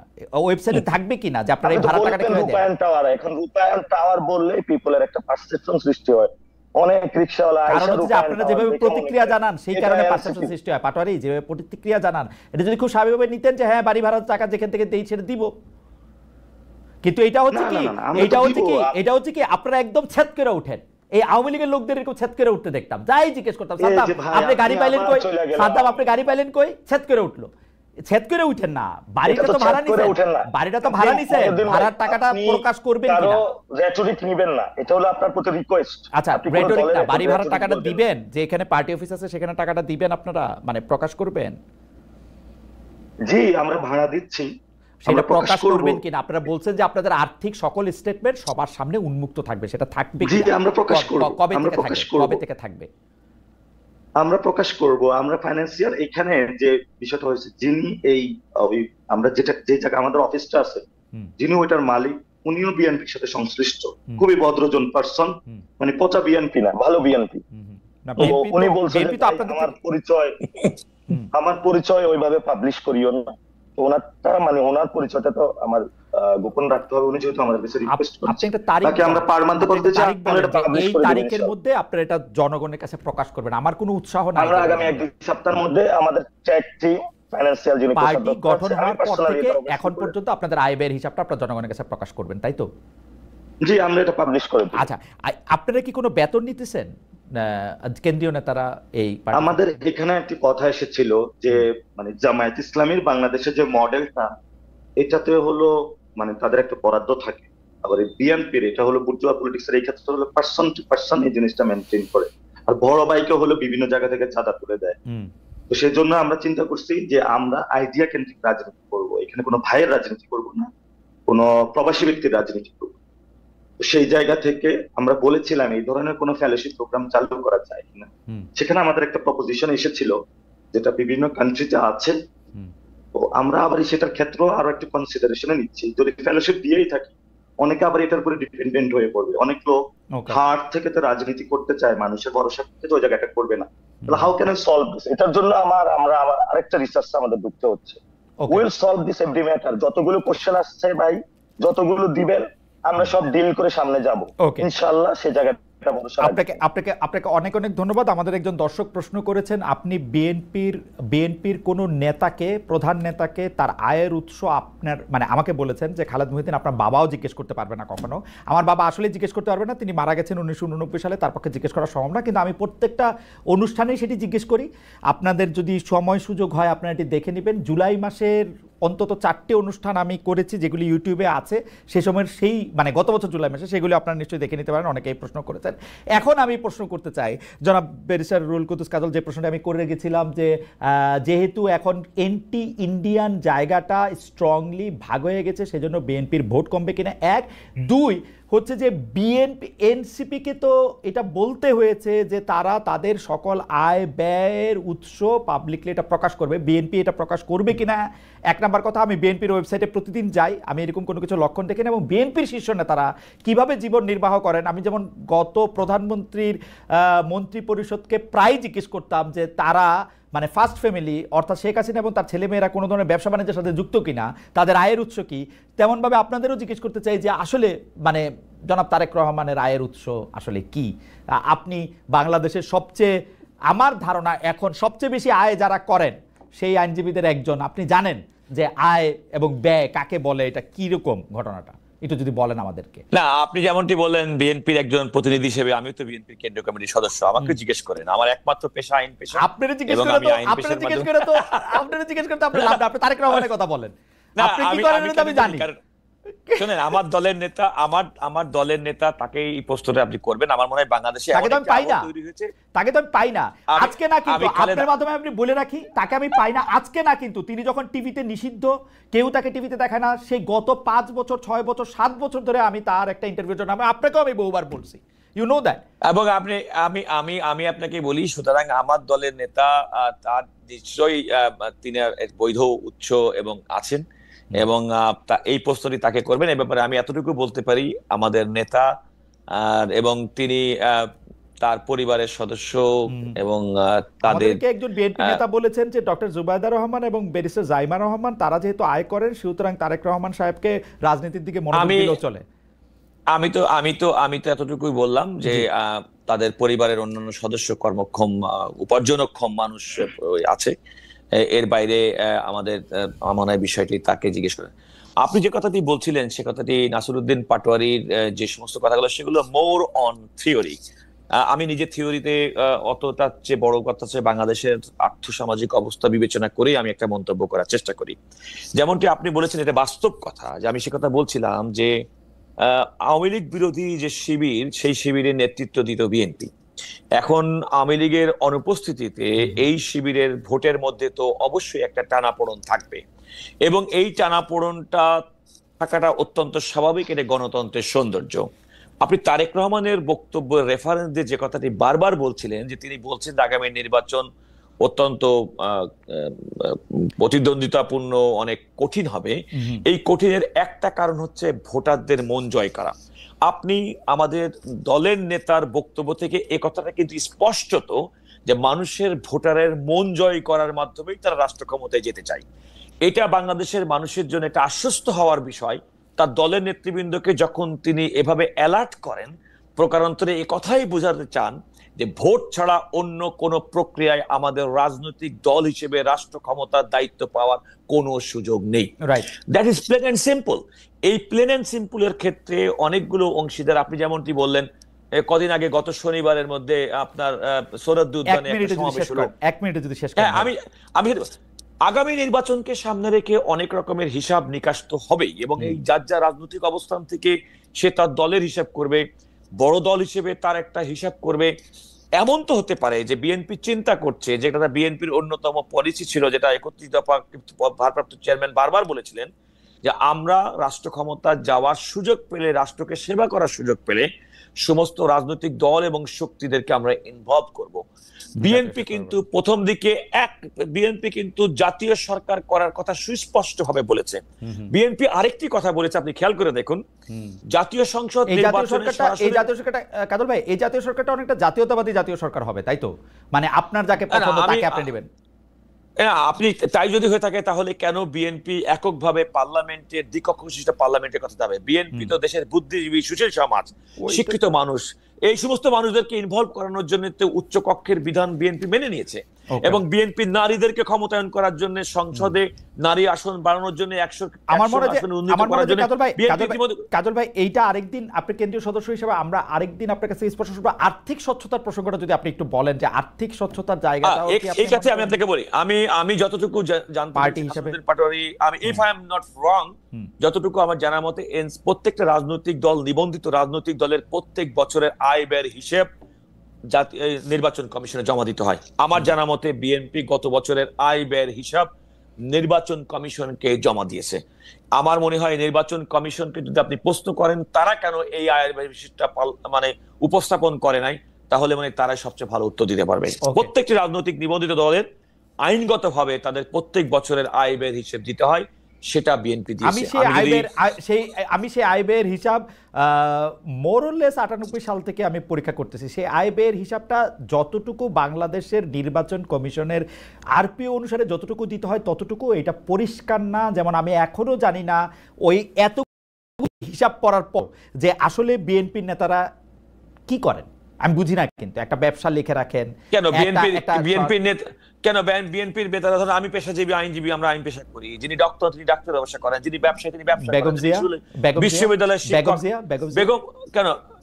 ওয়েবসাইটে থাকবে কিনা যে আপনারা এই ভাড়া টাকাটা কিভাবে দেন? রূপায়ণ টাওয়ার, এখন রূপায়ণ টাওয়ার বললে পিপলের একটা পারসেপশন সৃষ্টি হয়, অনেক রিকশাওয়ালা আইসা রূপায়ণ, আপনারা যেভাবে প্রতিক্রিয়া জানান সেই কারণে পারসেপশন সৃষ্টি হয়। পাটোয়ারি যেভাবে প্রতিক্রিয়া জানান, এটা যদি খুব স্বাভাবিকভাবে নিতেন যে হ্যাঁ বাড়ি ভাড়ার টাকা যেখান থেকে দেই সেটা দিব, কিন্তু এটা হচ্ছে কি আপনারা একদম ছেদ করে উঠেন। এই আওয়ামী লীগের লোকদের এরকম ছেদ করে উঠতে দেখতাম, যাই জিজ্ঞেস করতাম সাদ্দাম আপনি গাড়ি পাইলেন কই, সাদ্দাম আপনি গাড়ি পাইলেন কই, ছেদ করে উঠলো। ছেদ করে উঠেন না, বাড়িটা তো ভাড়া নিছেন, বাড়িটা তো ভাড়া নিছেন, ভাড়ার টাকাটা প্রকাশ করবেন কিনা? রেটরিক নেবেন না, এটা হলো আপনার প্রতি রিকোয়েস্ট। আচ্ছা, রেটরিক না, বাড়ি ভাড়ার টাকাটা দিবেন, যে এখানে পার্টি অফিস আছে সেখানে টাকাটা দিবেন আপনারা, মানে প্রকাশ করবেন? জি, আমরা ভাড়া দিচ্ছি, সেটা প্রকাশ করবেন কিনা? আপনারা বলছেন যে আপনাদের আর্থিক সকল স্টেটমেন্ট সবার সামনে উন্মুক্ত থাকবে, সেটা থাকবে কিনা? জি, আমরা প্রকাশ করব। কবে থেকে থাকবে? আমরা প্রকাশ করব। আমরা ফাইন্যান্সিয়াল এখানে যে বিষয়টা হয়েছে, যিনি এই আমরা যে জায়গা আমাদের অফিসটা আছে, যিনি ওইটার মালিক উনিও বিএনপির সাথে সংশ্লিষ্ট, খুবই ভদ্রজন পারসন, মানে পচা বিএনপি না, ভালো বিএনপি। উনি বলছেন আমার পরিচয় ওইভাবে পাবলিশ করিও না, ওনারটা মানে ওনার পরিচয়টা তো আমার গোপন রাখতে হবে। উনি যেহেতু আমাদের কাছে রিকোয়েস্ট করেছেন, তাকে আমরা পারমানেন্ট করতে চাই, এই তারিখের মধ্যে আপনারা এটা জনগণের কাছে প্রকাশ করবেন। আমার কোনো উৎসাহ নাই, আমরা আগামী এক সপ্তাহের মধ্যে আমাদের ট্র্যাক টিম ফাইন্যান্সিয়াল যিনি পার্টি গঠন হওয়ার পর থেকে এখন পর্যন্ত আপনাদের আয় ব্যয়ের হিসাবটা আপনারা জনগণের কাছে প্রকাশ করবেন, তাই তো? জি, আমরা এটা পাবলিশ করে দিই। আচ্ছা, আপনারা কি কোনো বেতন নিতেছেন কেন্দ্রীয় নেতারা? এই আমাদের এখানে একটি কথা এসেছিল যে মানে জামায়াত ইসলামীর বাংলাদেশের যে মডেলটা, এটাতে হলো মানে তাদের একটা বরাদ্দ থাকে, আবার এই বিএনপির এটা হলো বুর্জোয়া পলিটিক্সের এই ক্ষেত্রে হলো পার্সন টু পার্সন এই জিনিসটা মেনটেন করে, আর বড় ভাইকে হলো বিভিন্ন জায়গা থেকে চাঁদা তুলে দেয়। তো সেই জন্য আমরা চিন্তা করছি যে আমরা আইডিয়া কেন্দ্রিক রাজনীতি করব, এখানে কোনো ভাইয়ের রাজনীতি করব না, কোনো প্রবাসী ব্যক্তির রাজনীতি করব। তো সেই জায়গা থেকে আমরা বলেছিলাম এই ধরনের কোনো ফেলোশিপ প্রোগ্রাম চালু করা যায় কিনা। সেখানে আমাদের একটা প্রপোজিশন এসেছিল যেটা বিভিন্ন কান্ট্রিতে আছে। তো আমরা আবার সেটার ক্ষেত্রে আরো একটু কনসিডারেশনে নিচ্ছি, যদি ফেলোশিপ দিয়েই থাকি অনেকে আবার এটার উপরে ডিপেন্ডেন্ট হয়ে পড়বে। অনেক লোক হার্ট থেকে তো রাজনীতি করতে চায়, মানুষের ভরসা থেকে তো ওই জায়গাটা করবে না। How can I solve this? এটার জন্য আমরা আবার আরেকটা রিসার্চ আমাদের ঢুকতে হচ্ছে। Will solve this every matter. যতগুলো কোশ্চেন আসছে ভাই, যতগুলো দিবেন আমরা সব ডিল করে সামনে যাব ইনশাআল্লাহ। সে জায়গাটা আপনাকে অনেক অনেক ধন্যবাদ। আমাদের একজন দর্শক প্রশ্ন করেছেন, আপনি বিএনপির কোন নেতাকে, প্রধান নেতাকে তার আয়ের উৎস আপনার মানে আমাকে বলেছেন যে খালেদ মহিউদ্দিন আপনার বাবাও জিজ্ঞেস করতে পারবে না কখনো। আমার বাবা আসলে জিজ্ঞেস করতে পারবে না, তিনি মারা গেছেন 1989 সালে, তার পক্ষে জিজ্ঞেস করা সম্ভব না। কিন্তু আমি প্রত্যেকটা অনুষ্ঠানেই সেটি জিজ্ঞেস করি। আপনাদের যদি সময় সুযোগ হয় আপনারা এটি দেখে নেবেন। জুলাই মাসের অন্তত 4টে অনুষ্ঠান আমি করেছি যেগুলি ইউটিউবে আছে, সে সময়ের সেই মানে গত বছর জুলাই মাসে, সেগুলি আপনারা নিশ্চয়ই দেখে নিতে পারেন। অনেকেই প্রশ্ন করেছেন। এখন আমি প্রশ্ন করতে চাই জনাব ব্যারিস্টার রুহুল কুদ্দুস কাজল, যে প্রশ্নটা আমি করে রেখেছিলাম যে যেহেতু এখন এন্টি ইন্ডিয়ান জায়গাটা স্ট্রংলি ভাগ হয়ে গেছে, সেজন্য বিএনপির ভোট কমবে কিনা, 1। 2 হচ্ছে যে বিএনপি এনসিপিকে তো এটা বলতে হয়েছে যে তারা তাদের সকল আয় ব্যয়ের উৎস পাবলিকলি এটা প্রকাশ করবে, বিএনপি এটা প্রকাশ করবে কিনা 1 নাম্বার কথা। আমি বিএনপির ওয়েবসাইটে প্রতিদিন যাই, আমি এরকম কোনো কিছু লক্ষণ দেখি না। এবং বিএনপির শীর্ষ নেতারা কীভাবে জীবন নির্বাহ করেন, আমি যেমন গত প্রধানমন্ত্রীর মন্ত্রী পরিষদকে প্রায় জিজ্ঞেস করতাম যে তারা মানে ফার্স্ট ফ্যামিলি অর্থাৎ শেখ হাসিনা এবং তার ছেলেমেয়েরা কোনো ধরনের ব্যবসা বাণিজ্যের সাথে যুক্ত কিনা, তাদের আয়ের উৎস কি, তেমনভাবে আপনাদেরও জিজ্ঞেস করতে চাই যে আসলে মানে জনাব তারেক রহমানের আয়ের উৎস আসলে কি। আপনি বাংলাদেশের সবচেয়ে, আমার ধারণা এখন সবচেয়ে বেশি আয় যারা করেন সেই আইনজীবীদের একজন, আপনি জানেন যে আয় এবং ব্যয় কাকে বলে, এটা কিরকম ঘটনাটা একটু যদি বলেন আমাদেরকে। না, আপনি যেমনটি বললেন বিএনপির একজন প্রতিনিধি হিসেবে আমিও তো বিএনপির কেন্দ্রীয় কমিটির সদস্য, আমাকে জিজ্ঞেস করেন। আমার একমাত্র পেশা আইন পেশা। আপনারা জিজ্ঞেস করে তো আপনি তারেক রহমানের কথা বলেন। আপনি কি করেন এটা আমি জানি। শুনেন, আমার দলের নেতা তাকে এই প্রশ্নটা আপনি করবেন। আমার মনে হয় বাংলাদেশে তাকে তো আমি পাই না আজকে না, কিন্তু আপনার মাধ্যমে আপনি বলে রাখি, তাকে আমি পাই না আজকে না, কিন্তু তিনি যখন টিভিতে নিষিদ্ধ, কেউ তাকে টিভিতে দেখায় না, সেই গত 5 বছর 6 বছর 7 বছর ধরে আমি তার একটা ইন্টারভিউর জন্য আপনাকেও আমি বহুবার বলছি, ইউ নো দ্যাট। এবং আমি আপনাকে বলি, সুতরাং আমার দলের নেতা তার নিশ্চয়ই তিনি বৈধ উৎস এবং আছেন, এবং এই প্রশ্নটি তাকে করবেন। এ ব্যাপারে আমি এতটুকু বলতে পারি, আমাদের নেতা এবং তিনি তার পরিবারের সদস্য এবং তাদেরকে একজন বিএনপি নেতা বলেছেন যে ডক্টর জুবাইদা রহমান এবং ব্যারিস্টার জাইমা রহমান তারা যেহেতু আয় করেন, সুতরাং তারেক রহমান সাহেবকে রাজনীতির দিকে মনোযোগ দিলেও চলে। আমি তো এতটুকুই বললাম যে তাদের পরিবারের অন্যান্য সদস্য কর্মক্ষম উপার্জনক্ষম মানুষ আছে, এর বাইরে আমাদের মনে হয় বিষয়টি তাকে জিজ্ঞেস করেন। আপনি যে কথাটি বলছিলেন সে কথাটি নাসিরউদ্দিন পাটোয়ারির যে সমস্ত কথাগুলো সেগুলো মোর অন থিওরি। আমি নিজের থিওরিতে অতটা চেয়ে বড় কথা হচ্ছে বাংলাদেশের আর্থসামাজিক অবস্থা বিবেচনা করেই আমি একটা মন্তব্য করার চেষ্টা করি। যেমনটি আপনি বলেছেন, এটা বাস্তব কথা যে আমি সে কথা বলছিলাম যে আওয়ামী লীগ বিরোধী যে শিবির, সেই শিবিরের নেতৃত্ব দিত বিএনপি। এখন আওয়ামী লীগের অনুপস্থিতিতে এই শিবিরের ভোটের মধ্যে তো অবশ্যই একটা টানাপোড়েন থাকবে, এবং এই টানাপোড়েনটা থাকাটা অত্যন্ত স্বাভাবিক, এটা গণতন্ত্রের সৌন্দর্য। আপনি তারেক রহমানের বক্তব্যের রেফারেন্স দিয়ে যে কথাটি বারবার বলছিলেন, যে তিনি বলছেন আগামী নির্বাচন অত্যন্ত প্রতিদ্বন্দ্বিতাপূর্ণ, অনেক কঠিন হবে। এই কঠিনের একটা কারণ হচ্ছে ভোটারদের মন জয় করা। আপনি আমাদের দলের নেতার বক্তব্য থেকে এ কথাটা কিন্তু স্পষ্টত যে মানুষের ভোটারের মন জয় করার মাধ্যমেই তারা রাষ্ট্র ক্ষমতায় যেতে চায়। এটা বাংলাদেশের মানুষের জন্য একটা আশ্বস্ত হওয়ার বিষয়। তার দলের নেতৃবৃন্দকে যখন তিনি এভাবে অ্যালার্ট করেন, প্রকারান্তরে এ কথাই বোঝাতে চান যে ভোট ছাড়া অন্য কোনো প্রক্রিয়ায় আমাদের রাজনৈতিক দল হিসেবে রাষ্ট্র ক্ষমতার দায়িত্ব পাওয়ার কোনো সুযোগ নেই। That is plain and simple. এই প্লেন এন্ড সিম্পলের ক্ষেত্রে অনেকগুলো অংশীদার, আপনি যেমনটি বললেন, কদিন আগে গত শনিবারের মধ্যে আপনার সৌরদ্দি উদ্যানে সমাবেশ হলো। আমি আগামী নির্বাচনকে সামনে রেখে অনেক রকমের হিসাব নিকাশ তো হবেই, এবং এই যার যা রাজনৈতিক অবস্থান থেকে সে তার দলের হিসাব করবে, বড় দল হিসেবে তার একটা হিসাব করবে। এমন তো হতে পারে যে বিএনপি চিন্তা করছে, যেটা বিএনপির অন্যতম পলিসি ছিল, যেটা 31 দফা ভারপ্রাপ্ত চেয়ারম্যান বারবার বলেছিলেন, যে আমরা রাষ্ট্র ক্ষমতা যাওয়ার সুযোগ পেলে, রাষ্ট্রকে সেবা করার সুযোগ পেলে সমস্ত রাজনৈতিক দল এবং শক্তিদেরকে আমরা ইনভলভ করব। বিএনপি কিন্তু প্রথম দিকে বিএনপি কিন্তু জাতীয় সরকার করার কথা সুস্পষ্টভাবে বলেছে। বিএনপি আরেকটি কথা বলেছে, আপনি খেয়াল করে দেখুন, জাতীয় সংসদ নির্বাচনে এই জাতীয় সরকারটা কাজল ভাই, এই জাতীয় সরকারটা অনেকটা জাতীয়তাবাদী জাতীয় সরকার হবে, তাই তো? মানে আপনার যাকে পছন্দ তাকে আপনি নেবেন। আপনি তাই যদি হয়ে থাকে তাহলে কেন বিএনপি এককভাবে পার্লামেন্টের দ্বিকক্ষ বিশিষ্ট পার্লামেন্টের কথা যাবে? বিএনপি তো দেশের বুদ্ধিজীবী, সুশীল সমাজ, শিক্ষিত মানুষ, এই সমস্ত মানুষদেরকে ইনভলভ করানোর জন্য উচ্চ কক্ষের বিধান বিএনপি মেনে নিয়েছে। এবং বিএনপি নারীদেরকে ক্ষমতায়ন করার জন্য, সংসদে নারী আসন বাড়ানোর জন্য, কাজল ভাই এইটা আরেকদিন আপনি কেন্দ্রীয় সদস্য হিসেবে আমরা আরেকদিন আপনার কাছে স্পষ্ট করব। আর্থিক স্বচ্ছতার প্রসঙ্গটা যদি আপনি একটু বলেন, যে আর্থিক স্বচ্ছতার জায়গাটা এই ক্ষেত্রে আমি আপনাকে বলি, আমি যতটুকু জানতে পার্টি হিসেবে পাটোয়ারি, আমি if I am not wrong, যতটুকু আমার জানা মতে প্রত্যেকটা রাজনৈতিক দল, নিবন্ধিত রাজনৈতিক দলের প্রত্যেক বছরের আয় ব্যয়ের হিসেব নির্বাচন কমিশনে জমা দিতে হয়। আমার জানা মতে বিএনপি গত বছরের আয় ব্যয়ের হিসাব নির্বাচন কমিশনকে জমা দিয়েছে। আমার মনে হয় নির্বাচন কমিশনকে যদি আপনি প্রশ্ন করেন তারা কেন এই আয়ের ব্যয়ের হিসাবটা মানে উপস্থাপন করে নাই, তাহলে মানে তারাই সবচেয়ে ভালো উত্তর দিতে পারবে। প্রত্যেকটি রাজনৈতিক নিবন্ধিত দলের আইনগতভাবে তাদের প্রত্যেক বছরের আয় ব্যয়ের হিসাব দিতে হয়, সেটা বিএনপি দিয়েছে। আমি সেই আয় ব্যয়ের হিসাব মোরলেস 98 সাল থেকে আমি পরীক্ষা করতেছি। সেই আয় ব্যয়ের হিসাবটা যতটুকু বাংলাদেশের নির্বাচন কমিশনের আরপিও অনুসারে যতটুকু দিতে হয় ততটুকু এটা পরিষ্কার না। যেমন আমি এখনো জানি না ওই এত হিসাব পড়ার পর যে আসলে বিএনপির নেতারা কি করেন আমি বুঝি না। কিন্তু একটা ব্যবসা লিখে রাখেন কেন বিএনপির নেতারা, ধরেন আমি পেশাজীবী আইনজীবী, আমরা আইন পেশা করি, যিনি ডক্টর তিনি ডাক্তার ব্যবসা করেন, যিনি ব্যবসায়ী তিনি ব্যবসা করেন, বিশ্ববিদ্যালয়ের শিক্ষক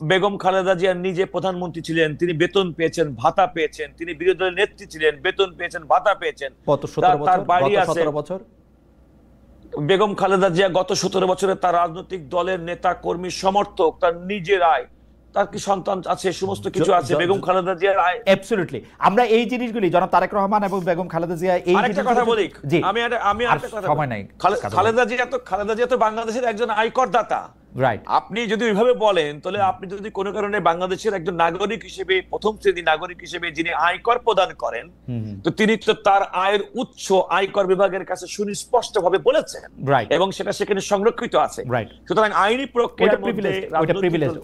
বেগম খালেদা জিয়া নিজে প্রধানমন্ত্রী ছিলেন, তিনি বেতন পেয়েছেন, ভাতা পেয়েছেন, তিনি বিরোধী দলের নেত্রী ছিলেন, বেতন পেয়েছেন, ভাতা পেয়েছেন। তার বাড়ি আছে। বেগম খালেদা জিয়া গত 17 বছরে তার রাজনৈতিক দলের নেতা কর্মী সমর্থক, তার নিজের আয়, তার কি সন্তান আছে, সমস্ত কিছু আছে। বেগম খালেদা জিয়ার অ্যাবসলিউটলি আমরা এই জিনিসগুলি জনাব তারেক রহমান এবং বেগম খালেদা জিয়া এই আরেকটা কথা বলি, আমি আরেকটা কথা সময় নাই, খালেদা জিয়া তো বাংলাদেশের একজন আয়কর দাতা। রাইট। আপনি যদি ওইভাবে বলেন তাহলে আপনি যদি কোনো কারণে বাংলাদেশের একজন নাগরিক হিসেবে, প্রথম শ্রেণীর নাগরিক হিসেবে যিনি আয়কর প্রদান করেন, তো তিনি তো তার আয়ের উৎস আয়কর বিভাগের কাছে সুস্পষ্টভাবে বলেছেন এবং সেটা সেখানে সংরক্ষিত আছে। সুতরাং আইনি প্রক্রিয়ার মধ্যে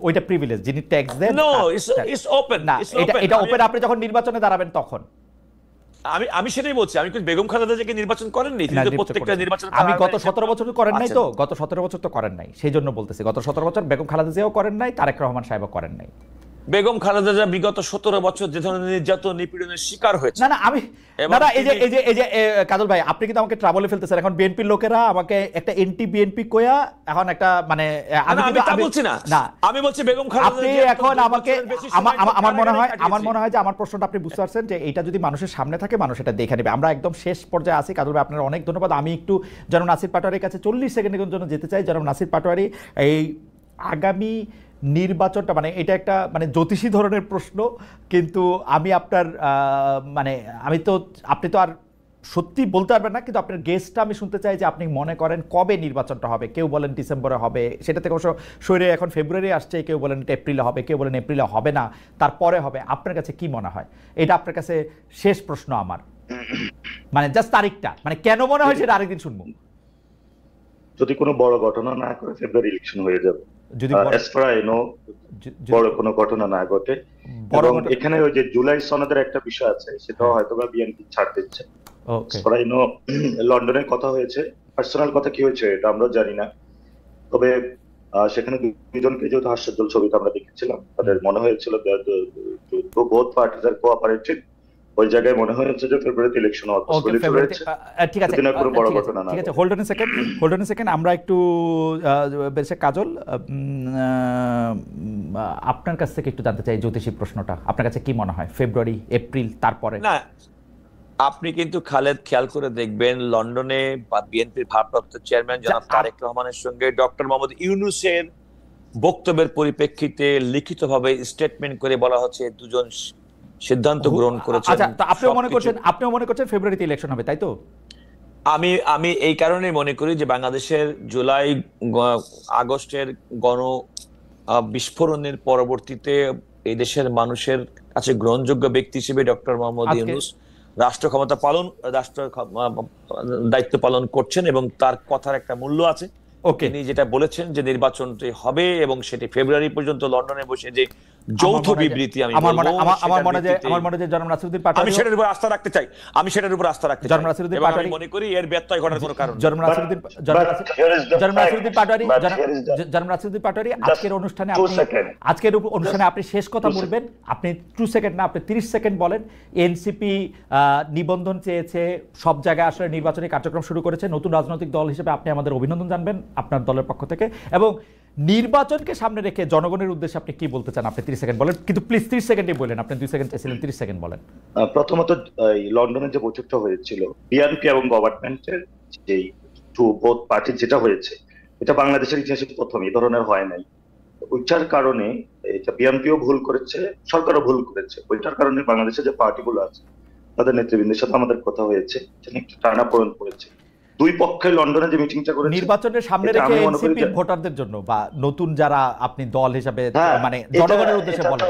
ওইটা প্রিভিলেজ, যিনি ট্যাক্স দেন। No, it's open. না, এটা ওপেন আপনি যখন নির্বাচনে দাঁড়াবেন তখন। আমি সেটাই বলছি, আমি কিন্তু বেগম খালেদা জিয়াকে নির্বাচন করেননি, তিনি তো প্রত্যেকটা নির্বাচন। আমি গত 17 বছর করেন নাই, তো গত 17 বছর তো করেন নাই, সেই জন্য বলতেছি গত 17 বছর বেগম খালেদা জিয়াও করেন নাই, তারেক রহমান সাহেবও করেন নাই। বেগম খালেদা জিয়া বিগত 17 বছর যে ধরনের নির্যাতন নিপীড়নের শিকার হয়েছে। এই যে কাজল ভাই আপনি কিন্তু আমাকে ট্রাবলে ফেলতেছেন। এখন বিএনপির লোকেরা আমাকে একটা এনটি বিএনপি কোয়া এখন একটা মানে আমি বলছি না, আমি বলছি বেগম খালেদা আপনি এখন আমাকে আমার মনে হয় যে আমার প্রশ্নটা আপনি বুঝতে পারছেন, যে এটা যদি মানুষের সামনে থাকে মানুষ এটা দেখে নেবে। আমরা একদম শেষ পর্যায়ে আছি। কাজল ভাই আপনার অনেক ধন্যবাদ। আমি একটু জনাব নাসির পাটোয়ারির কাছে 40 সেকেন্ডের জন্য যেতে চাই। জনাব নাসির পাটোয়ারি, এই আগামী নির্বাচনটা মানে এটা একটা মানে জ্যোতিষী ধরনের প্রশ্ন, কিন্তু আমি আপনার মানে আপনি তো আর সত্যি বলতে পারবেন না, কিন্তু আপনার গেস্টটা আমি শুনতে চাই যে আপনি মনে করেন কবে নির্বাচনটা হবে। কেউ বলেন ডিসেম্বরে হবে, সেটা থেকে অবশ্য সরে এখন ফেব্রুয়ারি আসছে, কেউ বলেন এপ্রিলে হবে, কেউ বলেন এপ্রিলে হবে না, তারপরে হবে। আপনার কাছে কি মনে হয়? এটা আপনার কাছে শেষ প্রশ্ন আমার, মানে জাস্ট তারিখটা মানে কেন মনে হয় সেটা আরেকদিন শুনবো। যদি কোনো বড় ঘটনা না করে ফেব্রুয়ারি ইলেকশন হয়ে যাবে, যদি বড় কোনো ঘটনা না ঘটে। এখানে ওই যে জুলাই সনদের একটা বিষয় আছে, সেটাও হয়তো বা বিএনপি ছাড় দিচ্ছে। লন্ডনের কথা হয়েছে, পার্সোনাল কথা কি হয়েছে এটা আমরা জানি না, তবে সেখানে দুইজনকে যেহেতু হাস্যোজ্জ্বল ছবিতে আমরা দেখেছিলাম, তাদের মনে হয়েছিল বোথ পার্টিজ আর কোঅপারেটিভ, ওই জায়গায় মনে হয়েছে যে ফেব্রুয়ারিতে ইলেকশন হওয়ার পসিবিলিটি রয়েছে। ঠিক আছে, ঠিক আছে, হোল্ড অন এ সেকেন্ড আমরা একটু বেশি কাজল আপনার কাছ থেকে একটু জানতে চাই জ্যোতিষী প্রশ্নটা, আপনার কাছে কি মনে হয় ফেব্রুয়ারি এপ্রিল তারপরে? না, আপনি কিন্তু খালেদ খেয়াল করে দেখবেন লন্ডনে বিএনপির ভারপ্রাপ্ত চেয়ারম্যান জনাব তারেক রহমানের সঙ্গে ডক্টর মোহাম্মদ ইউনূসের বক্তব্যের পরিপ্রেক্ষিতে লিখিতভাবে স্টেটমেন্ট করে বলা হচ্ছে দুজন সিদ্ধান্ত গ্রহণ করেছেন। আচ্ছা, তো আপনিও মনে করছেন ফেব্রুয়ারিতে ইলেকশন হবে, তাই তো? আমি আমি এই কারণে মনে করি যে বাংলাদেশের জুলাই আগস্টের গণ বিস্ফোরণের পরবর্তীতে এই দেশের মানুষের কাছে গ্রহণযোগ্য ব্যক্তি হিসেবে ডক্টর মোহাম্মদ ইউনূস রাষ্ট্র দায়িত্ব পালন করছেন এবং তার কথার একটা মূল্য আছে। তিনি যেটা বলেছেন যে নির্বাচনটি হবে এবং সেটি ফেব্রুয়ারি পর্যন্ত লন্ডনে বসে যে যৌথ বিবৃতি, আমার মনে হয় জনাব নাসিরউদ্দিন পাটোয়ারি, আমি সেটার উপর আস্থা রাখতে চাই, জনাব নাসিরউদ্দিন এবং আমি পাটোয়ারি মনে করি এর ব্যত্যয় ঘটার কোনো কারণ নেই। জনাব নাসিরউদ্দিন পাটোয়ারি, আজকের অনুষ্ঠানে আপনি শেষ কথা বলবেন, আপনি 2 সেকেন্ড না, আপনি 30 সেকেন্ড বলেন। এনসিপি নিবন্ধন চেয়েছে, সব জায়গায় আসলে নির্বাচনী কার্যক্রম শুরু করেছে। নতুন রাজনৈতিক দল হিসেবে আপনি আমাদের অভিনন্দন জানবেন আপনার দলের পক্ষ থেকে, এবং নির্বাচনকে সামনে রেখে জনগণের উদ্দেশ্যে আপনি কি বলতে চান? আপনি 30 সেকেন্ড বলেন, কিন্তু প্লিজ 30 সেকেন্ডই বলেন। আপনি 2 সেকেন্ড চাইছিলেন, 30 সেকেন্ড বলেন। প্রথমত লন্ডনে যে বৈঠকটা হয়েছিল বিএনপি এবং গভর্নমেন্টের যে বোথ পার্টি যেটা হয়েছে, এটা বাংলাদেশের ইতিহাসে প্রথম, এই ধরনের হয় নাই। ওইটার কারণে এটা বিএনপিও ভুল করেছে, সরকারও ভুল করেছে। ওইটার কারণে বাংলাদেশে যে পার্টিগুলো আছে তাদের নেতৃবৃন্দের সাথে আমাদের কথা হয়েছে, একটু টানাপোড়েন পড়েছে। দুই পক্ষে লন্ডনে যে মিটিংটা করেছে নির্বাচনের সামনে রেখে এনসিপি ভোটারদের জন্য বা নতুন যারা আপনি দল হিসেবে মানে জনগণের উদ্দেশ্যে বলেন,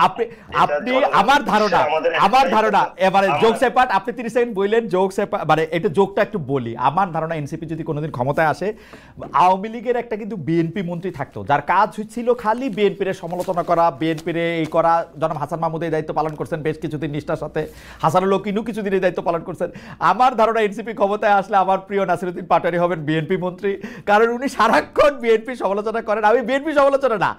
আপনি আমার ধারণা এবারে জোক সেপাট, আপনি 30 সেকেন্ড বললেন জোক সেপাট, মানে এটা জোকটা একটু বলি। আমার ধারণা এনসিপি যদি কোনোদিন ক্ষমতায় আসে, আওয়ামী লীগের একটা কিন্তু বিএনপি মন্ত্রী থাকতো যার কাজ ছিল খালি বিএনপির সমালোচনা করা, বিএনপির এই করা। জনাব হাসান মাহমুদ এই দায়িত্ব পালন করছেন বেশ কিছুদিন নিষ্ঠার সাথে, হাসানুল হক কিছুদিন এই দায়িত্ব পালন করছেন। আমার ধারণা এনসিপি ক্ষমতায় আসলে আমার প্রিয় নাসিরউদ্দিন পাটোয়ারি হবেন বিএনপি মন্ত্রী, কারণ উনি সারাক্ষণ বিএনপি সমালোচনা করেন। আমি বিএনপি সমালোচনা না,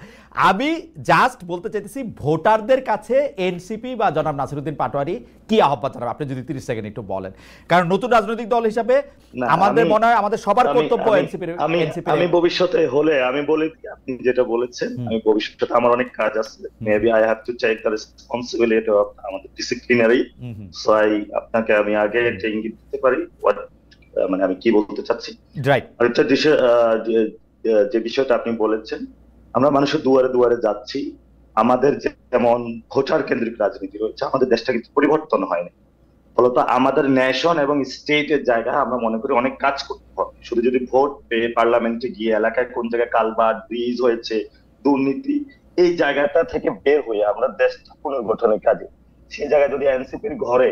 আমি জাস্ট বলতে চাইতেছি ভোটারদের কাছে এনসিপি বা জনাব নাসিরউদ্দিন পাটোয়ারি কি আহ্বান জানাবে, আপনি যদি 30 সেকেন্ড একটু বলেন। কারণ নতুন রাজনৈতিক দল হিসাবে আমাদের মনে হয় আমাদের সবার কর্তব্য এনসিপির। আমি ভবিষ্যতে হলে আমি বলি, আপনি যেটা বলেছেন, আমি ভবিষ্যতে আমার অনেক কাজ আছে, maybe I have to take the responsibility of আমাদের ডিসিপ্লিনারি। সো আপনাকে আমি আগে একটা ইঙ্গিত দিতে পারি মানে আমি কি বলতে চাচ্ছি। আরেকটা যে বিষয়টা আপনি বলেছেন, আমরা মানুষের দুয়ারে দুয়ারে যাচ্ছি। আমাদের যেমন ভোটার কেন্দ্রিক রাজনীতি রয়েছে, আমাদের দেশটা কিন্তু পরিবর্তন হয়নি। ফলত আমাদের ন্যাশন এবং স্টেটের জায়গায় আমরা মনে করি অনেক কাজ করতে হবে। শুধু যদি ভোট পেয়ে পার্লামেন্টে গিয়ে এলাকায় কোন জায়গায় কালভার্ট, ব্রিজ হয়েছে, দুর্নীতি, এই জায়গাটা থেকে বের হয়ে আমরা দেশটা পুনর্গঠনের কাজে, সেই জায়গায় যদি এনসিপির ঘরে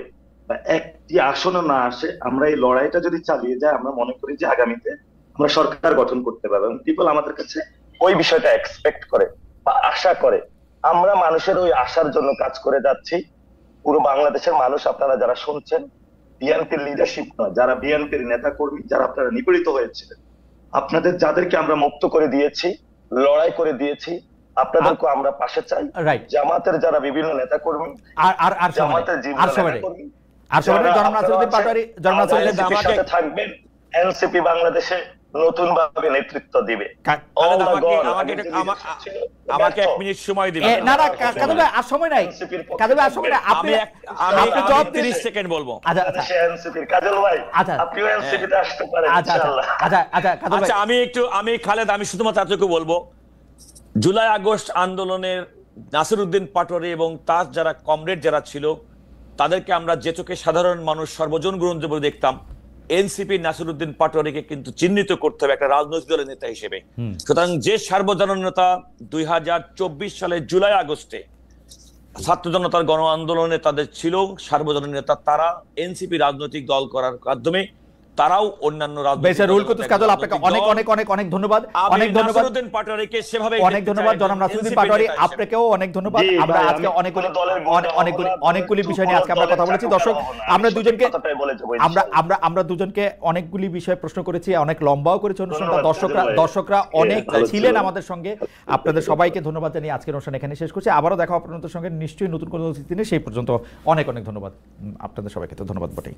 বা একটি আসনও না আসে, আমরা এই লড়াইটা যদি চালিয়ে যাই, আমরা মনে করি যে আগামীতে আমরা সরকার গঠন করতে পারবো। এবং পিপল আমাদের কাছে ওই বিষয়টা এক্সপেক্ট করে বা আশা করে। আমরা মানুষের ওই আশার জন্য কাজ করে যাচ্ছি। পুরো বাংলাদেশের মানুষ, আপনারা যারা শুনছেন, বিএনপির লিডারশিপ নয়, যারা বিএনপির নেতা কর্মী, যারা আপনারা নিপীড়িত হয়েছিলেন, আপনাদের যাদেরকে আমরা মুক্ত করে দিয়েছি, লড়াই করে দিয়েছি, আপনাদেরকে আমরা পাশে চাই। জামাতের যারা বিভিন্ন নেতা কর্মী, জামাতের থাকবেন, এনসিপি বাংলাদেশে নতুন ভাবে নেতৃত্ব দিবে। আমাকে 1 মিনিট সময় দিবেন। না না কাজল ভাই, আর সময় নাই, কাজল ভাই আর সময় নাই, আপনি জবাব 30 সেকেন্ড বলবো। এনসিপির কাজল ভাই, আপনিও এনসিপিতে আসতে পারেন ইনশাআল্লাহ। আচ্ছা আমি খালেদ, আমি শুধুমাত্র এতটুকু বলবো, জুলাই আগস্ট আন্দোলনের নাসিরউদ্দিন পাটোয়ারি এবং তার যারা কমরেড যারা ছিল, তাদেরকে আমরা যে চোখে সাধারণ মানুষ সর্বজন গ্রহণযোগ্য দেখতাম, এনসিপি নাসিরউদ্দিন পাটোয়ারিকে কিন্তু চিহ্নিত করতে হবে একটা রাজনৈতিক দলের নেতা হিসেবে। সুতরাং যে সার্বজনীনতা 2024 সালের জুলাই আগস্টে ছাত্র জনতার গণ আন্দোলনে তাদের ছিল সার্বজনীন নেতা, তারা এনসিপি রাজনৈতিক দল করার মাধ্যমে তারাও অন্যান্য কাজল আপনাকে অনেক অনেক অনেক অনেক ধন্যবাদ, অনেক ধন্যবাদ নাসিরউদ্দিন পাটোয়ারিকে সেভাবে অনেক ধন্যবাদ জনাব নাসিরউদ্দিন পাটোয়ারি, আপনাকেও অনেক ধন্যবাদ। আমরা আজকে অনেকগুলি বিষয় নিয়ে আজকে আমরা কথা বলেছি। দর্শক, আমরা দুজনকে অনেকগুলি বিষয়ে প্রশ্ন করেছি, অনেক লম্বাও করেছি অনুষ্ঠানটা। দর্শকরা অনেক ছিলেন আমাদের সঙ্গে। আপনাদের সবাইকে ধন্যবাদ জানিয়ে আজকের অনুষ্ঠান এখানে শেষ করছি। আবারও দেখা আপনাদের সঙ্গে নিশ্চয়ই নতুন কোনো দিনে। সেই পর্যন্ত অনেক অনেক ধন্যবাদ আপনাদের সবাইকে। তো ধন্যবাদ বটেই।